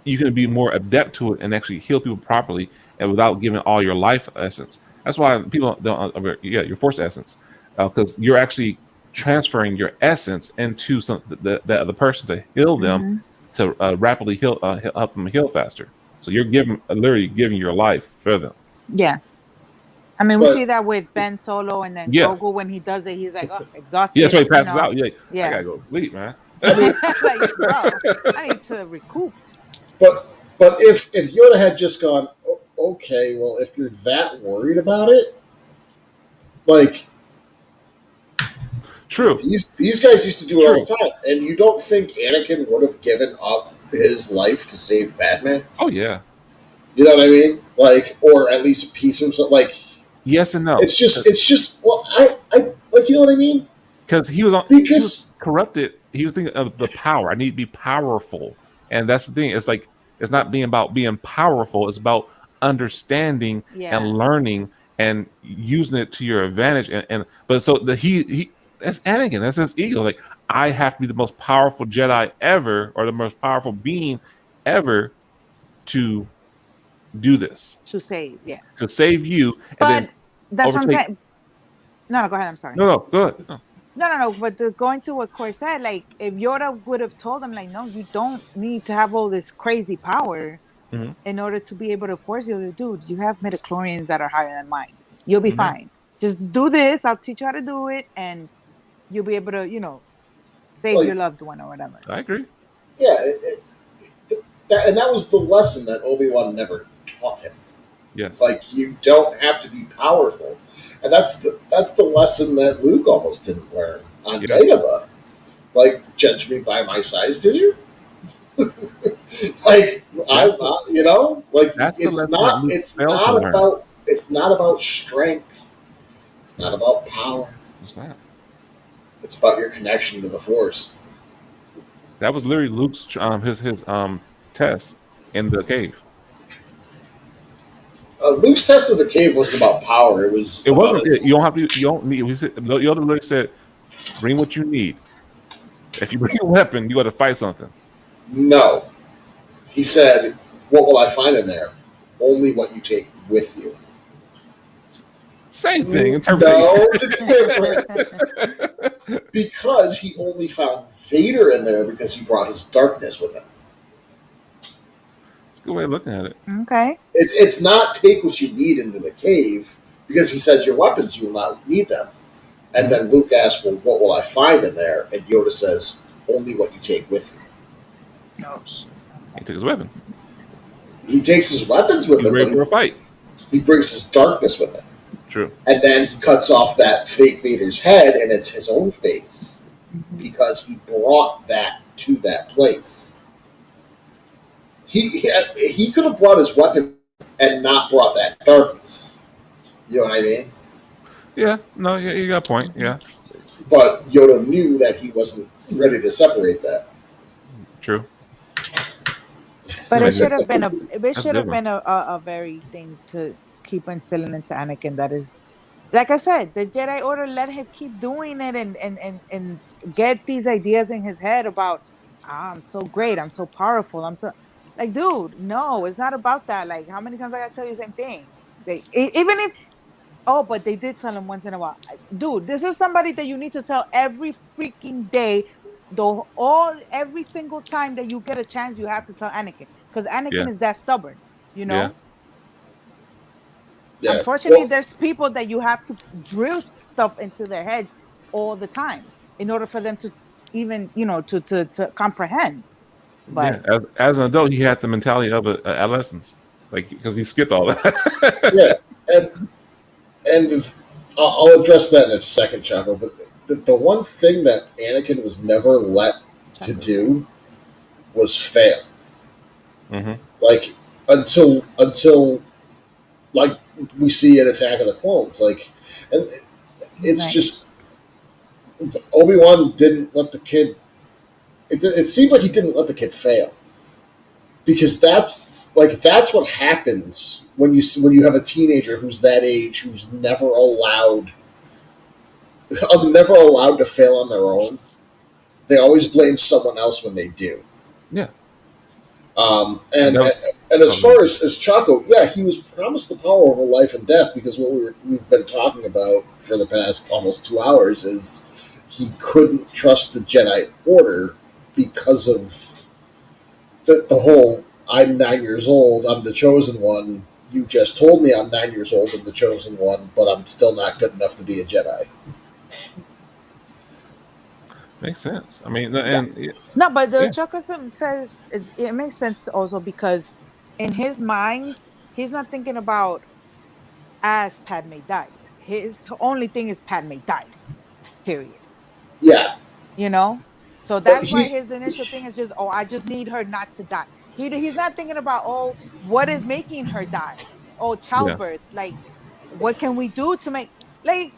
you can be more adept to it and actually heal people properly and without giving all your life essence. That's why people don't. Your force essence, because you're actually transferring your essence into the other person to heal them, to rapidly help them heal faster. So you're literally giving your life for them. Yeah. I mean, we see that with Ben Solo, and then Grogu, when he does it, he's like, exhausted. Yeah, that's why he passes out. Yeah, I gotta go to sleep, man. Like, bro, I need to recoup. But if Yoda had just gone, okay, well, if you're that worried about it, like, true. These guys used to do it all the time, and you don't think Anakin would have given up his life to save Padme? Oh yeah. You know what I mean? Like, or at least a piece of something. Like, yes and no. It's just. Well, I like, you know what I mean? Because he was corrupted. He was thinking of the power. I need to be powerful, and that's the thing. It's like it's not being about being powerful. It's about understanding and learning and using it to your advantage. But so he that's Anakin. That's his ego. Like, I have to be the most powerful Jedi ever, or the most powerful being ever, to do this. To save you. But and then that's what I'm saying. No, go ahead. I'm sorry. No, go ahead. No. But going to what Corey said, like, if Yoda would have told him, like, no, you don't need to have all this crazy power in order to be able to force you. Dude, you have midichlorians that are higher than mine. You'll be fine. Just do this. I'll teach you how to do it, and you'll be able to, save your loved one or whatever. I agree. Yeah, that was the lesson that Obi-Wan never taught him. Yes. Like, you don't have to be powerful. And that's the lesson that Luke almost didn't learn on Dagobah. Like, judge me by my size, do you? Like, it's not about strength. It's not about power. It's not. It's about your connection to the Force. That was literally Luke's his test in the cave. Luke's test of the cave wasn't about power. It wasn't. You don't have to. You don't need. Yoda literally said, "Bring what you need." If you bring a weapon, you got to fight something. No. He said, what will I find in there? Only what you take with you. Same thing. No, it's different. Because he only found Vader in there because he brought his darkness with him. It's a good way of looking at it. Okay. It's not take what you need into the cave, because he says your weapons, you will not need them. And then Luke asks, well, what will I find in there? And Yoda says, only what you take with you. He took his weapon. He takes his weapons with He's him. ready for a fight. He brings his darkness with him. True. And then he cuts off that fake Vader's head, and it's his own face. Because he brought that to that place. He could have brought his weapon and not brought that darkness. You know what I mean? Yeah. No, yeah, you got a point. Yeah. But Yoda knew that he wasn't ready to separate that. True. But it should have been a very thing to keep instilling into Anakin. That is, like I said, the Jedi Order let him keep doing it and get these ideas in his head about I'm so great, I'm so powerful, I'm so like, dude, no, it's not about that. Like, how many times I gotta tell you the same thing? Even if but they did tell him once in a while, dude, this is somebody that you need to tell every freaking day. Every single time that you get a chance, you have to tell Anakin, because Anakin is that stubborn, you know. Yeah. Unfortunately, there's people that you have to drill stuff into their heads all the time in order for them to even, to comprehend. But as an adult, he had the mentality of an adolescence, like, because he skipped all that. and I'll address that in a second, Chaco. But the one thing that Anakin was never let to do was fail. Mm-hmm. Like until like we see in Attack of the Clones, like, and it's just Obi-Wan didn't let the kid. It seemed like he didn't let the kid fail, because that's what happens when you have a teenager who's that age, who's never allowed to fail on their own. They always blame someone else when they do. Yeah. And as far as Chaco, yeah, he was promised the power over life and death, because what we've been talking about for the past almost 2 hours is he couldn't trust the Jedi Order because of the whole I'm 9 years old, I'm the chosen one. You just told me I'm 9 years old and the chosen one, but I'm still not good enough to be a Jedi. Makes sense. I mean, and no, but the Choco says it makes sense also, because in his mind, he's not thinking about as Padme died. His only thing is Padme died. Period. Yeah. You know? So that's why his initial thing is just, I just need her not to die. He's not thinking about, what is making her die? Childbirth. Yeah. Like, what can we do to make, like,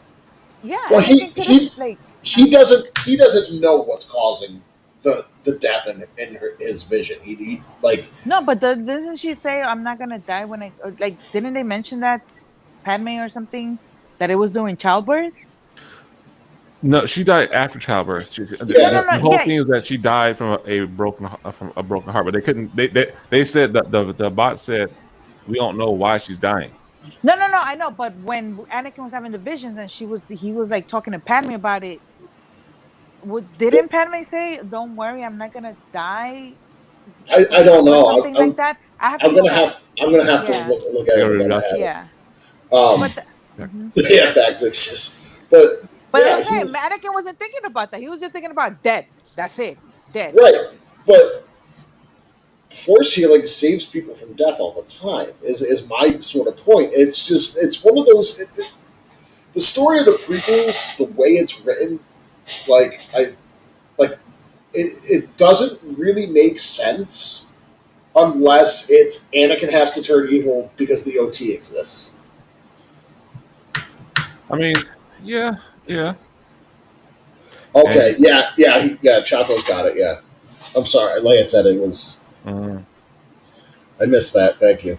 yeah. Well, he doesn't know what's causing the death in his vision. He no, but doesn't she say I'm not gonna die when I didn't they mention that Padme or something, that it was during childbirth? No, she died after childbirth. The whole thing is that she died from a broken heart, but they couldn't. They said that the bot said we don't know why she's dying. No, I know, but when Anakin was having the visions and he was like talking to Padme about it, didn't Padme say, "Don't worry, I'm not gonna die"? I don't know. Something like that. I'm gonna have to look at it. Yeah. Back to exist. But I'm saying Anakin wasn't thinking about that. He was just thinking about dead. That's it. Dead. Right. But force healing saves people from death all the time, is my sort of point. It's one of those. The story of the prequels, the way it's written, it doesn't really make sense unless it's Anakin has to turn evil because the OT exists. I mean, yeah. Okay, Chaco's got it, yeah. I'm sorry, like I said, it was... I missed that, thank you.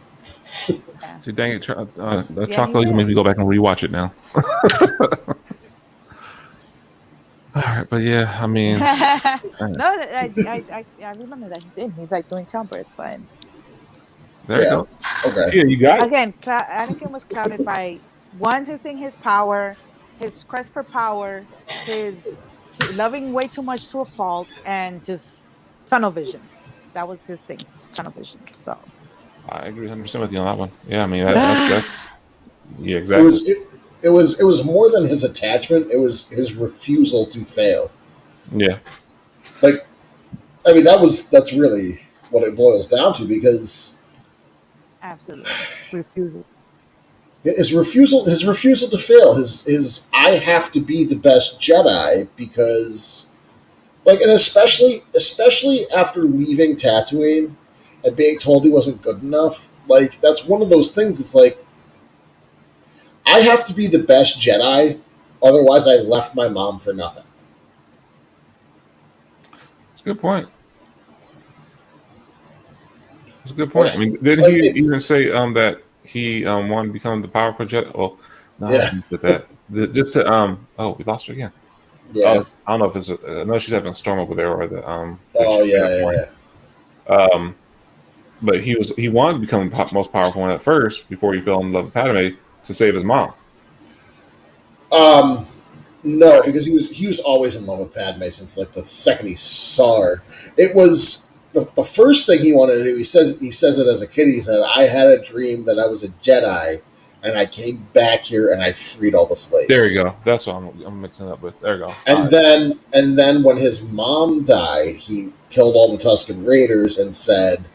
See, dang it, the chocolate, you make me go back and rewatch it now. All right, but yeah, I mean, No, I remember that he did. He's like doing childbirth, but there you go. Okay. Yeah, you got it. again, Anakin was clouded by one, his power, his quest for power, his loving way too much to a fault, and just tunnel vision. That was his thing, tunnel vision. So I agree 100% with you on that one. Yeah, I mean, that's yeah, It exactly. was it was more than his attachment. It was his refusal to fail. Yeah, Like, I mean, that's really what it boils down to, because absolutely refusal. his refusal to fail, his I have to be the best Jedi, because, like, and especially after leaving Tatooine and being told he wasn't good enough. Like, that's one of those things. It's like, I have to be the best Jedi, otherwise I left my mom for nothing. it's a good point. It's a good point. I mean, didn't Like, he it's even say that he wanted to become the powerful Jedi? Well, no, Yeah. with that. Just to oh, we lost her again. yeah. I don't know if it's I know she's having a storm over there, or the Oh yeah. but he wanted to become the most powerful one at first before he fell in love with Padme to save his mom. No, because he was always in love with Padme since, like, the second he saw her. It was the first thing he wanted to do. He says it as a kid. He said, "I had a dream that I was a Jedi, and I came back here and I freed all the slaves." There you go. That's what I'm mixing up with. There you go. And then when his mom died, he killed all the Tusken Raiders and said,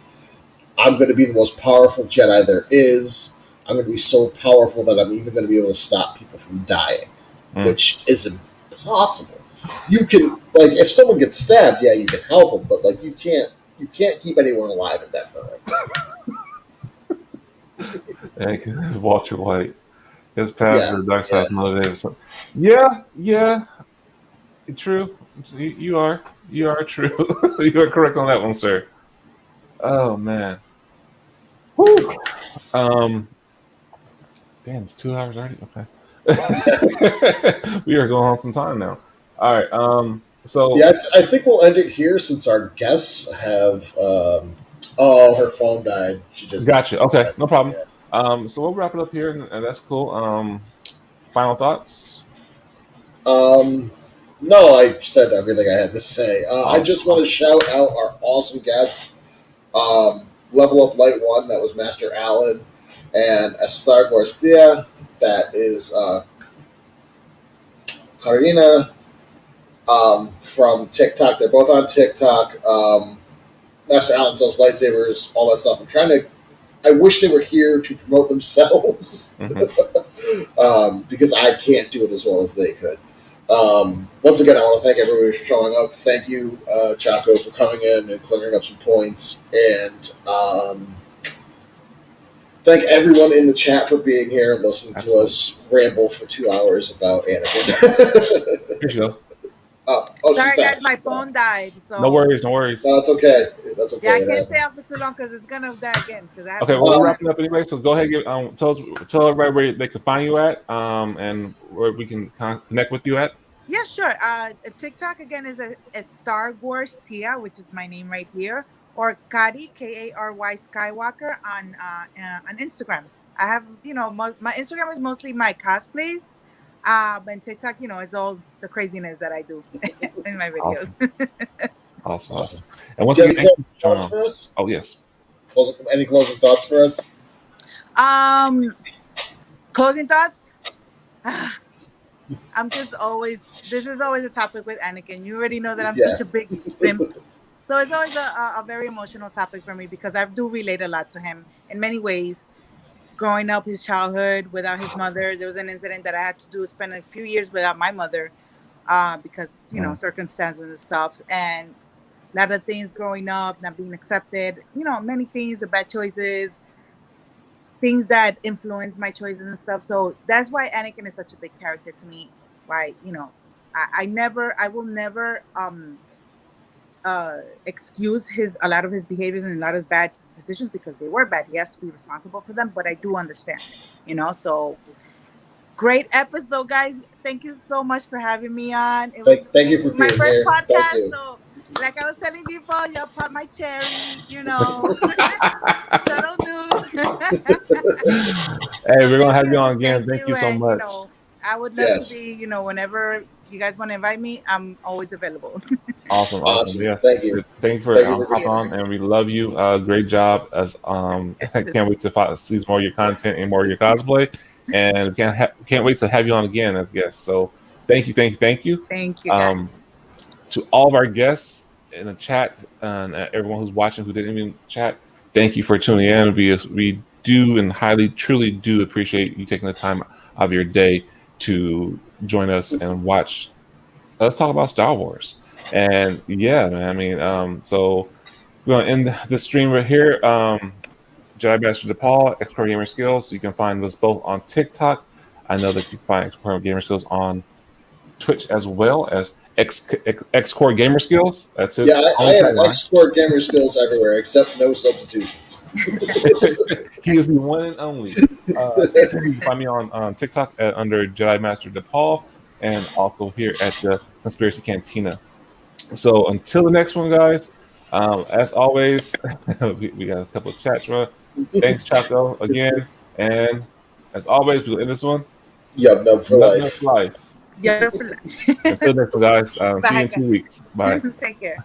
"I'm going to be the most powerful Jedi there is. I'm going to be so powerful that I'm even going to be able to stop people from dying," which is impossible. You can, like, if someone gets stabbed, yeah, you can help them, but, like, you can't keep anyone alive indefinitely. And Walter White, his path Yeah, for the dark side is yeah. motivated. So, yeah, true. You are true. You are correct on that one, sir. Oh man. Whew. Damn, it's 2 hours already. Okay. We are going on some time now. All right. So Yeah, I think we'll end it here since our guests have. Oh, her phone died. She just gotcha. Okay, no problem. Yeah. So we'll wrap it up here, and that's cool. Final thoughts. No, I said everything I had to say. I Awesome. just want to shout out our awesome guests. Level Up Light 1, that was Master Allen, and estaruarstia, that is Karina, from TikTok. They're both on TikTok. Master Allen sells lightsabers, all that stuff. I wish they were here to promote themselves, because I can't do it as well as they could. Once again, I want to thank everybody for showing up. Thank you, Chaco, for coming in and clearing up some points. And thank everyone in the chat for being here and listening to us ramble for 2 hours about Anakin. Here you go. Sorry, guys, my phone died. So No worries. No, that's okay. That's okay. Yeah, I can't stay on for too long because it's gonna die again. Okay, well, we're wrapping up anyway. So go ahead, tell everybody where they can find you at, and where we can connect with you at. Yeah, sure. TikTok again is a Star Wars Tia, which is my name right here, or Kary Kary Skywalker on Instagram. I have my Instagram is mostly my cosplays, but TikTok, it's all the craziness that I do in my videos. Awesome. And once again, thoughts for us? Oh yes. Any closing thoughts for us? Closing thoughts. This is always a topic with Anakin. You already know that I'm such a big simp. So it's always a very emotional topic for me because I do relate a lot to him in many ways. Growing up, his childhood without his mother, there was an incident that I had to spend a few years without my mother because, circumstances and stuff. And a lot of things growing up, not being accepted, many things, the bad choices, things that influence my choices and stuff. So that's why Anakin is such a big character to me. Why, I will never excuse a lot of his behaviors and a lot of his bad decisions because they were bad. He has to be responsible for them, but I do understand, so Great episode, guys. Thank you so much for having me on. It was Thank you for my being first here. Thank podcast, you. so like I was telling Depaul, y'all pop my cherry, Subtle news. Hey, So we're gonna thank have you you. on again. Thank Thank you. you so And much. I would love Yes. to be, whenever you guys want to invite me, I'm always available. Awesome. Yeah. Thank you. Thank you for hopping on, and we love you. Great job. As can't wait to see more of your content and more of your cosplay, and can't wait to have you on again as guests. So thank you. Thank you, guys. To all of our guests in the chat and everyone who's watching who didn't even chat, thank you for tuning in. We do and truly do appreciate you taking the time out of your day to join us and watch. Let's talk about Star Wars. And yeah, man, I mean, so we're gonna end the stream right here. Jedi Master Depaul, xcoregamerskillz. So you can find us both on TikTok. I know that you can find xcoregamerskillz on Twitch as well as xcoregamerskillz. That's his. Yeah, I have xcoregamerskillz everywhere except no substitutions. He is the one and only. You can find me on TikTok under Jedi Master Depaul, and also here at the Conspiracy Cantina. So until the next one, guys. As always, we got a couple of chats. Thanks, Chaco, again, and as always, we'll end this one. Yep, no for life. Until next one, guys. See you in 2 weeks. Bye. Take care.